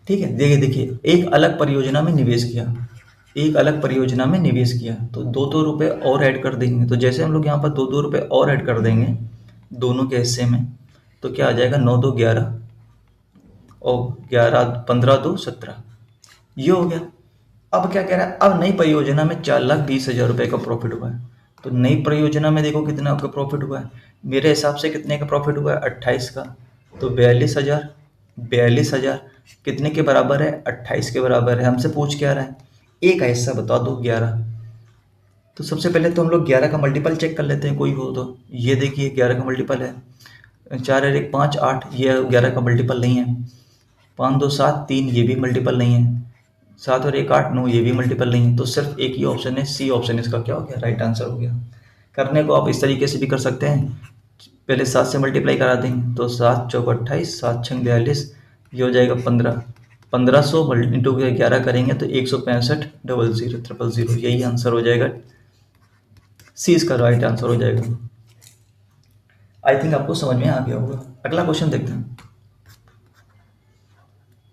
ठीक है, देखिए देखिए एक अलग परियोजना में निवेश किया, एक अलग परियोजना में निवेश किया तो 2 2 रुपये और ऐड कर देंगे। तो जैसे हम लोग यहाँ पर 2 2 रुपये और ऐड कर देंगे दोनों के हिस्से में, तो क्या आ जाएगा 9 2 11 और 11 15 2 17, ये हो गया। अब क्या कह रहा है, अब नई परियोजना में 4,20,000 रुपये का प्रॉफिट हुआ है। तो नई परियोजना में देखो कितना आपका प्रॉफिट हुआ है, मेरे हिसाब से कितने का प्रॉफिट हुआ है 28 का। तो 42,000, 42,000 कितने के बराबर है, 28 के बराबर है। हमसे पूछ क्या रहा है, ए का हिस्सा बता दो 11। तो सबसे पहले तो हम लोग 11 का मल्टीपल चेक कर लेते हैं, कोई हो तो। ये देखिए 11 का मल्टीपल है 4 और 1 5 8, ये 11 का मल्टीपल नहीं है। 5 2 7 3, ये भी मल्टीपल नहीं है। 7 और 1 8 9, ये भी मल्टीपल नहीं है। तो सिर्फ एक ही ऑप्शन है, सी ऑप्शन इसका क्या हो गया, राइट आंसर हो गया। करने को आप इस तरीके से भी कर सकते हैं, पहले 7 से मल्टीप्लाई करा देंगे तो 7 चौक 28, 7 छंग 42, ये हो जाएगा 15। 1500 इंटू 11 करेंगे तो 165,000,000, यही आंसर हो जाएगा, सी इसका राइट आंसर हो जाएगा। आई थिंक आपको समझ में आ गया होगा। अगला क्वेश्चन देखते हैं।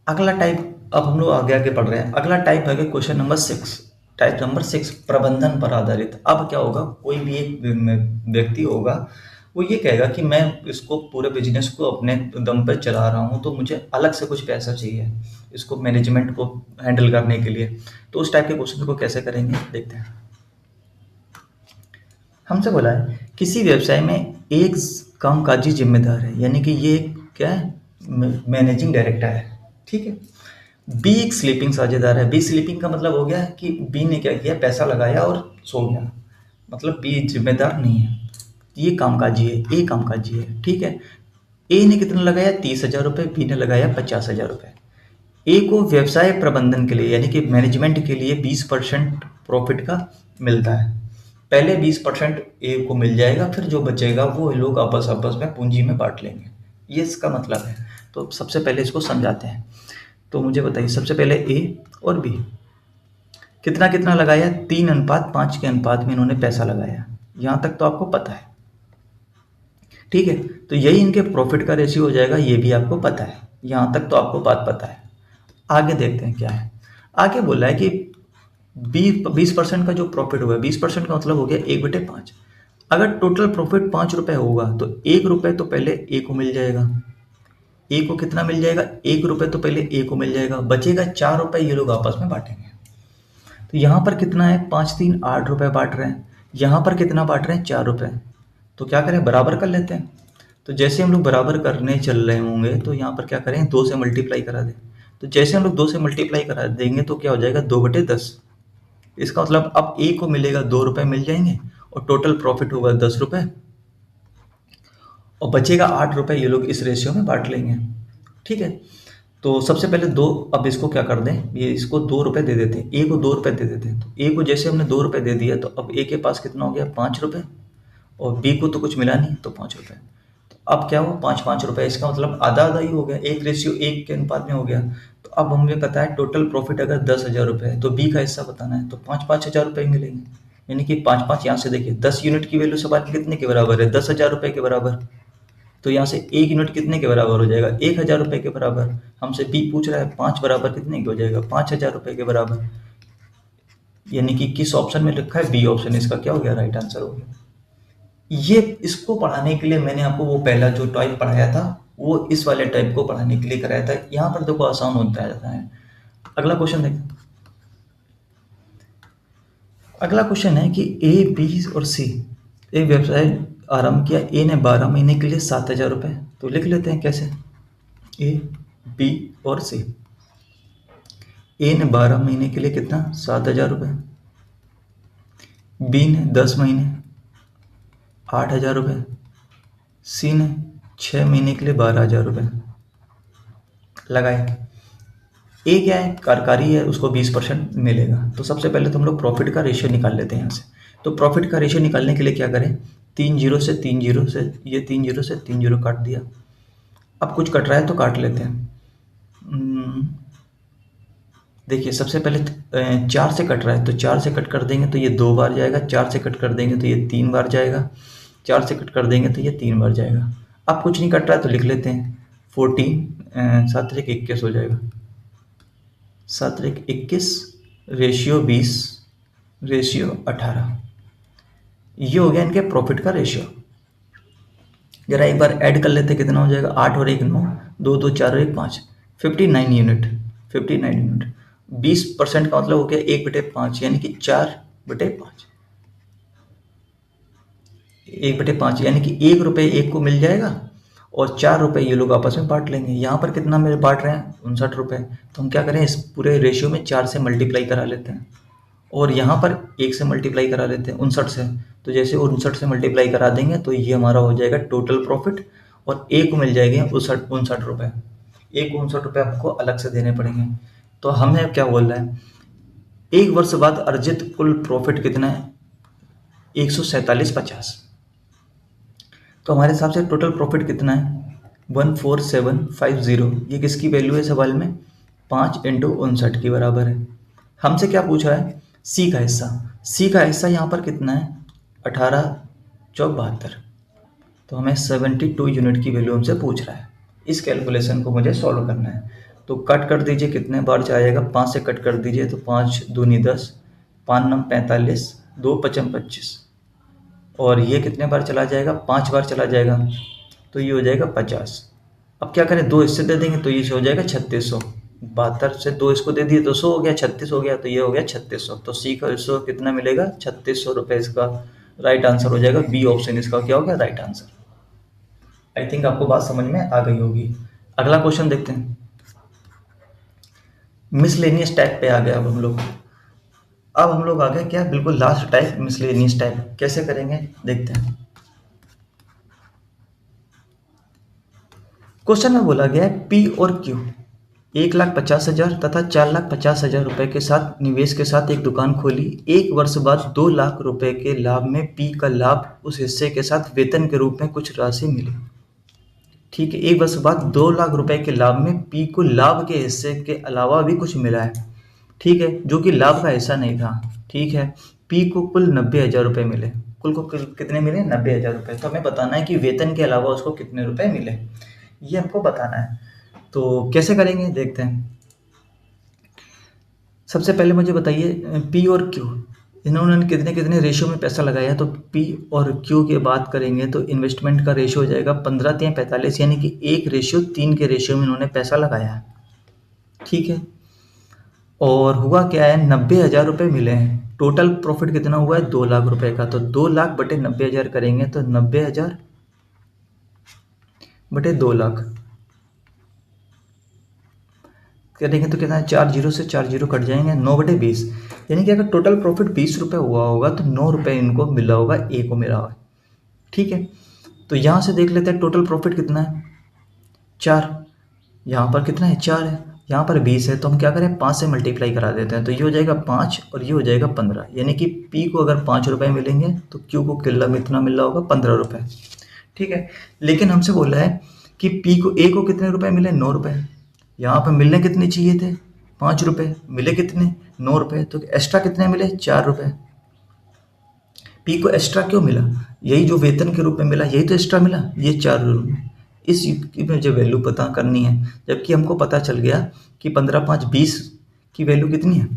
अगला टाइप, अब हम लोग आगे आगे पढ़ रहे हैं। अगला टाइप है क्वेश्चन नंबर 6, टाइप नंबर 6 प्रबंधन पर आधारित। अब क्या होगा, कोई भी एक व्यक्ति होगा, वो ये कहेगा कि मैं इसको पूरे बिजनेस को अपने दम पर चला रहा हूँ, तो मुझे अलग से कुछ पैसा चाहिए इसको मैनेजमेंट को हैंडल करने के लिए। तो उस टाइप के क्वेश्चन को कैसे करेंगे देखते हैं। हमसे बोला है किसी व्यवसाय में एक कामकाजी जिम्मेदार है, यानी कि ये क्या है, मैनेजिंग डायरेक्टर है। ठीक है, बी एक स्लीपिंग साझेदार है। बी स्लीपिंग का मतलब हो गया कि बी ने क्या किया, पैसा लगाया और सो गया, मतलब बी जिम्मेदार नहीं है, ये कामकाजी है, ए कामकाजी है। ठीक है, ए ने कितना लगाया 30,000 रुपये, बी ने लगाया 50,000 रुपये। ए को व्यवसाय प्रबंधन के लिए यानी कि मैनेजमेंट के लिए 20% प्रॉफिट का मिलता है। पहले 20% ए को मिल जाएगा, फिर जो बचेगा वो लोग आपस आपस में पूंजी में बांट लेंगे, ये इसका मतलब है। तो सबसे पहले इसको समझाते हैं। तो मुझे बताइए सबसे पहले ए और बी कितना कितना लगाया, 3:5 के अनुपात में इन्होंने पैसा लगाया, यहाँ तक तो आपको पता है। ठीक है, तो यही इनके प्रॉफिट का रेशियो हो जाएगा, ये भी आपको पता है, यहाँ तक तो आपको बात पता है। आगे देखते हैं क्या है। आगे बोला है कि 20% का जो प्रॉफिट हुआ है, 20% का मतलब हो गया 1/5। अगर टोटल प्रॉफिट 5 रुपये होगा तो 1 रुपये तो पहले ए को मिल जाएगा। ए को कितना मिल जाएगा, 1 रुपये तो पहले ए को मिल जाएगा, बचेगा 4 रुपये, ये लोग आपस में बांटेंगे। तो यहाँ पर कितना है, 5 3 8 रुपये बांट रहे हैं, यहाँ पर कितना बांट रहे हैं 4 रुपये। तो क्या करें, बराबर कर लेते हैं। तो जैसे हम लोग बराबर करने चल रहे होंगे तो यहाँ पर क्या करें, 2 से मल्टीप्लाई करा दें। तो जैसे हम लोग 2 से मल्टीप्लाई करा देंगे तो क्या हो जाएगा 2/10। इसका मतलब अब ए को मिलेगा 2 रुपये मिल जाएंगे और टोटल प्रॉफिट होगा 10 रुपये और बचेगा 8 रुपये, ये लोग इस रेशियो में बांट लेंगे। ठीक है, तो सबसे पहले दो, अब इसको क्या कर दें, ये इसको 2 रुपये दे देते हैं, ए को 2 रुपये दे देते हैं। तो ए को जैसे हमने 2 रुपये दे दिया तो अब ए के पास कितना हो गया 5 रुपये और बी को तो कुछ मिला नहीं तो 5 रुपये। तो अब क्या हुआ 5 5 रुपये, इसका मतलब आधा आधा ही हो गया, एक रेशियो 1 के अनुपात में हो गया। तो अब हमें पता है टोटल प्रॉफिट अगर 10,000 रुपये है तो बी का हिस्सा बताना है, तो 5 5 हज़ार रुपये मिलेंगे। यानी कि 5 5 यहाँ से देखिए 10 यूनिट की वैल्यू सवाल कितने के बराबर है, 10,000 रुपये के बराबर। तो यहाँ से 1 यूनिट कितने के बराबर हो जाएगा, 1,000 रुपये के बराबर। हमसे बी पूछ रहा है 5 बराबर कितने के हो जाएगा, 5,000 रुपये के बराबर। यानी कि किस ऑप्शन में लिखा है, बी ऑप्शन इसका क्या हो गया, राइट आंसर हो गया। ये इसको पढ़ाने के लिए मैंने आपको वो पहला जो टाइप पढ़ाया था वो इस वाले टाइप को पढ़ाने के लिए कराया था। यहाँ पर देखो आसान होता जाता है। अगला क्वेश्चन देखते। अगला क्वेश्चन है कि ए बी और सी एक व्यवसाय आरंभ किया। ए ने 12 महीने के लिए 7,000 रुपये, तो लिख लेते हैं कैसे, ए बी और सी। ए ने 12 महीने के लिए कितना 7,000 रुपये, बी ने 10 महीने 8,000 रुपये, सी ने 6 महीने के लिए 12,000 रुपये लगाए। ए क्या है, कारकारी है, उसको 20% मिलेगा। तो सबसे पहले तो हम लोग प्रॉफिट का रेशियो निकाल लेते हैं यहाँ से। तो प्रॉफिट का रेशियो निकालने के लिए क्या करें, 3 जीरो से 3 जीरो से, ये 3 जीरो से 3 जीरो काट दिया। अब कुछ कट रहा है तो काट लेते हैं। देखिए सबसे पहले 4 से कट रहा है, तो 4 से कट कर देंगे तो ये 2 बार जाएगा, 4 से कट कर देंगे तो ये 3 बार जाएगा, 4 से कट कर देंगे तो ये 3 बार जाएगा। अब कुछ नहीं कट रहा है तो लिख लेते हैं 14, 7 तरीक 21 हो जाएगा, 7 तरीक 21 रेशियो 20 रेशियो 18। ये हो गया इनके प्रॉफिट का रेशियो। जरा एक बार ऐड कर लेते कितना हो जाएगा, 8 और 1 9, 2 2 4 और 1 5, 59 यूनिट, 59 यूनिट। 20% का मतलब हो गया 1/5, यानी कि 4/5, 1/5 यानी कि 1 रुपये एक को मिल जाएगा और 4 रुपये ये लोग आपस में बांट लेंगे। यहाँ पर कितना मेरे बांट रहे हैं, 59 रुपये। तो हम क्या करें, इस पूरे रेशियो में 4 से मल्टीप्लाई करा लेते हैं और यहाँ पर 1 से मल्टीप्लाई करा लेते हैं 59 से। तो जैसे 59 से मल्टीप्लाई करा देंगे तो ये हमारा हो जाएगा टोटल प्रॉफिट, और ए को मिल जाएंगे 59 रुपये। ए को 59 रुपये आपको अलग से देने पड़ेंगे। तो हमें क्या बोल रहा है, 1 वर्ष बाद अर्जित कुल प्रॉफिट कितना है, 147.50। तो हमारे हिसाब से टोटल प्रॉफिट कितना है, 14750। ये किसकी वैल्यू है सवाल में, 5 × 59 के बराबर है। हमसे क्या पूछा है, सी का हिस्सा। सी का हिस्सा यहाँ पर कितना है, 18 चौक 72। तो हमें 72 यूनिट की वैल्यू हमसे पूछ रहा है। इस कैलकुलेशन को मुझे सॉल्व करना है। तो कट कर दीजिए, कितने बार जाएगा, 5 से कट कर दीजिए तो 5 दूनी 10, 5 9 45, 2 5 25, और ये कितने बार चला जाएगा, 5 बार चला जाएगा, तो ये हो जाएगा 50। अब क्या करें, 2 इससे दे देंगे तो ये हो जाएगा 3600। 72 से 2 इसको दे दिए तो 100 हो गया, 36 हो गया, तो ये हो गया 3600। तो सी का 100 कितना मिलेगा, 3600 रुपये। इसका राइट आंसर हो जाएगा बी ऑप्शन, इसका क्या हो गया, राइट आंसर। आई थिंक आपको बात समझ में आ गई होगी। अगला क्वेश्चन देखते हैं। मिसलेनियस टाइप पे आ गया अब हम लोग आ गए क्या, बिल्कुल लास्ट टाइप, मिसलेनियस टाइप। कैसे करेंगे देखते हैं। क्वेश्चन में बोला गया है पी और क्यू 1,50,000 तथा 4,50,000 रुपए के साथ निवेश के साथ एक दुकान खोली। 1 वर्ष बाद 2 लाख रुपए के लाभ में पी का लाभ उस हिस्से के साथ वेतन के रूप में कुछ राशि मिली। ठीक है, 1 वर्ष बाद 2 लाख रुपए के लाभ में पी को लाभ के हिस्से के अलावा भी कुछ मिला है। ठीक है, जो कि लाभ का हिस्सा नहीं था। ठीक है, पी को कुल 90,000 रुपए मिले। कुल को कितने मिले, 90,000 रुपए। तो हमें बताना है कि वेतन के अलावा उसको कितने रुपए मिले, ये हमको बताना है। तो कैसे करेंगे देखते हैं। सबसे पहले मुझे बताइए पी और क्यू, इन्होंने कितने कितने रेशियो में पैसा लगाया है। तो पी और क्यू की बात करेंगे तो इन्वेस्टमेंट का रेशियो हो जाएगा 15/45, यानी कि 1:3 के रेशियो में इन्होंने पैसा लगाया है। ठीक है, और हुआ क्या है, 90,000 रुपये मिले हैं। टोटल प्रॉफिट कितना हुआ है, 2 लाख रुपए का। तो 2 लाख बटे 90,000 करेंगे तो 90,000 बटे 2 लाख करेंगे तो कितना है, 4 जीरो से 4 जीरो कट जाएंगे, 9/20। यानी कि अगर टोटल प्रॉफिट 20 रुपये हुआ होगा तो 9 रुपये इनको मिला होगा, ए को मिला होगा। ठीक है, तो यहाँ से देख लेते हैं टोटल प्रॉफिट कितना है, 4। यहाँ पर कितना है, 4 है। यहाँ पर 20 है, तो हम क्या करें, 5 से मल्टीप्लाई करा देते हैं। तो ये हो जाएगा 5 और ये हो जाएगा 15, यानी कि पी को अगर 5 रुपये मिलेंगे तो क्यू को किला में इतना मिल रहा होगा, 15 रुपये। ठीक है, लेकिन हमसे बोला है कि पी को, ए को कितने रुपए मिले, 9 रुपये। यहाँ पर मिलने कितने चाहिए थे, 5 रुपये, मिले कितने, 9 रुपये। तो एक्स्ट्रा कितने मिले, 4 रुपये। पी को एक्स्ट्रा क्यों मिला, यही जो वेतन के रूप में मिला, यही तो एक्स्ट्रा मिला, ये 4 रुपये। इस की मुझे वैल्यू पता करनी है, जबकि हमको पता चल गया कि 15 5 20 की वैल्यू कितनी है,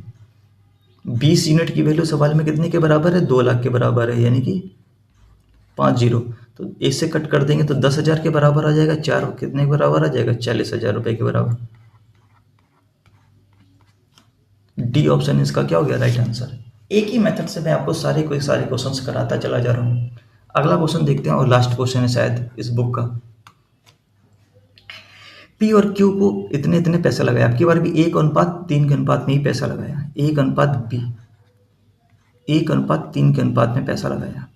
20 यूनिट की वैल्यू सवाल में कितने के बराबर है, 2 लाख के बराबर है, यानी कि 5 जीरो। तो इससे कट कर देंगे तो 10,000 के बराबर आ जाएगा, 4 कितने के बराबर आ जाएगा, 40,000 रुपये के बराबर। डी ऑप्शन इसका क्या हो गया, राइट आंसर। एक ही मेथड से मैं आपको सारे क्वेश्चंस कराता चला जा रहा हूँ। अगला क्वेश्चन देखते हैं और लास्ट क्वेश्चन है शायद इस बुक का। पी और क्यू को इतने इतने पैसा लगाया, आपकी बार भी 1:3 के अनुपात में ही पैसा लगाया, 1:B। 1:3 के अनुपात में पैसा लगाया।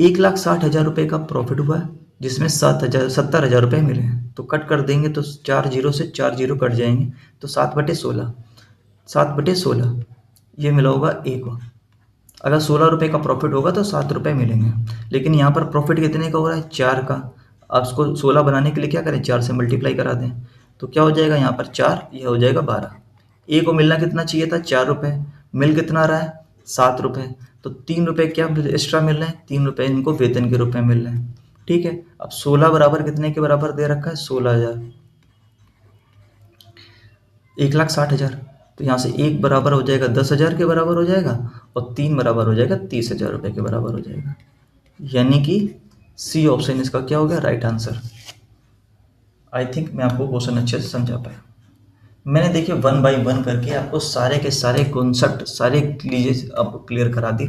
1,60,000 रुपये का प्रॉफिट हुआ है, जिसमें 70,000 रुपये मिले हैं। तो कट कर देंगे तो 4 जीरो से 4 जीरो कट जाएंगे, तो 7/16, 7/16 ये मिला होगा ए को। अगर 16 रुपये का प्रॉफिट होगा तो 7 रुपये मिलेंगे, लेकिन यहाँ पर प्रॉफिट कितने का हो रहा है, 4 का। आप उसको 16 बनाने के लिए क्या करें, 4 से मल्टीप्लाई करा दें, तो क्या हो जाएगा यहाँ पर 4, यह हो जाएगा 12। ए को मिलना कितना चाहिए था, 4 रुपये, मिल कितना रहा है, 7 रुपये। तो 3 रुपये क्या एक्स्ट्रा मिल रहे हैं, 3 रुपये इनको वेतन के रूप में मिल रहे हैं। ठीक है, अब 16 बराबर कितने के बराबर दे रखा है, 16,000, 1,60,000। तो यहाँ से 1 बराबर हो जाएगा 10,000 के बराबर हो जाएगा, और 3 बराबर हो जाएगा 30,000 रुपये के बराबर हो जाएगा। यानी कि सी ऑप्शन इसका क्या हो गया, राइट आंसर। आई थिंक मैं आपको क्वेश्चन अच्छे से समझा पाया। मैंने देखिए 1 बाय 1 करके आपको सारे के सारे कॉन्सेप्ट सारे लीजिए आपको क्लियर करा दी।